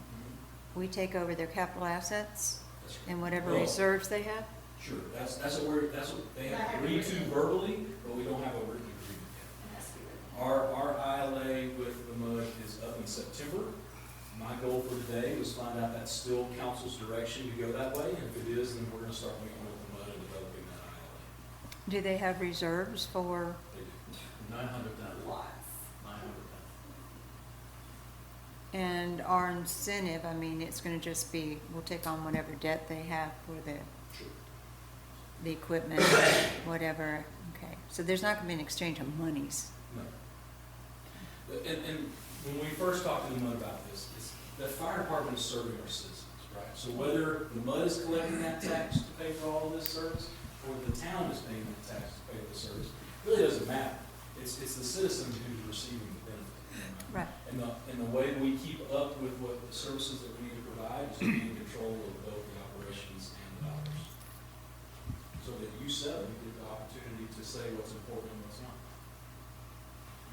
we take over their capital assets and whatever Well, reserves they have? Sure, that's what they have agreed to verbally, but we don't have a written agreement yet. It has to be written. Our ILA with the MUD is up in September. My goal for today was find out that's still council's direction to go that way, and if it is, then we're gonna start meeting with the MUD and developing that ILA. Do they have reserves for, They do. 900,000. Lots. 900,000. and our incentive, I mean, it's gonna just be, we'll take on whatever debt they have for the equipment, whatever, okay. So there's not gonna be an exchange of monies. No. And when we first talked to the MUD about this, the fire department is serving our citizens, right? So whether the MUD is collecting that tax to pay for all of this service, or the town is paying that tax to pay for the service, really doesn't matter. It's the citizen who's receiving the benefit. Right. And the way we keep up with what the services that we need to provide is to be in control of both the operations and the dollars. So that you get the opportunity to say what's important and what's not.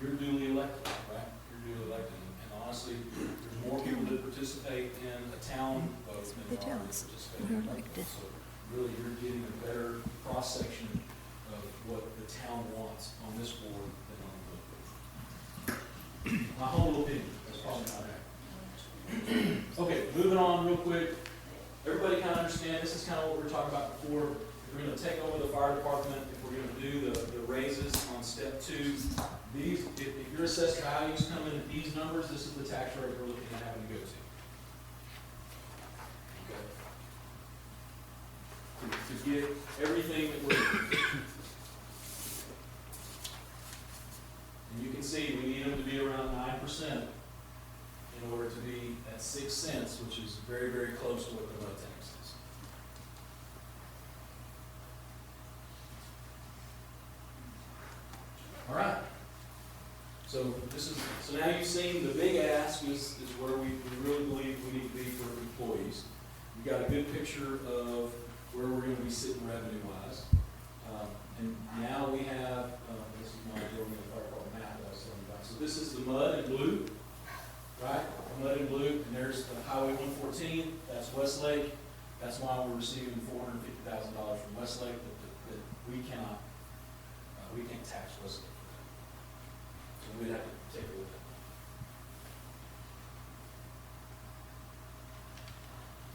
You're duly elected, right? You're duly elected, and honestly, there's more people that participate in a town vote than They there tell are that us participate we're in a elected. vote. So really, you're getting a better cross-section of what the town wants on this board than on the vote. My whole opinion, that's probably not accurate. Okay, moving on real quick. Everybody kind of understand, this is kind of what we were talking about before. If we're gonna take over the fire department, if we're gonna do the raises on step 2, these, if your assessed values come in at these numbers, this is the tax rate we're looking at having to go to. Okay. To get everything that we're, and you can see, we need them to be around 9%. In order to be at 6 cents, which is very, very close to what the road tax is. All right. So now you've seen the big ask is where we really believe we need to be for employees. We've got a good picture of where we're going to be sitting revenue-wise. And now we have, this is my building and fire department map that I was telling you about. So this is the mud in blue. Right, mud and blue, and there's the Highway 114, that's Westlake. That's why we're receiving $450,000 from Westlake that we cannot, we can't tax Westlake for that. So we'd have to take a look at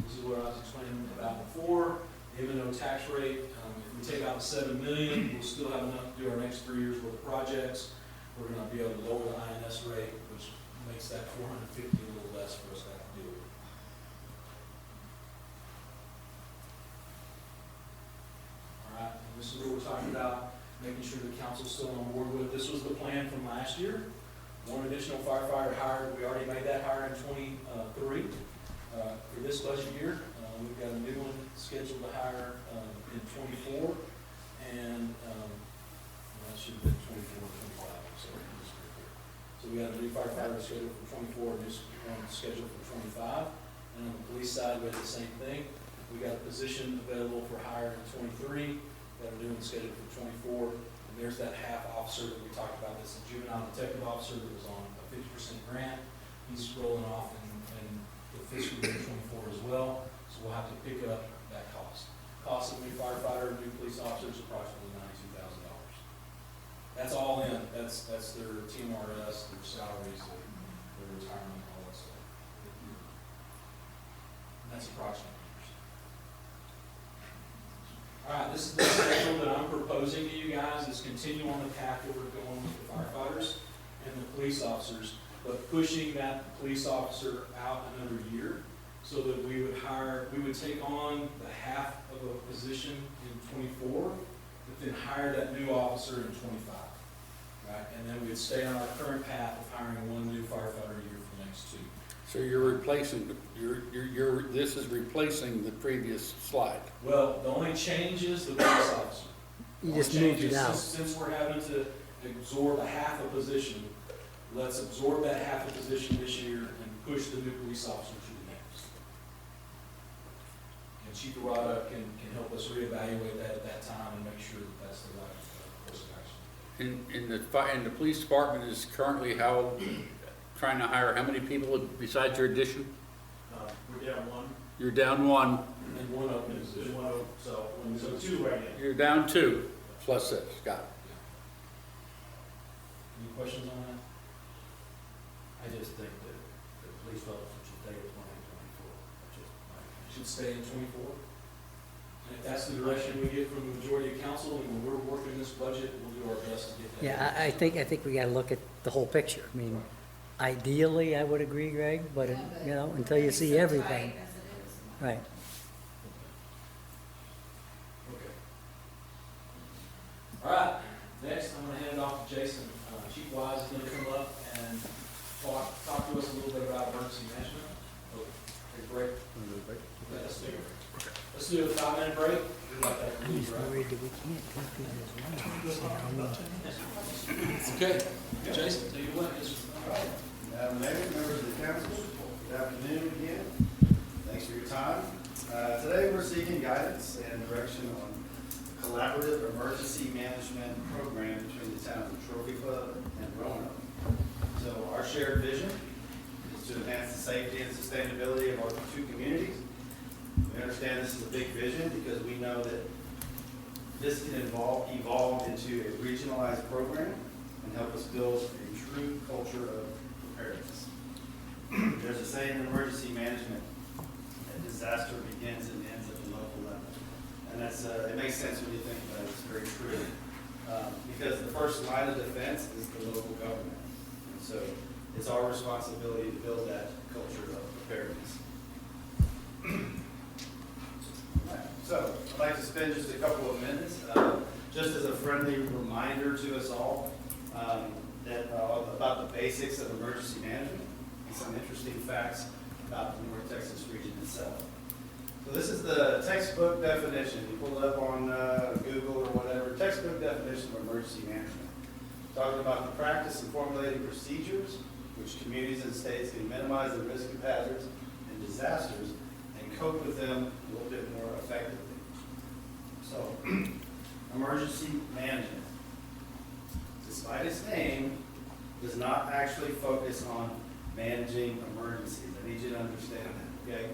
that. This is what I was explaining about before. Even though tax rate, if we take out the $7 million, we'll still have enough to do our next 3 years worth of projects. We're going to be able to lower the INS rate, which makes that 450 a little less for us to have to deal with. All right, and this is what we're talking about, making sure the council's still on board with. This was the plan from last year. 1 additional firefighter hired. We already made that hire in 23. For this budget year, we've got a new one scheduled to hire in 24, and that should have been 24 and 25. I'm sorry. So we got a new firefighter scheduled for 24, and this one scheduled for 25. And on the police side, we had the same thing. We got a position available for hire in 23, got a new one scheduled for 24. And there's that half officer that we talked about. That's a juvenile detective officer that was on a 50% grant. He's rolling off in the fiscal year 24 as well. So we'll have to pick up that cost. Cost of a new firefighter, new police officer is approximately $92,000. That's all in. That's their TMRS, their salaries, their retirement, all that stuff. And that's approximately. All right, this is the schedule that I'm proposing to you guys, is continue on the path that we're going with the firefighters and the police officers, but pushing that police officer out another year so that we would take on the half of a position in 24, but then hire that new officer in 25. Right? And then we'd stay on our current path of hiring 1 new firefighter a year for the next 2. So you're replacing, this is replacing the previous slide. Well, the only change is the police officer. You just moved it out. Since we're having to absorb a half a position, let's absorb that half a position this year and push the new police officer to the next. And Chief Arada can help us reevaluate that at that time and make sure that that's the right course of action. And the police department is currently trying to hire how many people besides your addition? We're down 1. You're down 1. And 1 open position. So 2 right now. You're down 2 plus this. Got it. Any questions on that? I just think that the police officer should stay at 2024. That's just my opinion. Should stay in 24. And if that's the direction we get from the majority of council, and when we're working this budget, we'll do our best to get that. Yeah, I think we gotta look at the whole picture. I mean, ideally, I would agree, Greg, but, you know, until you see everything. Right. Okay. All right, next, I'm gonna hand it off to Jason. Chief Wise is gonna come up and talk to us a little bit about emergency management. Take a break. Yeah, let's do a 5-minute break. We'd like that to leave, right? Worried that we can't go through this one. Okay, Jason, take it away. Madam Mayor, members of the council, good afternoon again. Thanks for your time. Today we're seeking guidance and direction on a collaborative emergency management program between the towns of Trophy Club and Roanoke. So our shared vision is to enhance the safety and sustainability of our 2 communities. We understand this is a big vision because we know that this can evolve into a regionalized program and help us build a true culture of preparedness. There's a saying in emergency management, that disaster begins and ends at the local level. And that's, it makes sense when you think about it, it's very true. Because the first line of defense is the local government. And so it's our responsibility to build that culture of preparedness. Alright, so I'd like to spend just a couple of minutes, just as a friendly reminder to us all, about the basics of emergency management and some interesting facts about the North Texas region itself. So this is the textbook definition. You pull it up on Google or whatever. Textbook definition of emergency management. Talking about the practice of formulating procedures which communities and states can minimize the risk of hazards and disasters and cope with them a little bit more effectively. So, emergency management, despite its name, does not actually focus on managing emergencies. I need you to understand that, okay?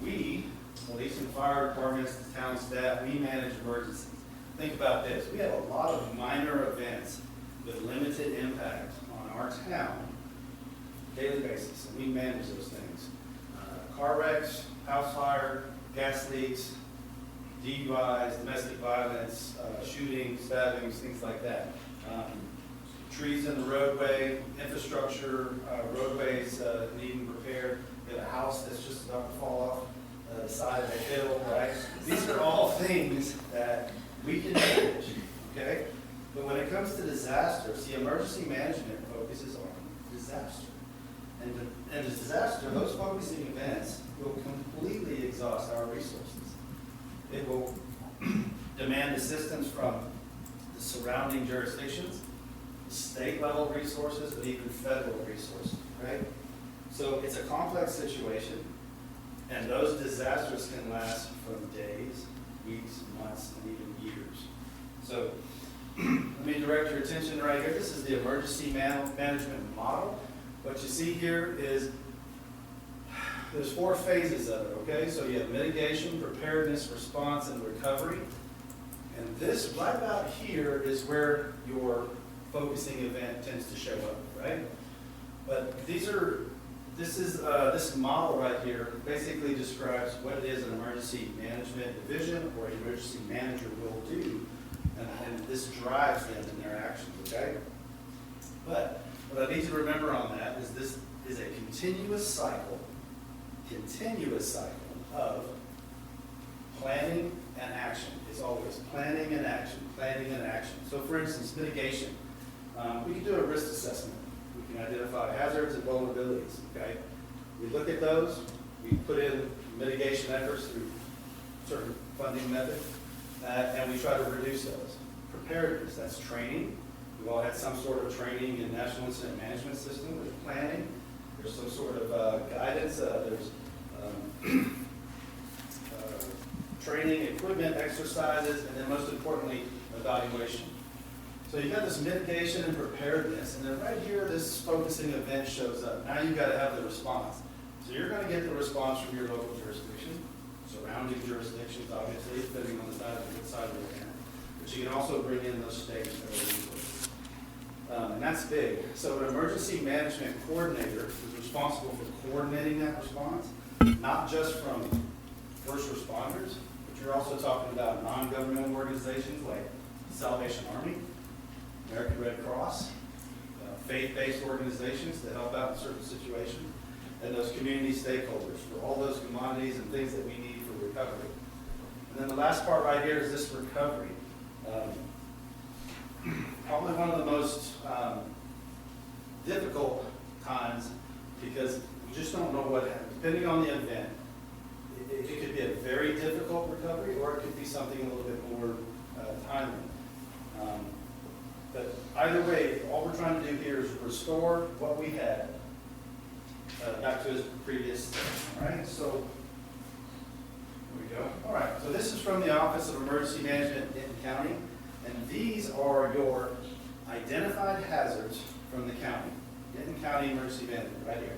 We, police and fire departments, the town staff, we manage emergencies. Think about this. We have a lot of minor events with limited impact on our town daily basis, and we manage those things. Car wrecks, house fire, gas leaks, DUIs, domestic violence, shootings, stabbings, things like that. Trees in the roadway, infrastructure, roadways needing repair. We have a house that's just about to fall off the side of a hill, right? These are all things that we can manage, okay? But when it comes to disaster, see, emergency management focuses on disaster. And disaster, those focusing events will completely exhaust our resources. It will demand assistance from the surrounding jurisdictions, state level resources, but even federal resources, right? So it's a complex situation, and those disasters can last from days, weeks, months, and even years. So let me direct your attention right here. This is the emergency management model. What you see here is there's 4 phases of it, okay? So you have mitigation, preparedness, response, and recovery. And this right about here is where your focusing event tends to show up, right? But this model right here basically describes what it is an emergency management division or an emergency manager will do, and this drives them in their actions, okay? But what I need you to remember on that is this is a continuous cycle of planning and action. It's always planning and action, planning and action. So for instance, mitigation. We can do a risk assessment. We can identify hazards and vulnerabilities, okay? We look at those, we put in mitigation efforts through certain funding methods, and we try to reduce those. Preparedness, that's training. We've all had some sort of training in National Incident Management System. There's planning, there's some sort of guidance, there's training, equipment, exercises, and then most importantly, evaluation. So you've got this mitigation and preparedness, and then right here, this focusing event shows up. Now you've got to have the response. So you're going to get the response from your local jurisdiction, surrounding jurisdictions, obviously, depending on the side of the land. But you can also bring in those state and federal resources. And that's big. So an emergency management coordinator is responsible for coordinating that response, not just from first responders, but you're also talking about non-governmental organizations like Salvation Army, American Red Cross, faith-based organizations that help out in certain situations, and those community stakeholders for all those commodities and things that we need for recovery. And then the last part right here is this recovery. Probably one of the most difficult times because we just don't know what happens. Depending on the event, it could be a very difficult recovery or it could be something a little bit more timely. But either way, all we're trying to do here is restore what we had back to its previous state. All right, so here we go. All right, so this is from the Office of Emergency Management in Denton County, and these are your identified hazards from the county. Denton County Emergency Management, right here.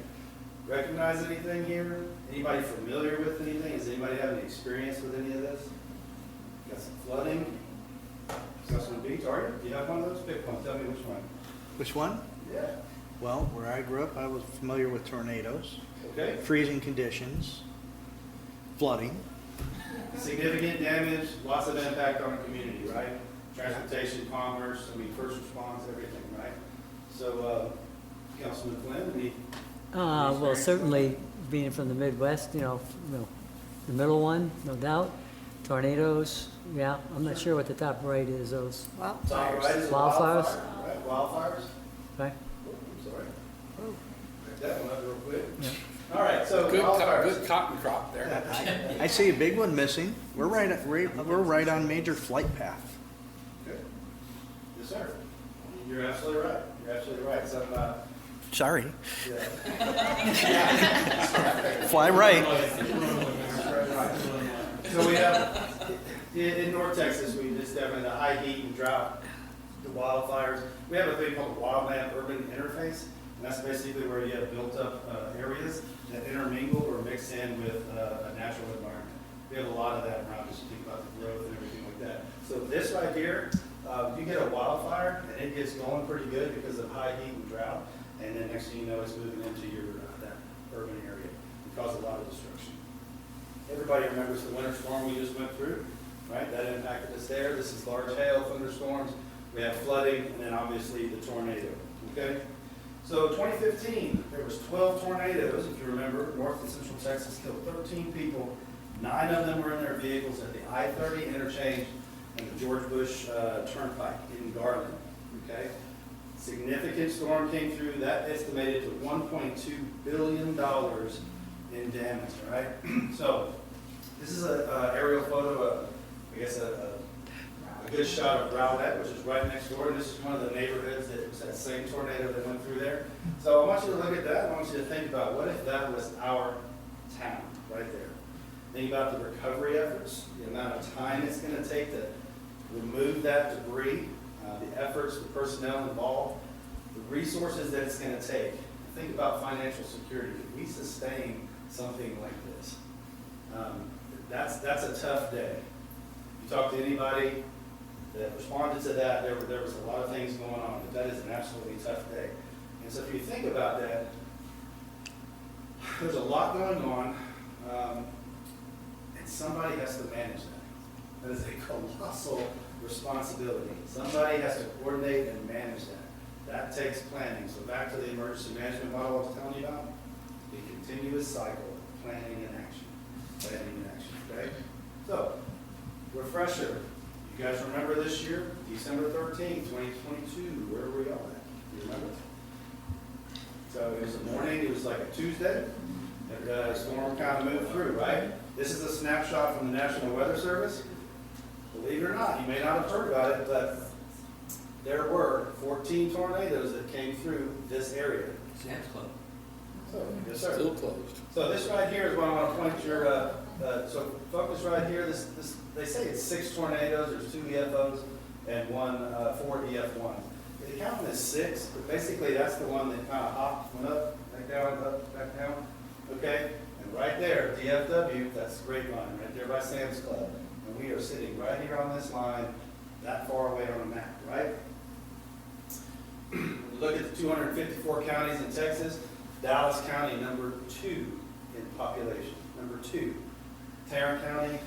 Recognize anything here? Anybody familiar with anything? Does anybody have any experience with any of this? Got some flooding? Got some beach? Are you? Do you have one of those? Pick one. Tell me which one. Which one? Yeah. Well, where I grew up, I was familiar with tornadoes, Okay? freezing conditions, flooding. Significant damage, lots of impact on the community, right? Transportation, commerce, I mean, first response, everything, right? So, Councilman Flynn, any? Well, experience? certainly being from the Midwest, the middle one, no doubt. Tornadoes, yeah, I'm not sure what the top right is, those. Well, Top right is a Wildfires? wildfire, right? Wildfires? Okay. Oh, I'm sorry. Write that one up real quick. Yeah. All right, so wildfires. Good cotton crop there. I see a big one missing. We're right on major flight path. Good. Yes, sir. You're absolutely right. You're absolutely right. Some, Sorry. yeah. Fly right. So we have, in North Texas, we just have the high heat and drought, the wildfires. We have a thing called the wildland urban interface, and that's basically where you have built up areas that intermingle or mix in with a natural environment. We have a lot of that around, just think about the growth and everything like that. So this right here, you get a wildfire, and it gets going pretty good because of high heat and drought, and then next thing you know, it's moving into your that urban area and cause a lot of destruction. Everybody remembers the winter storm we just went through, right? That impacted us there. This is large hail, thunderstorms. We have flooding, and then obviously the tornado, okay? So 2015, there was 12 tornadoes, if you remember. North and Central Texas killed 13 people. 9 of them were in their vehicles at the I-30 interchange and the George Bush Turnpike in Garland, okay? Significant storm came through. That estimated to $1.2 billion in damage, right? So this is an aerial photo, I guess a good shot of Rowlett, which is right next door. And this is one of the neighborhoods that was that same tornado that went through there. So I want you to look at that. I want you to think about what if that was our town right there. Think about the recovery efforts, the amount of time it's going to take to remove that debris, the efforts, the personnel involved, the resources that it's going to take. Think about financial security. Could we sustain something like this? That's a tough day. You talk to anybody that responded to that, there was a lot of things going on, but that is an absolutely tough day. And so if you think about that, there's a lot going on, and somebody has to manage that. That is a colossal responsibility. Somebody has to coordinate and manage that. That takes planning. So back to the emergency management model I was telling you about, the continuous cycle of planning and action. Planning and action, okay? So, refresher. You guys remember this year, December 13th, 2022, where were y'all at? You remember? So it was a morning, it was like a Tuesday, and the storm kind of moved through, right? This is a snapshot from the National Weather Service. Believe it or not, you may not have heard about it, but there were 14 tornadoes that came through this area. Sam's Club. So, yes, sir. Still closed. So this right here is what I want to point your, so focus right here. This they say it's 6 tornadoes. There's 2 EFOs and 4 EF1. The count is 6, but basically that's the one that kind of hopped, went up, back down, okay? And right there, DFW, that's the grapevine, right there by Sam's Club. And we are sitting right here on this line, that far away on the map, right? Look at the 254 counties in Texas. Dallas County, number 2 in population, number 2. Tarrant County,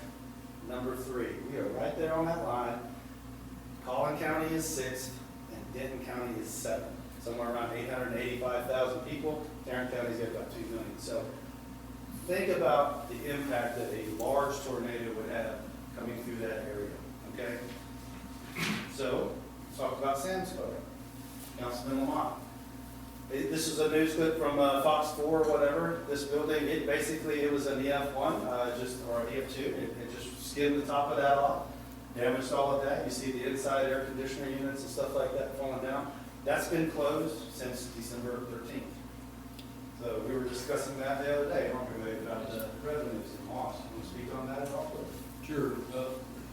number 3. We are right there on that line. Collin County is 6th, and Denton County is 7th. Somewhere around 885,000 people. Tarrant County's got about 2 million. So think about the impact that a large tornado would have coming through that area, okay? So, let's talk about Sam's Club. Councilman Lamont. This is a news clip from Fox 4 or whatever. This building, it was an EF1, or EF2. It just skimmed the top of that off, damaged all of that. You see the inside air conditioner units and stuff like that falling down. That's been closed since December 13th. So we were discussing that the other day, weren't we, about the revenues and loss. Can you speak on that at all, please? Sure.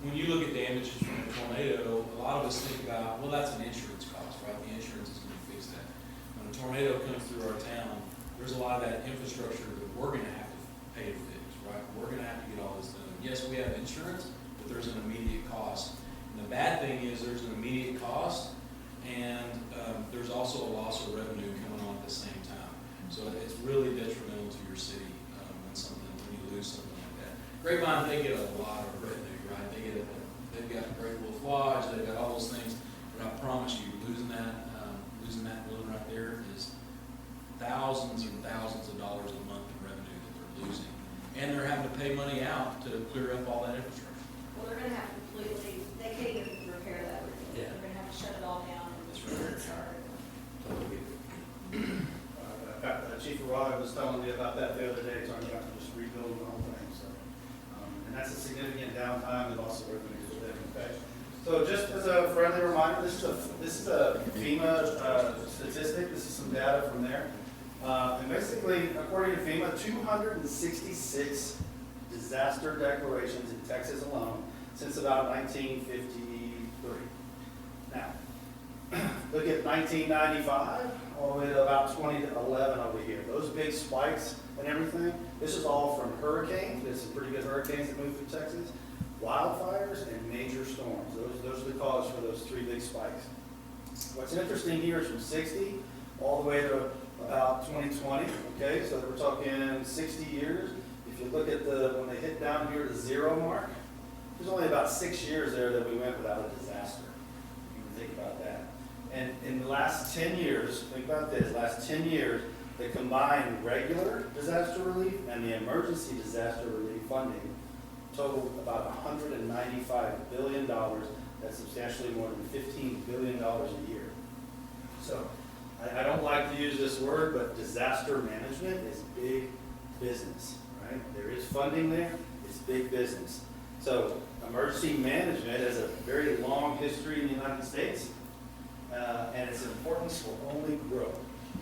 When you look at damages from a tornado, a lot of us think about, well, that's an insurance cost, right? The insurance is going to fix that. When a tornado comes through our town, there's a lot of that infrastructure that we're going to have to pay to fix, right? We're going to have to get all this done. Yes, we have insurance, but there's an immediate cost. And the bad thing is there's an immediate cost, and there's also a loss of revenue coming on Grapevine, they get a lot of revenue, right? They've got Great Wolf Lodge, they've got all those things, but I promise you, losing that building right there is thousands and thousands of dollars a month in revenue that they're losing. And they're having to pay money out to clear up all that infrastructure. Well, they're gonna have to completely, they can't even repair that roof. Yeah. They're gonna have to shut it all down and That's right. restart. Chief Arado was telling me about that the other day, talking about just rebuilding the whole thing, so. And that's a significant downtime and also revenues with them, okay? So just as a friendly reminder, this is a FEMA statistic, this is some data from there. And basically, according to FEMA, 266 disaster declarations in Texas alone since about 1953. Now, look at 1995, all the way to about 2011 over here. Those big spikes and everything, this is all from hurricanes. There's some pretty good hurricanes that moved through Texas. Wildfires and major storms. Those are the cause for those three big spikes. What's interesting here is from 60 all the way to about 2020, okay? So we're talking 60 years. If you look at when they hit down here the 0 mark, there's only about 6 years there that we went without a disaster. You can think about that. And in the last 10 years, think about this, last 10 years, the combined regular disaster relief and the emergency disaster relief funding totaled about $195 billion. That's substantially more than $15 billion a year. So I don't like to use this word, but disaster management is big business, right? There is funding there, it's big business. So emergency management has a very long history in the United States, and its importance will only grow,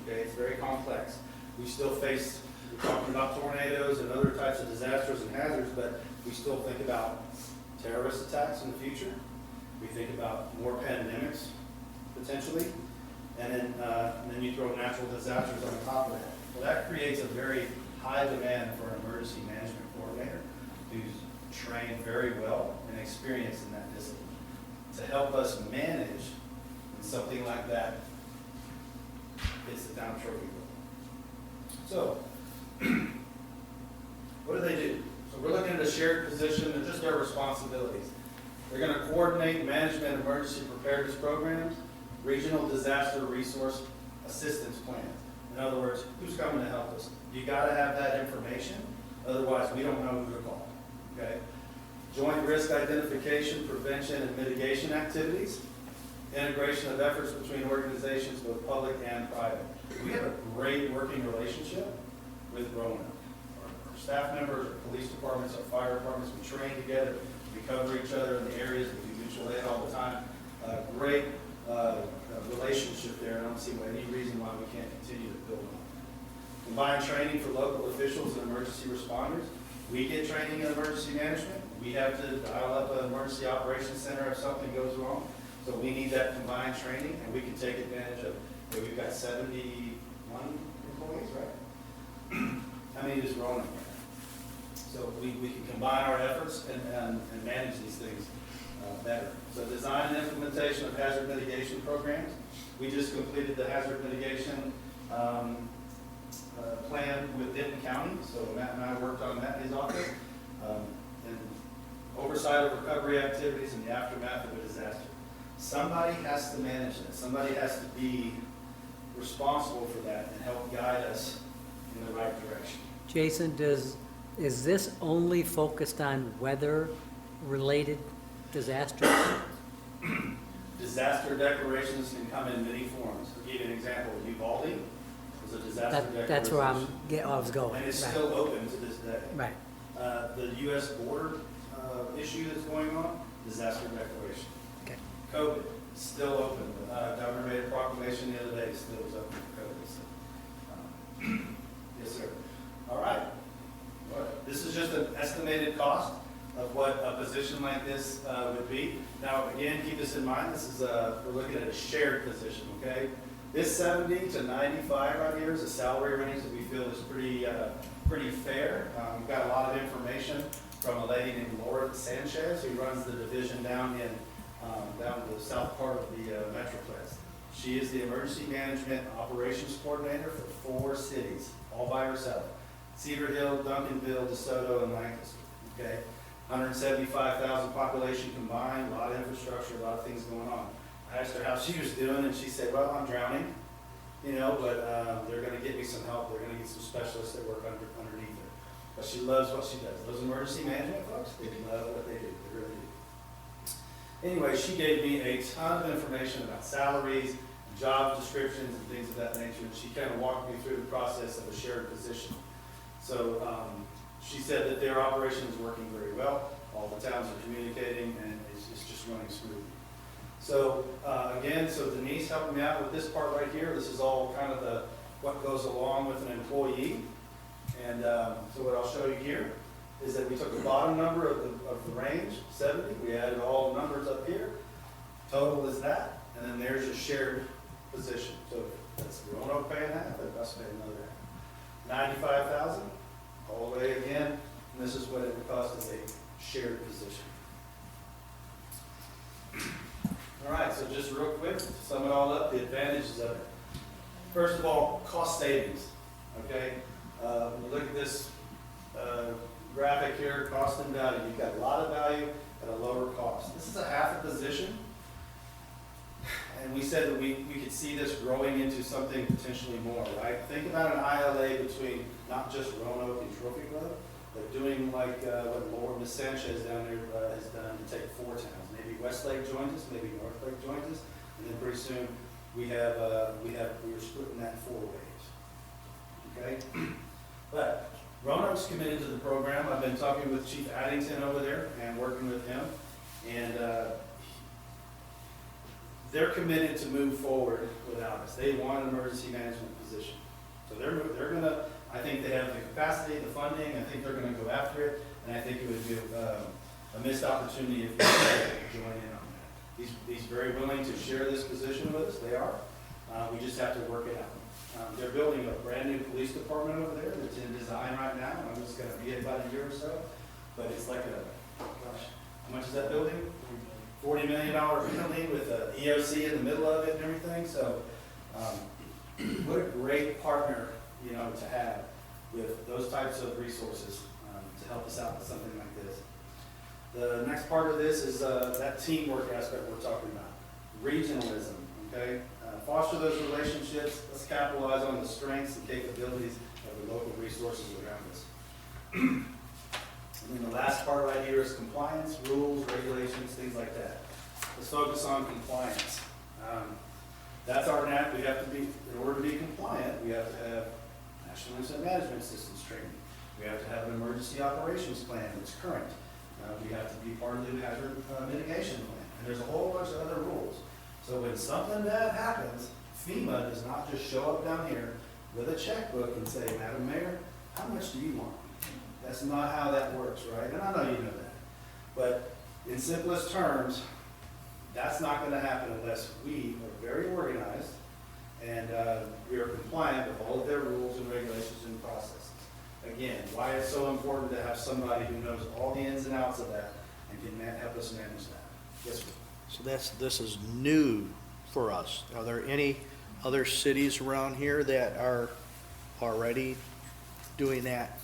okay? It's very complex. We still face, we're talking about tornadoes and other types of disasters and hazards, but we still think about terrorist attacks in the future. We think about more pandemics, potentially. And then you throw natural disasters on top of that. Well, that creates a very high demand for an emergency management coordinator who's trained very well and experienced in that discipline to help us manage something like that. It's the town trophy. So, what do they do? So we're looking at a shared position and just their responsibilities. They're going to coordinate management emergency preparedness programs, regional disaster resource assistance plans. In other words, who's coming to help us? You got to have that information, otherwise we don't know who to call. Okay? Joint risk identification, prevention, and mitigation activities. Integration of efforts between organizations, both public and private. We have a great working relationship with Rona. Our staff members, our police departments, our fire departments, we train together. We cover each other in the areas, we do mutual aid all the time. Great relationship there, and I don't see any reason why we can't continue to build on it. Combined training for local officials and emergency responders. We get training in emergency management. We have to dial up an emergency operations center if something goes wrong. So we need that combined training, and we can take advantage of, we've got 71 employees, right? How many is Rona? So we can combine our efforts and manage these things better. So design and implementation of hazard mitigation programs. We just completed the hazard mitigation plan with Denton County. So Matt and I worked on that in his office. And oversight of recovery activities in the aftermath of a disaster. Somebody has to manage that. Somebody has to be responsible for that and help guide us in the right direction. Jason, is this only focused on weather-related disasters? Disaster declarations can come in many forms. I'll give you an example. Uvalde was a disaster declaration. That's where I was going. And it's right. still open to this day. Right. The U.S. border issue that's going on, disaster declaration. Okay. COVID, still open. Governor made a proclamation the other day, still is open for COVID. So, yes, sir. All right. This is just an estimated cost of what a position like this would be. Now, again, keep this in mind. This is we're looking at a shared position. Okay. This 70 to 95 right here is a salary range that we feel is pretty fair. We've got a lot of information from a lady named Laura Sanchez, who runs the division down in the south part of the Metroplex. She is the emergency management operations coordinator for 4 cities, all by herself: Cedar Hill, Duncanville, DeSoto, and Lancaster. okay? 175,000 population combined, a lot of infrastructure, a lot of things going on. I asked her how she was doing, and she said, well, I'm drowning, you know, but they're gonna get me some help, they're gonna get some specialists that work underneath her. But she loves what she does. Those emergency management folks, they love what they do, they really do. Anyway, she gave me a ton of information about salaries, job descriptions, and things of that nature, and she kind of walked me through the process of a shared position. So she said that their operation is working very well, all the towns are communicating, and it's just running smoothly. So again, so Denise helped me out with this part right here. This is all kind of what goes along with an employee. And so what I'll show you here is that we took the bottom number of the range, 70, we added all the numbers up here, total is that, and then there's your shared position. So that's Roanoke paying half, and us paying another half. 95,000, all the way again, and this is what it would cost as a shared position. All right, so just real quick, to sum it all up, the advantages of it. First of all, cost savings, okay? When you look at this graphic here, cost and value, you've got a lot of value at a lower cost. This is a half a position, and we said that we could see this growing into something potentially more, right? Think about an ILA between not just Roanoke and TrophyClub, but doing like what Laura Miss Sanchez down there has done to take 4 towns. Maybe Westlake joins us, maybe Northlake joins us, and then pretty soon we're splitting that 4 ways. Okay? But Roanoke's committed to the program. I've been talking with Chief Addington over there and working with him, and they're committed to move forward without us. They want an emergency management position. So they're gonna, I think they have the capacity, the funding, I think they're gonna go after it, and I think it would be a missed opportunity if you join in on that. He's very willing to share this position with us, they are. We just have to work it out. They're building a brand new police department over there that's in design right now, and I'm just gonna be in about a year or so. But it's like how much is that building? $40 million building with a EOC in the middle of it and everything. So what a great partner, you know, to have with those types of resources to help us out with something like this. The next part of this is that teamwork aspect we're talking about. Regionalism, okay? Foster those relationships. Let's capitalize on the strengths and capabilities of the local resources around us. And then the last part right here is compliance, rules, regulations, things like that. Let's focus on compliance. That's our NAT. We have to be, in order to be compliant, we have to have National Incident Management Systems training. We have to have an emergency operations plan that's current. We have to be part of the hazard mitigation plan. And there's a whole bunch of other rules. So when something bad happens, FEMA does not just show up down here with a checkbook and say, Madam Mayor, how much do you want? That's not how that works, right? And I know you know that. But in simplest terms, that's not going to happen unless we are very organized and we are compliant with all of their rules and regulations and processes. Again, why it's so important to have somebody who knows all the ins and outs of that and can help us manage that. Yes, sir. So this is new for us. Are there any other cities around here that are already doing that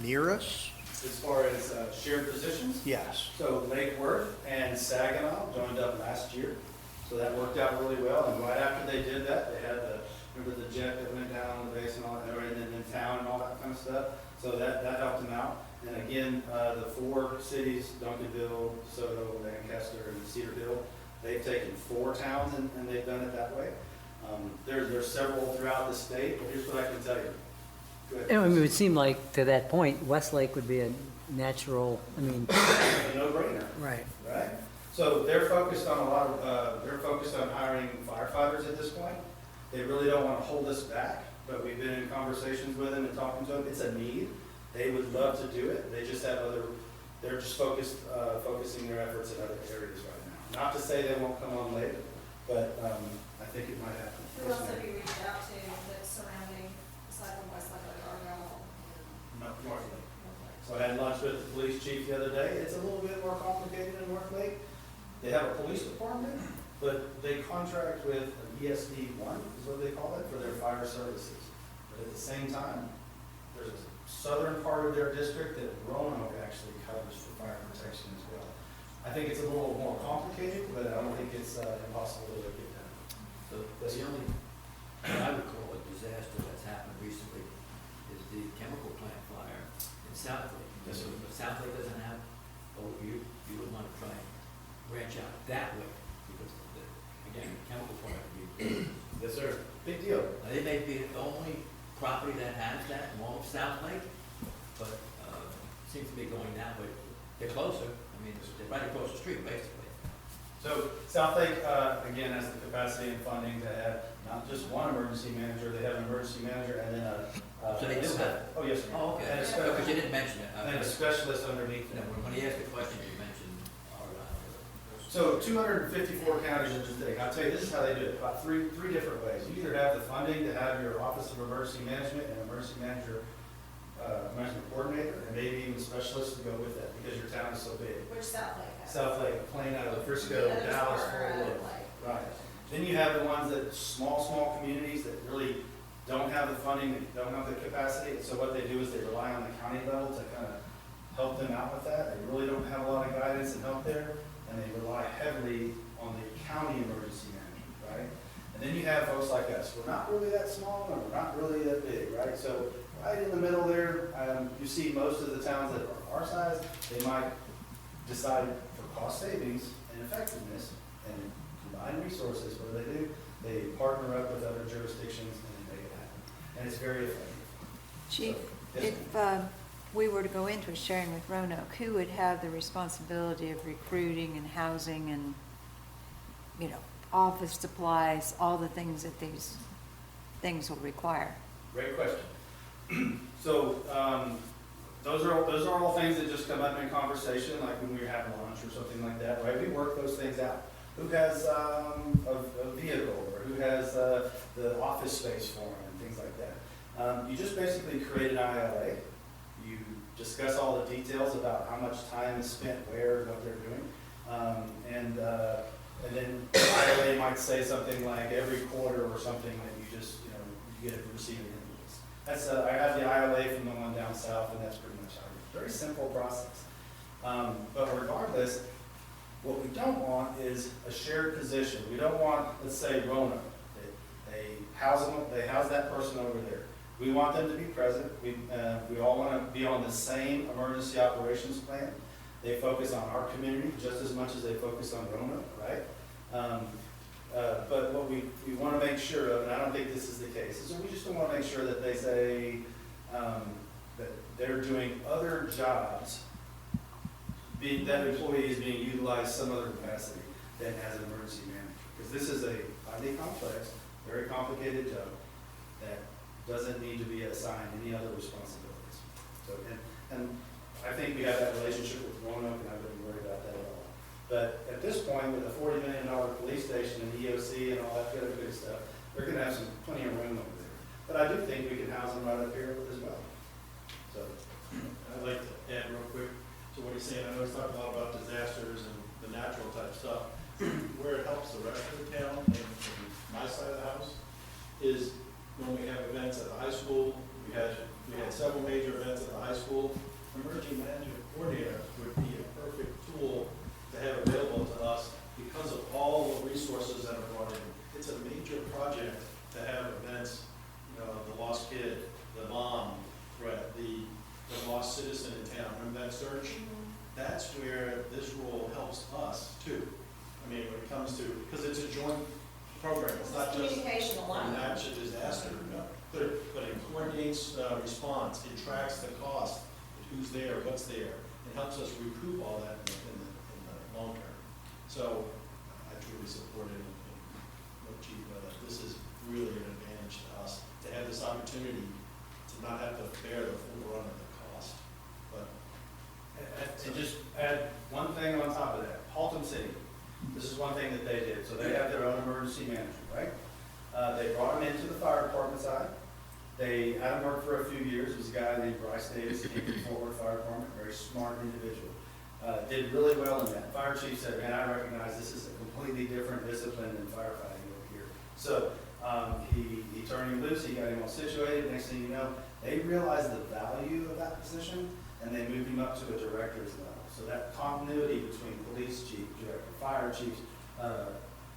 near us? As far as shared positions? Yes. So Lake Worth and Saginaw joined up last year. So that worked out really well. And right after they did that, they had remember the jet that went down on the base and all that, and then in town and all that kind of stuff. So that helped them out. And again, the 4 cities, Duncanville, DeSoto, Lancaster, and Cedar Hill, they've taken 4 towns and they've done it that way. There's several throughout the state, but here's what I can tell you. Go ahead. It would seem like, to that point, Westlake would be a natural, A no-brainer. Right. Right? So they're focused on they're focused on hiring firefighters at this point. They really don't want to hold us back, but we've been in conversations with them and talking to them. It's a need. They would love to do it. They just have they're just focusing their efforts in other areas right now. Not to say they won't come on later, but I think it might happen. Who else have you reached out to that's surrounding, aside from Westlake or Argyle? Northlake. So I had lunch with the police chief the other day. It's a little bit more complicated in Northlake. They have a police department, but they contract with an ESD1, is what they call it, for their fire services. But at the same time, there's a southern part of their district that Roanoke actually covers for fire protection as well. I think it's a little more complicated, but I don't think it's impossible to get done. So the only, what I would call a disaster that's happened recently is the chemical plant fire in South Lake. Yes, sir. But South Lake doesn't have, you would want to try and branch out that way, because again, the chemical fire would be. Yes, sir. Big deal. Now, they may be the only property that has that in all of South Lake, but it seems to be going that way. They're closer, I mean, they're right across the street, basically. So South Lake, again, has the capacity and funding to have not just one emergency manager, they have an emergency manager and then So they do have. Oh, yes, sir. Oh, okay. And a Because you didn't mention it. and a specialist underneath You know, them. when he asked the question, you mentioned our, So 254 counties in the state. I'll tell you, this is how they do it, about three different ways. You either have the funding to have your Office of Emergency Management and Emergency Manager, Management Coordinator, and maybe even specialists to go with that, because your town is so big. Which South Lake has. South Lake, Plano, Frisco, The others Dallas, are Fort out Worth. of Lake. Right. Then you have the ones that, small communities that really don't have the funding, that don't have the capacity. So what they do is they rely on the county level to kind of help them out with that. They really don't have a lot of guidance and help there, and they rely heavily on the county emergency management, right? And then you have folks like us. We're not really that small, and we're not really that big, right? So right in the middle there, you see most of the towns that are our size, they might decide for cost savings and effectiveness and combine resources. What do? They partner up with other jurisdictions and they make it happen. And it's very effective. Chief, So, yes, if we were to go into a sharing with Roanoke, who would have the responsibility of recruiting and housing and, you know, office supplies, all the things that these things will require? Great question. So, those are all things that just come up in conversation, like when we have lunch or something like that, right? We work those things out. Who has a vehicle, or who has the office space for them, and things like that. You just basically create an ILA. You discuss all the details about how much time is spent where and what they're doing. And then the ILA might say something like every quarter or something that you just, you get to receive an invoice. That's, I have the ILA from the one down south, and that's pretty much how it is. Very simple process. But regardless, what we don't want is a shared position. We don't want, let's say, Roanoke. They house that person over there. We want them to be present. We all want to be on the same emergency operations plan. They focus on our community just as much as they focus on Roanoke, right? But what we want to make sure of, and I don't think this is the case, is we just don't want to make sure that they say that they're doing other jobs, that employee is being utilized some other capacity than as an emergency manager. Because this is a highly complex, very complicated job that doesn't need to be assigned any other responsibilities. So, and I think we have that relationship with Roanoke, and I wouldn't worry about that at all. But at this point, with a $40 million police station and EOC and all that good stuff, they're going to have plenty of room over there. But I do think we can house them right up here as well. So, I'd like to add real quick to what he's saying. I know he's talking a lot about disasters and the natural type stuff. Where it helps the rest of the town and my side of the house is when we have events at the high school. We had several major events at the high school. Emergency management coordinator would be a perfect tool to have available to us because of all the resources that are brought in. It's a major project to have events, the lost kid, the bomb threat, the lost citizen in town, remember that search? That's where this rule helps us too. I mean, when it comes to, because it's a joint program, it's not just Communication alone. a natural disaster, but it coordinates response, it tracks the cost, who's there, what's there. It helps us recoup all that in the long term. So I truly support it, and what Chief, this is really an advantage to us, to have this opportunity to not have to bear the full brunt of the cost. But and just add one thing on top of that. Haltom City, this is one thing that they did. So they have their own emergency manager, right? They brought him into the fire department side. They had him work for a few years. It was a guy named Bryce Davis, he came from Fort Worth Fire Department, very smart individual. Did really well in that. Fire chief said, man, I recognize this is a completely different discipline than firefighting over here. So He turned him loose, he got him all situated, next thing you know, they realized the value of that position, and they moved him up to a director's level. So that continuity between police chief, director, fire chiefs,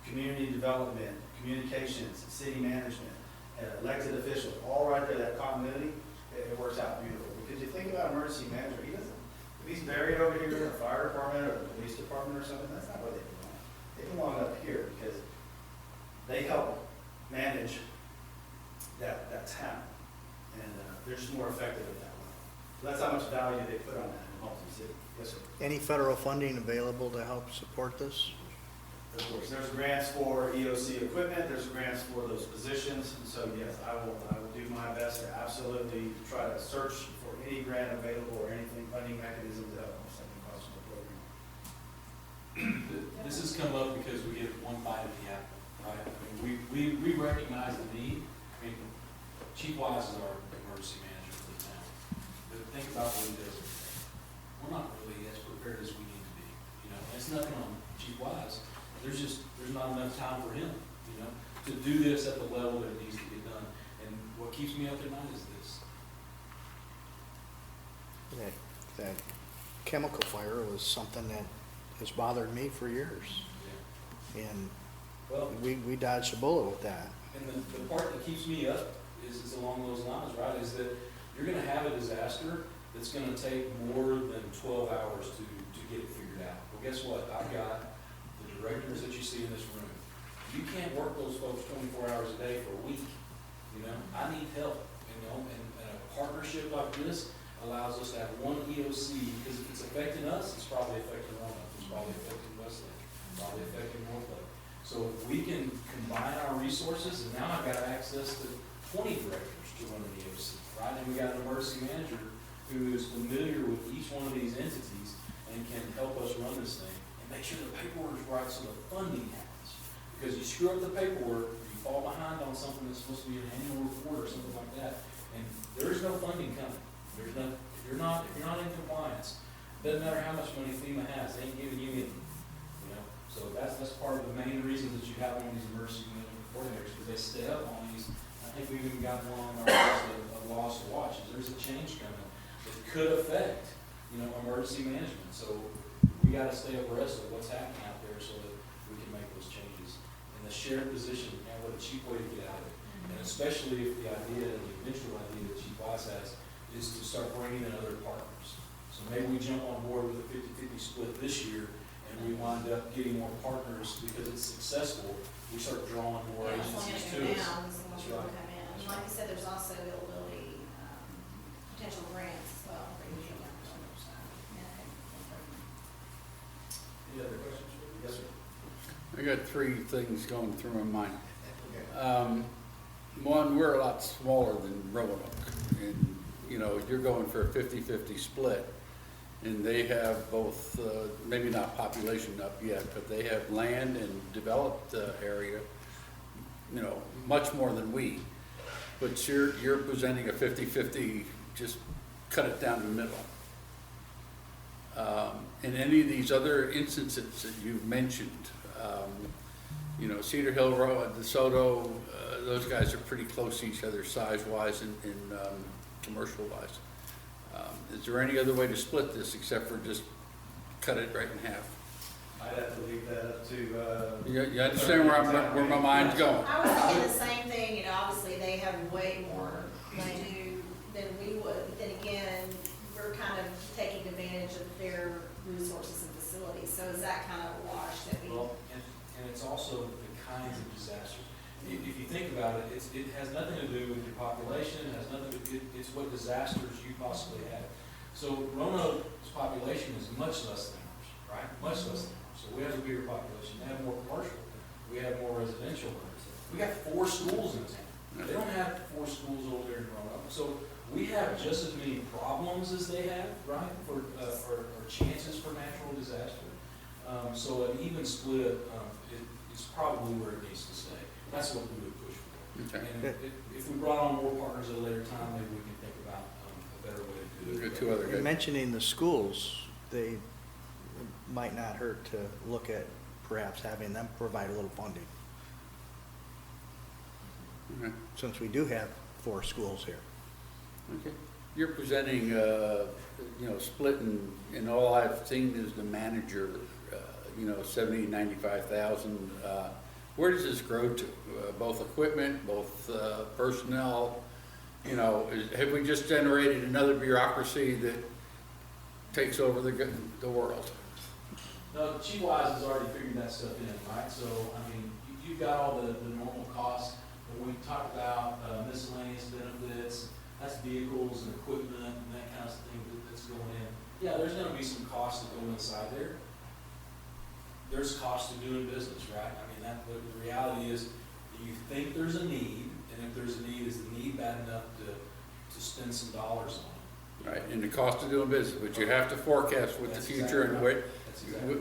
community development, communications, city management, elected officials, all right there, that continuity, it works out beautiful. Because you think about emergency manager, he doesn't, if he's buried over here in the fire department or the police department or something, that's not where they belong. They belong up here because they help manage that town. And they're just more effective at that level. So that's how much value they put on that in Halton City. Yes, sir. Any federal funding available to help support this? Of course, there's grants for EOC equipment, there's grants for those positions, and so yes, I will do my best to absolutely try to search for any grant available or anything, funding mechanism to help with something possible program. This has come up because we get one bite of the apple, right? I mean, we recognize the need. I mean, Chief Wise is our emergency manager for the town. But think about what he does every day. We're not really as prepared as we need to be, you know? And it's nothing on Chief Wise. There's not enough time for him, you know, to do this at the level that it needs to get done. And what keeps me up at night is this. That chemical fire was something that has bothered me for years. Yeah. And Well, we dodged a bullet with that. and the part that keeps me up is along those lines, right? Is that you're gonna have a disaster that's gonna take more than 12 hours to get it figured out. Well, guess what? I've got the directors that you see in this room. You can't work those folks 24 hours a day for a week, you know? I need help, you know, and a partnership like this allows us to have one EOC, because if it's affecting us, it's probably affecting Roanoke, it's probably affecting Westlake, it's probably affecting Northlake. So if we can combine our resources, and now I've got access to 20 directors to run an EOC, right? And we got an emergency manager who is familiar with each one of these entities and can help us run this thing and make sure the paperwork is right so the funding happens. Because you screw up the paperwork, you fall behind on something that's supposed to be an annual report or something like that, and there's no funding coming. There's no, if you're not in compliance, doesn't matter how much money FEMA has, they ain't giving you any. You know, so that's part of the main reason that you have one of these emergency management coordinators, because they stay up on these. I think we've even got one on our list of laws to watch. There's a change coming that could affect, you know, emergency management. So we got to stay abreast of what's happening out there so that we can make those changes. And the shared position, and what a cheap way to get out of it. And especially if the idea, the eventual idea that Chief Wise has, is to start bringing in other partners. So maybe we jump on board with a 50-50 split this year, and we wind up getting more partners because it's successful. We start drawing more agencies to us. That's right. And like you said, there's also availability, potential grants as well. Any other questions? Yes, sir. I got three things going through my mind. One, we're a lot smaller than Roanoke, and, you know, you're going for a 50-50 split, and they have both, maybe not population up yet, but they have land and developed area, you know, much more than we. But you're presenting a 50-50, just cut it down the middle. In any of these other instances that you've mentioned, you know, Cedar Hill Road, DeSoto, those guys are pretty close to each other size-wise and commercial-wise. Is there any other way to split this except for just cut it right in half? I'd have to leave that up to, You understand where my mind's going? I was thinking the same thing, you know, obviously they have way more than we would, but then again, we're kind of taking advantage of their resources and facilities, so is that kind of a wash that we? Well, and it's also the kinds of disasters. If you think about it, it has nothing to do with your population, it has nothing to do, it's what disasters you possibly have. So Roanoke's population is much less than ours, right? Much less than ours. So we have a bigger population, they have more commercial, we have more residential. We got 4 schools in town. They don't have 4 schools over there in Roanoke. So we have just as many problems as they have, right, or chances for natural disaster. So an even split is probably where it needs to stay. That's what we would push for. Okay. And if we brought on more partners at a later time, maybe we can think about a better way to do it. Two other In guys. mentioning the schools, they might not hurt to look at perhaps having them provide a little funding. Okay. since we do have 4 schools here. Okay. You're presenting, splitting, and all I've seen is the manager, 70, 95,000. Where does this grow to? Both equipment, both personnel? Have we just generated another bureaucracy that takes over the world? No, Chief-wise has already figured that stuff in, right? So, you've got all the normal costs, but we talked about miscellaneous benefits, that's vehicles and equipment and that kind of thing that's going in. Yeah, there's gonna be some costs that go inside there. There's costs to doing business, right? The reality is, do you think there's a need? And if there's a need, is the need bad enough to spend some dollars on it? Right, and the cost of doing business, but you have to forecast with the future and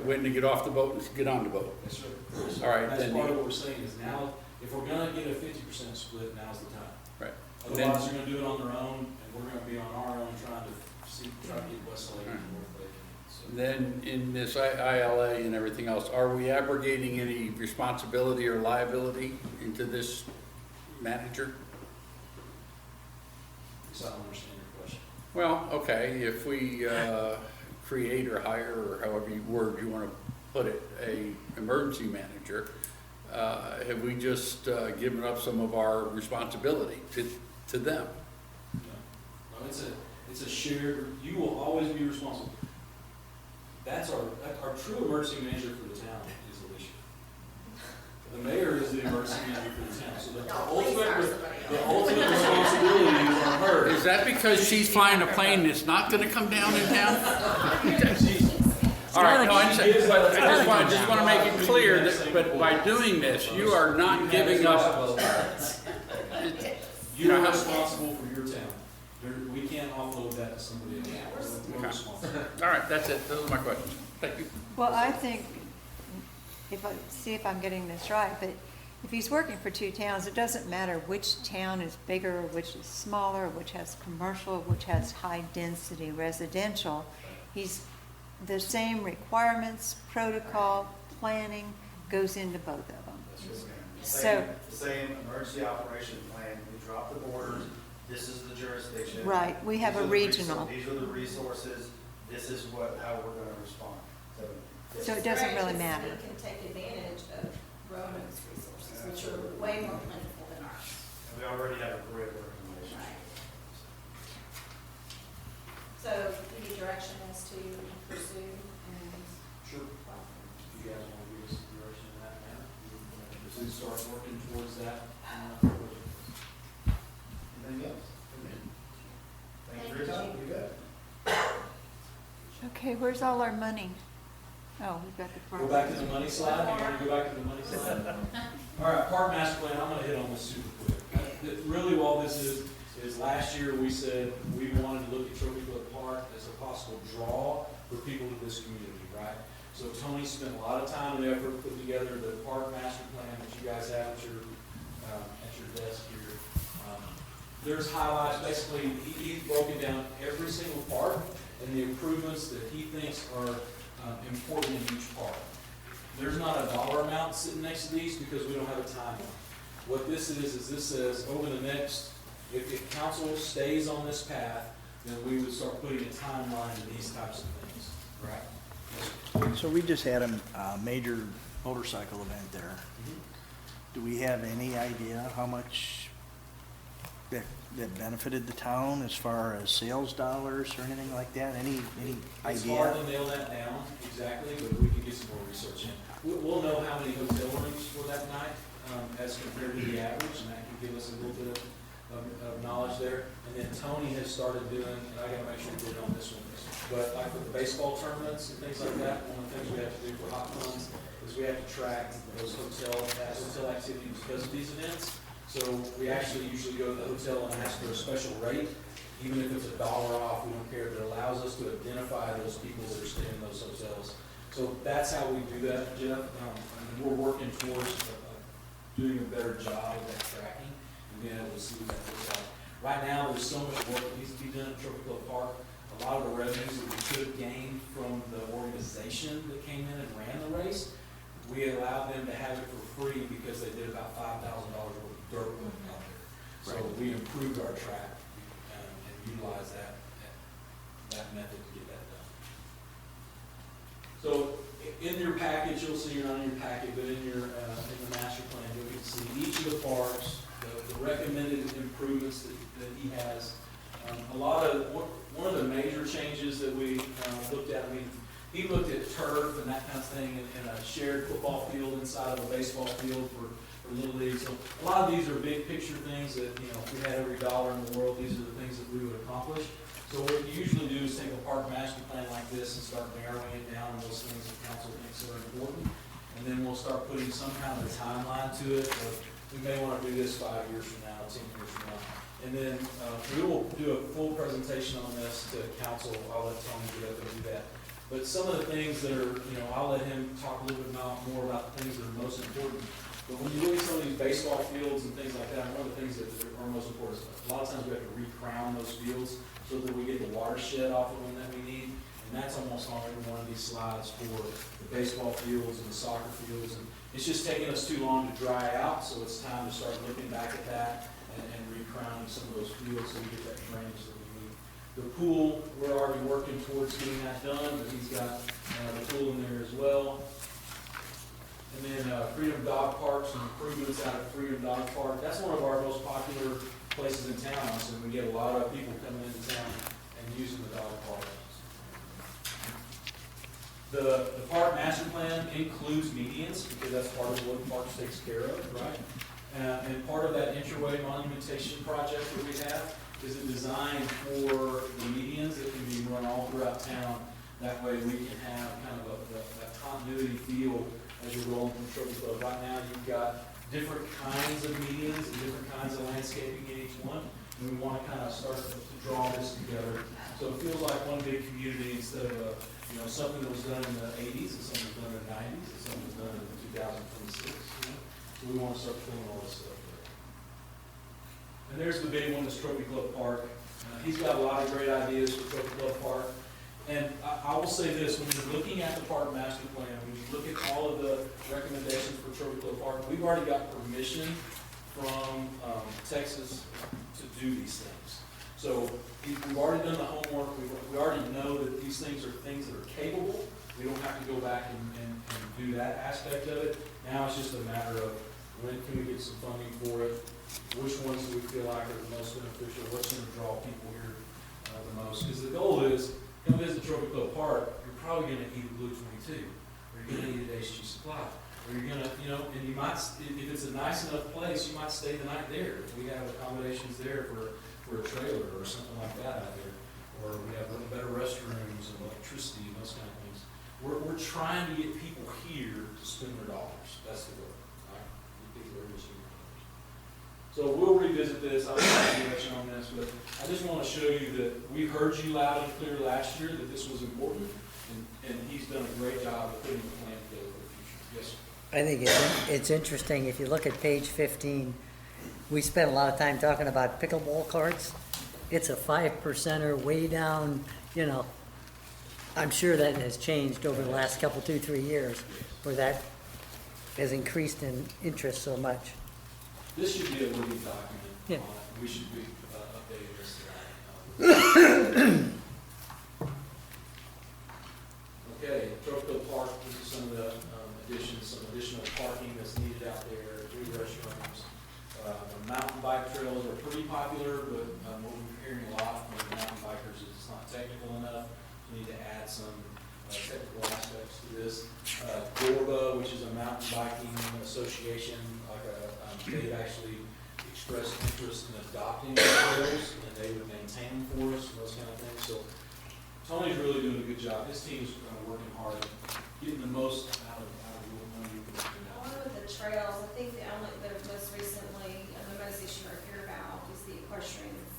when to get off the boat and get on the boat. Yes, sir. All right, That's then part of what we're saying is now, if we're gonna get a 50% split, now's the time. Right. Otherwise, they're gonna do it on their own, and we're gonna be on our own trying to get Westlake and Northlake. So, Then in this ILA and everything else, are we abrogating any responsibility or liability into this manager? I don't understand your question. Well, okay, if we create or hire, or however word you want to put it, a emergency manager, have we just given up some of our responsibility to them? No, it's a shared, you will always be responsible. That's our true emergency manager for the town is Alicia. The mayor is the emergency manager for the town, so the ultimate responsibility is on her. Is that because she's flying a plane that's not going to come down in town? All right, no, I just want to make it clear that, but by doing this, you are not giving up. You are responsible for your town. We can't offload that to somebody else. We're responsible. All right, that's it. Those are my questions. Thank you. Well, I think, see if I'm getting this right, but if he's working for 2 towns, it doesn't matter which town is bigger, which is smaller, which has commercial, which has high-density residential. The same requirements, protocol, planning goes into both of them. So, Same emergency operation plan, we drop the borders, this is the jurisdiction. right, we have a regional. These are the resources, this is how we're gonna respond. So it doesn't really matter. We can take advantage of Roanoke's resources, which are way more plentiful than ours. And we already have a great working relationship. So give you direction as to pursue and. Sure. If you guys want to give us some direction in that manner, we start working towards that. Anything else? Thank you for your time. You bet. Okay, where's all our money? Oh, we've got the. Go back to the money slide. You want to go back to the money slide? All right, park master plan. I'm going to hit on this super quick. Really, all this is last year we said we wanted to look at Trophy Club Park as a possible draw for people in this community, right? So Tony spent a lot of time and effort putting together the park master plan that you guys have at your desk here. There's highlights. Basically, he's broken down every single park and the improvements that he thinks are important in each park. There's not a dollar amount sitting next to these because we don't have a timeline. What this is this says over the next, if council stays on this path, then we would start putting a timeline to these types of things. Right. So we just had a major motorcycle event there. Do we have any idea how much that benefited the town as far as sales dollars or anything like that? Any It's idea? hard to nail that down exactly, but we can get some more research in. We'll know how many hotel rooms for that night as compared to the average, and that can give us a little bit of knowledge there. And then Tony has started doing, and I gotta make sure we get on this one, but like with the baseball tournaments and things like that, one of the things we have to do for hot funds is we have to track those hotel activities because of these events. So we actually usually go to the hotel and ask for a special rate, even if it's $1 off, we don't care, but it allows us to identify those people that are staying in those hotels. So that's how we do that, Jeff. And we're working towards doing a better job of that tracking and being able to see what that looks like. Right now, there's so much work that needs to be done at Trophy Club Park. A lot of the revenues that we could have gained from the organization that came in and ran the race, we allowed them to have it for free because they did about $5,000 worth of dirt work out there. So we improved our track and utilized that method to get that done. So in your package, you'll see, not in your packet, but in your, in the master plan, you'll get to see each of the parks, the recommended improvements that he has. One of the major changes that we looked at, I mean, he looked at turf and that kind of thing, and a shared football field inside of a baseball field for Little League. So a lot of these are big picture things that, you know, if we had every dollar in the world, these are the things that we would accomplish. So what we usually do is take a park master plan like this and start narrowing it down on those things that council thinks are important. And then we'll start putting some kind of a timeline to it. We may want to do this 5 years from now, 10 years from now. And then we will do a full presentation on this to council. I'll let Tony get up and do that. But some of the things that are, you know, I'll let him talk a little bit more about the things that are most important. But when you look at some of these baseball fields and things like that, one of the things that are most important is a lot of times we have to re-crown those fields so that we get the watershed off of them that we need. And that's almost on every one of these slides for the baseball fields and the soccer fields. And it's just taking us too long to dry out, so it's time to start looking back at that and re-crowning some of those fields so we get that drainage that we need. The pool, we're already working towards getting that done, but he's got the pool in there as well. And then Freedom Dog Parks and improvements out at Freedom Dog Park. That's one of our most popular places in town, so we get a lot of people coming into town and using the dog park. The park master plan includes medians, because that's part of what the park takes care of, right? And part of that entryway monumentation project that we have is a design for the medians that can be run all throughout town. That way we can have kind of that continuity feel as you're rolling from Trophy Club. Right now you've got different kinds of medians and different kinds of landscaping in each one. And we want to kind of start to draw this together. So it feels like one big community instead of something that was done in the 80s and something that was done in the 90s and something that was done in 2026. So we want to start pulling all this stuff there. And there's the big one, this Trophy Club Park. He's got a lot of great ideas for Trophy Club Park. And I will say this, when you're looking at the park master plan, when you look at all of the recommendations for Trophy Club Park, we've already got permission from Texas to do these things. So we've already done the homework. We already know that these things are things that are capable. We don't have to go back and do that aspect of it. Now it's just a matter of when can we get some funding for it, which ones do we feel like are the most beneficial, what's going to draw people here the most. Because the goal is, come visit Trophy Club Park, you're probably going to eat at Blue 22, or you're going to eat at HG Supply, or you're going to, and you might, if it's a nice enough place, you might stay the night there. If we have accommodations there for a trailer or something like that out there, or we have better restrooms and electricity and those kind of things. We're trying to get people here to spend their dollars. That's the goal, right? Get people here to spend their dollars. So we'll revisit this. I'll have direction on this, but I just want to show you that we heard you loud and clear last year that this was important, and he's done a great job of putting the plan together for the future. Yes, sir. I think it's interesting, if you look at page 15, we spent a lot of time talking about pickleball carts. It's a 5%er way down, I'm sure that has changed over the last couple, 2-3 years, where that has increased in interest so much. This should be a living document. Yeah. We should be updating this. Okay, Trophy Club Park, this is some of the additions, some additional parking that's needed out there, 3 restrooms. The mountain bike trails are pretty popular, but what we're hearing a lot from the mountain bikers is it's not technical enough. We need to add some technical aspects to this. Gorba, which is a mountain biking association, they've actually expressed interest in adopting the trails, and they would maintain them for us, and those kind of things. So Tony's really doing a good job. His team's working hard, getting the most out of what money you can do. Along with the trails, I think the most recently, and the most issue I hear about is the equestrians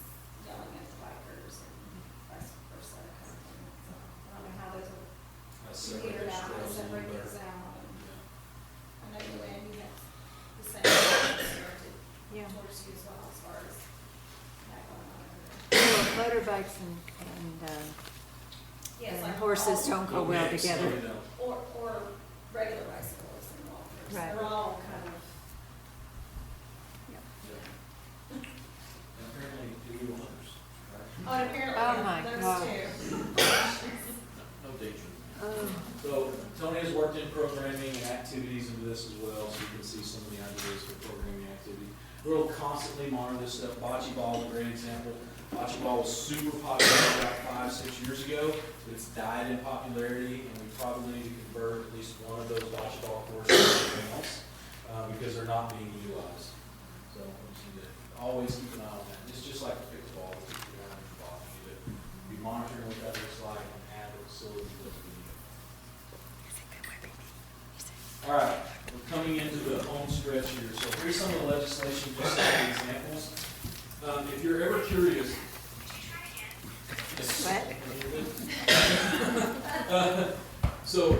yelling at the bikers and vice versa, kind of thing. So I don't know how those will figure it out, and separate those out. I know you, Ann, you have the same directed towards you as well, as far as that going on over there. Motorbikes and Yes, and like horses all- don't go well together. Or regular bicycles and walkers. Right. They're all kind of. we'll constantly monitor this stuff. Bocce ball is a great example. Bocce ball was super popular about 5-6 years ago. It's died in popularity, and we probably need to convert at least one of those bocce ball courses to something else, because they're not being utilized. So we just need to always keep an eye on that. It's just like a pickleball. We need to be monitoring what that looks like and add the facilities that we need. All right, we're coming into the home stretch here. So here's some of the legislation, just some examples. If you're ever curious. So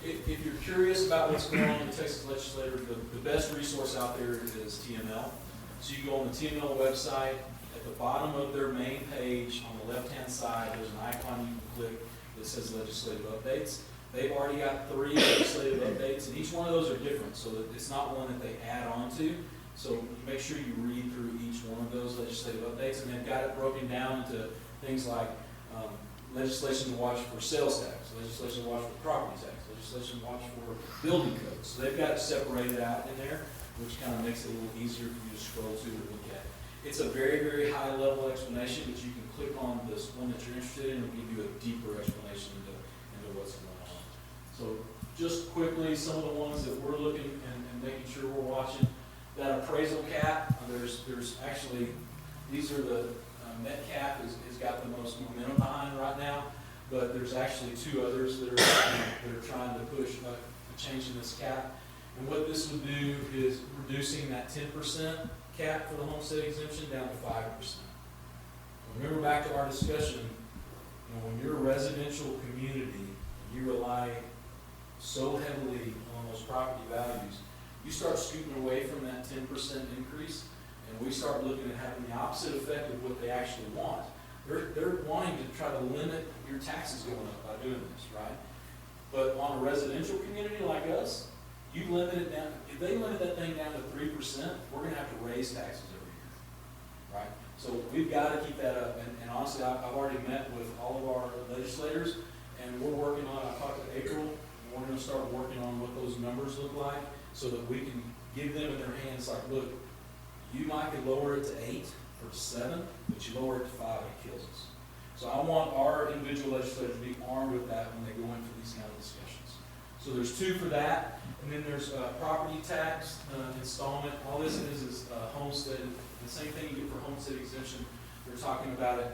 if you're curious about what's going on in the Texas legislature, the best resource out there is TML. So you go on the TML website. At the bottom of their main page, on the left-hand side, there's an icon you can click that says legislative updates. They've already got 3 legislative updates, and each one of those are different, so that it's not one that they add on to. So make sure you read through each one of those legislative updates, and they've got it broken down into things like legislation to watch for sales tax, legislation to watch for property tax, legislation to watch for building codes. So they've got it separated out in there, which kind of makes it a little easier for you to scroll to or look at. It's a very, very high-level explanation, but you can click on this one that you're interested in and it'll give you a deeper explanation into what's going on. So just quickly, some of the ones that we're looking and making sure we're watching. That appraisal cap, there's actually, these are the, net cap has got the most momentum behind right now, but there's actually 2 others that are trying to push a change in this cap. And what this would do is reducing that 10% cap for the homestead exemption down to 5%. Remember back to our discussion, when you're a residential community, you rely so heavily on those property values, you start scooting away from that 10% increase, and we start looking at having the opposite effect of what they actually want. They're wanting to try to limit your taxes going up by doing this, right? But on a residential community like us, you limit it down. If they limit that thing down to 3%, we're going to have to raise taxes every year, right? So we've got to keep that up. And honestly, I've already met with all of our legislators, and we're working on, I talked to April, and we're going to start working on what those numbers look like so that we can give them in their hands, like, look, you might could lower it to 8 or 7, but you lower it to 5 and it kills us. So I want our individual legislators to be armed with that when they go in for these kind of discussions. So there's 2 for that, and then there's property tax installment. All this is homestead. The same thing you get for homestead exemption. They're talking about it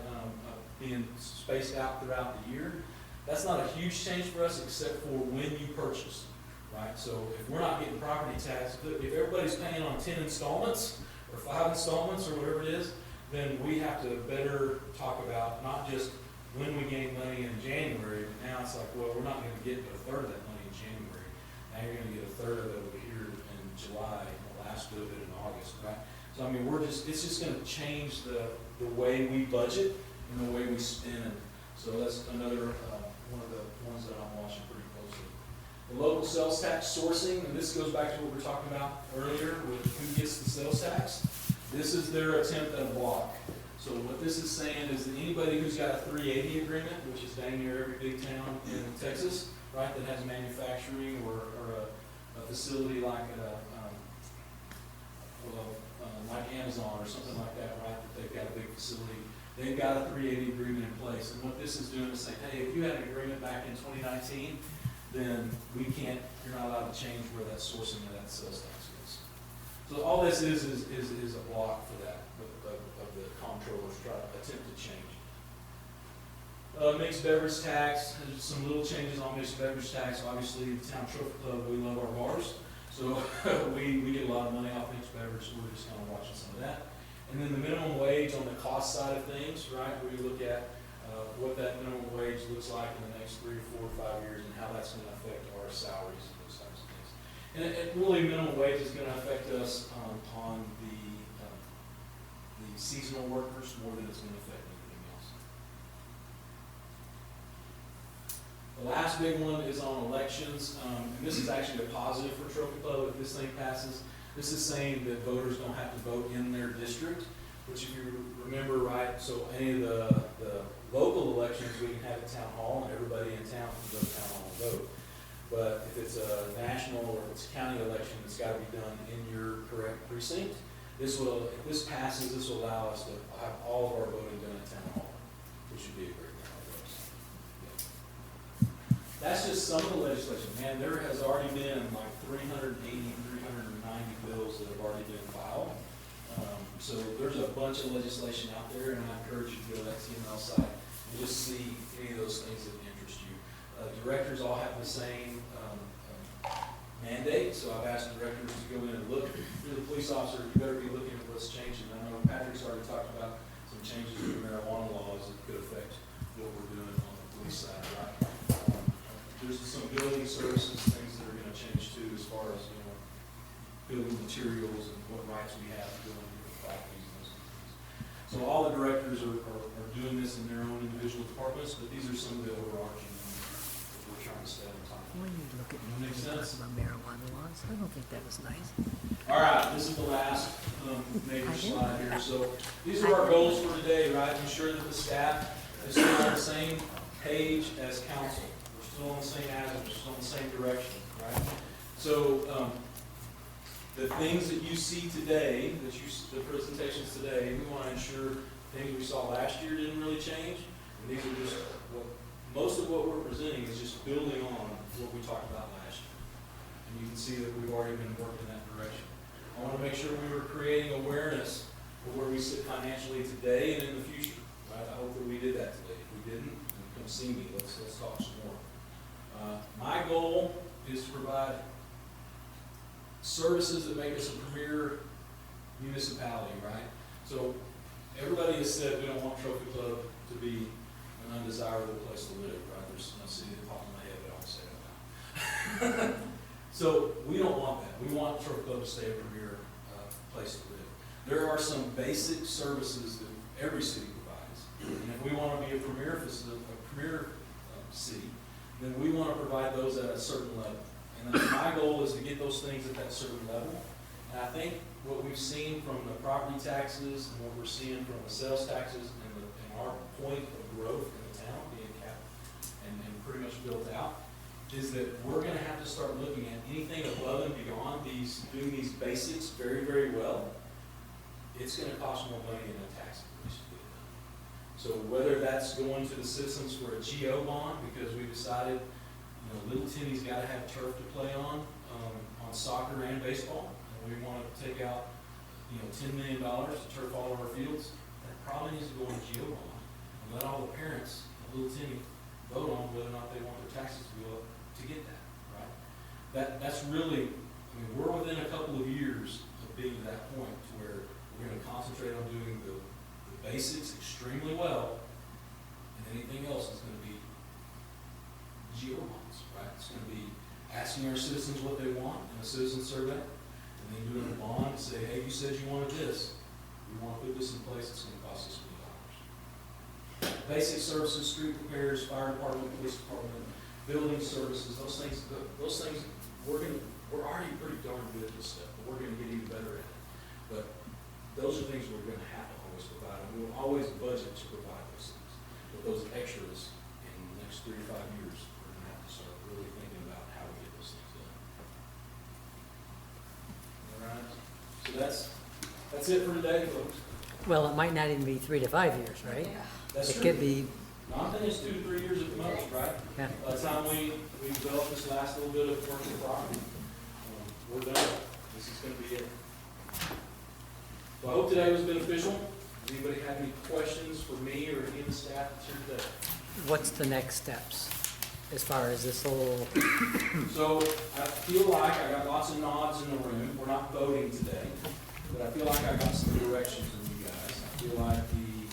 being spaced out throughout the year. That's not a huge change for us except for when you purchase, right? So if we're not getting property tax, if everybody's paying on 10 installments or 5 installments or whatever it is, then we have to better talk about not just when we gain money in January, but now it's like, well, we're not going to get but a third of that money in January. Now you're going to get a third of it over here in July and the last bit of it in August, right? So I mean, it's just going to change the way we budget and the way we spend. So that's another one of the ones that I'm watching pretty closely. The local sales tax sourcing, and this goes back to what we were talking about earlier with who gets the sales tax. This is their attempt at a block. So what this is saying is that anybody who's got a 380 agreement, which is dang near every big town in Texas, right, that has manufacturing or a facility like like Amazon or something like that, right, that they've got a big facility, they've got a 380 agreement in place. And what this is doing is saying, hey, if you had an agreement back in 2019, then you're not allowed to change where that sourcing of that sales tax is. So all this is a block for that, of the comptrollers try to attempt to change. Mixed beverage tax, there's some little changes on mixed beverage tax. Obviously, the town Trophy Club, we love our bars. So we get a lot of money off mixed beverage, so we're just kind of watching some of that. And then the minimum wage on the cost side of things, right, where you look at what that minimum wage looks like in the next 3 or 4 or 5 years and how that's going to affect our salaries and those types of things. And really minimum wage is going to affect us on the seasonal workers more than it's going to affect anything else. The last big one is on elections, and this is actually a positive for Trophy Club if this thing passes. This is saying that voters don't have to vote in their district, which if you remember right, so any of the local elections we can have at town hall and everybody in town can go to town hall and vote. But if it's a national or if it's a county election, it's got to be done in your correct precinct. if this passes, this will allow us to have all of our voting done at town hall, which would be a great thing for us. Yeah. That's just some of the legislation. Man, there has already been like 380, 390 bills that have already been filed. So there's a bunch of legislation out there, and I encourage you to go to that TML site and just see any of those things that interest you. Directors all have the same mandate, so I've asked directors to go in and look. If you're the police officer, you better be looking at what's changing. I know Patrick's already talked about some changes to the marijuana laws that could affect what we're doing on the police side, right? There's some building services, things that are gonna change too, as far as, building materials and what rights we have to go into different properties and those things. So all the directors are doing this in their own individual departments, but these are some of the overarching that we're trying to stay on top of. When you look at Makes sense? about marijuana laws, I don't think that was nice. All right, this is the last major slide here. So these are our goals for today, right? Ensure that the staff is still on the same page as council. We're still on the same avenue, we're still in the same direction, right? So the things that you see today, the presentations today, we want to ensure things we saw last year didn't really change. And these are just most of what we're presenting is just building on what we talked about last year. And you can see that we've already been working in that direction. I want to make sure we were creating awareness of where we sit financially today and in the future. Right? I hope that we did that today. If we didn't, then come see me. Let's talk some more. My goal is to provide services that make us a premier municipality, right? So everybody has said we don't want Trophy Club to be an undesirable place to live, right? There's no city that popped in my head, but I won't say it now. So we don't want that. We want Trophy Club to stay a premier place to live. There are some basic services that every city provides, and if we want to be a premier city, then we want to provide those at a certain level. And then my goal is to get those things at that certain level. And I think what we've seen from the property taxes and what we're seeing from the sales taxes and our point of growth in the town being capped and pretty much built out is that we're going to have to start looking at anything above and beyond doing these basics very, very well. It's going to cost more money in a tax increase to get it done. So whether that's going to the citizens for a GO bond because we decided Little Timmy's got to have turf to play on soccer and baseball, and we want to take out, $10 million to turf all of our fields. That probably needs to go on a GO bond and let all the parents of Little Timmy vote on whether or not they want their taxes to go up to get that, right? That's really, we're within a couple of years of being to that point to where we're going to concentrate on doing the basics extremely well, and anything else is going to be GO bonds, right? It's going to be asking our citizens what they want in a citizen survey, and then doing a bond and say, hey, you said you wanted this. We want to put this in place. It's going to cost us $1 million. Basic services, street repairs, fire department, police department, building services, those things, we're already pretty darn good at this stuff, but we're going to get even better at it. But those are things we're going to have to always provide, and we'll always budget to provide those things. But those extras in the next 3 to 5 years, we're going to have to start really thinking about how we get those things done. All right? So that's it for today, folks. Well, it might not even be 3 to 5 years, right? That's It true. could be, I'm thinking it's 2 to 3 years at the most, right? Yeah. By the time we develop this last little bit of commercial property, we're done. This is going to be it. So I hope today was beneficial. Does anybody have any questions for me or any of the staff that's here today? what's the next steps as far as this whole, So I feel like I got lots of nods in the room. We're not voting today, but I feel like I got some direction from you guys. I feel like the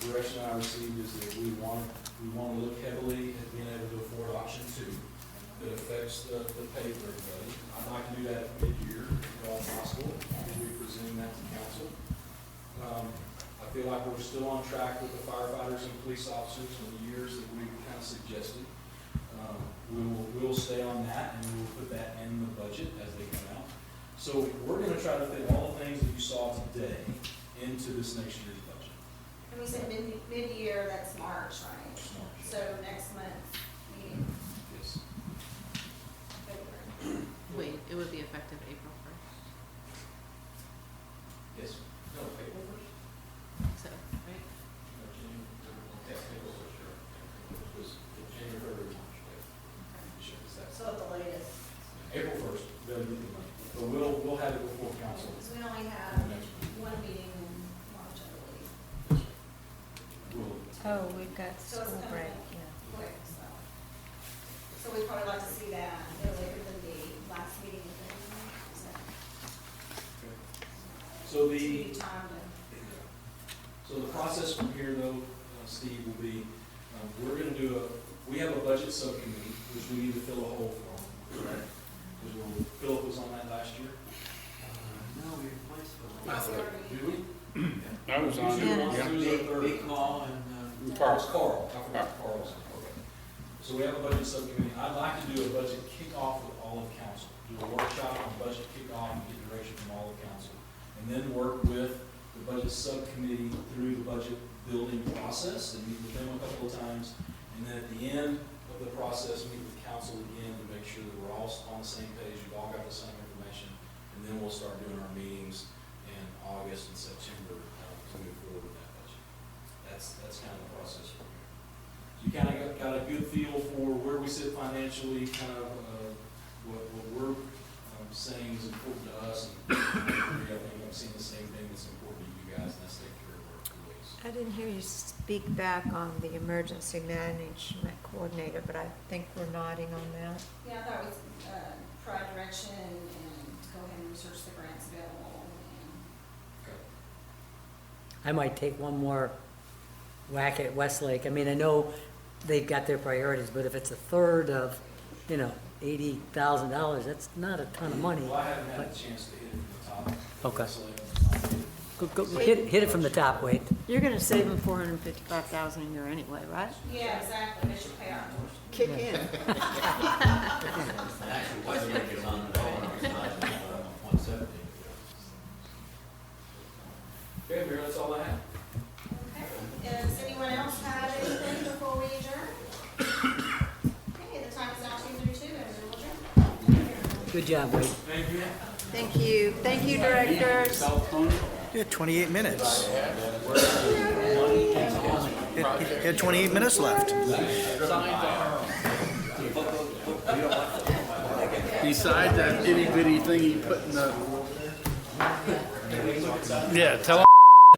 direction I received is that we want to look heavily at being able to afford option 2 that affects the pay for everybody. I'd like to do that mid-year if all possible. We'll be presenting that to council. I feel like we're still on track with the firefighters and police officers in the years that we kind of suggested. We'll stay on that, and we'll put that in the budget as they come out. So we're going to try to fit all the things that you saw today into this next year's budget. And we said mid-year, that's March, right? March. So next month meeting, Yes. February. Wait, it would be effective April 1st. Yes. Oh, we've got So it's school coming break, up yeah. quick, so. So we'd probably like to see that no later than the last meeting in February. So To the, give you time to. so the process from here though, Steve, will be, we're gonna do we have a budget subcommittee, which we need to fill a hole from, correct? Because Philip was on that last year. No, we replaced Phil. Do we? I was on Who's it, your- yeah. who's our third? Big call and, Carl. It's Carl, I forgot Carl's, okay. So we have a budget subcommittee, I'd like to do a budget kickoff with all of council, do a workshop on budget kickoff and get direction from all of council. And then work with the budget subcommittee through the budget building process, and meet with them a couple of times. And then at the end of the process, meet with council again to make sure that we're all on the same page, we've all got the same information. And then we'll start doing our meetings in August and September to move forward with that budget. That's kind of the process from here. You kind of got a good feel for where we sit financially, kind of what we're saying is important to us. And I think I'm seeing the same thing that's important to you guys, and that's taking care of our employees. I didn't hear you speak back on the emergency management coordinator, but I think we're nodding on that. Yeah, I thought it was, provide direction and go ahead and research the grants available and. I might take one more whack at Westlake. I mean, I know they've got their priorities, but if it's a third of, $80,000, that's not a ton of money. Well, I haven't had a chance to hit it from the top. Okay. So, Go, hit it from the top, Wade. You're gonna save them $455,000 a year anyway, right? Yeah, exactly, they should pay our tuition. Kick in. actually, Westlake is on the phone, it's not 170. Okay, Mayor, that's all I have. Okay, does anyone else have anything before we adjourn? Okay, the time is now 2:32, and we'll adjourn. Good job, Wade. Thank you. Thank you. Thank you, directors. You had 28 minutes. You had 28 minutes left. Besides that itty bitty thing he put in the. Yeah, tell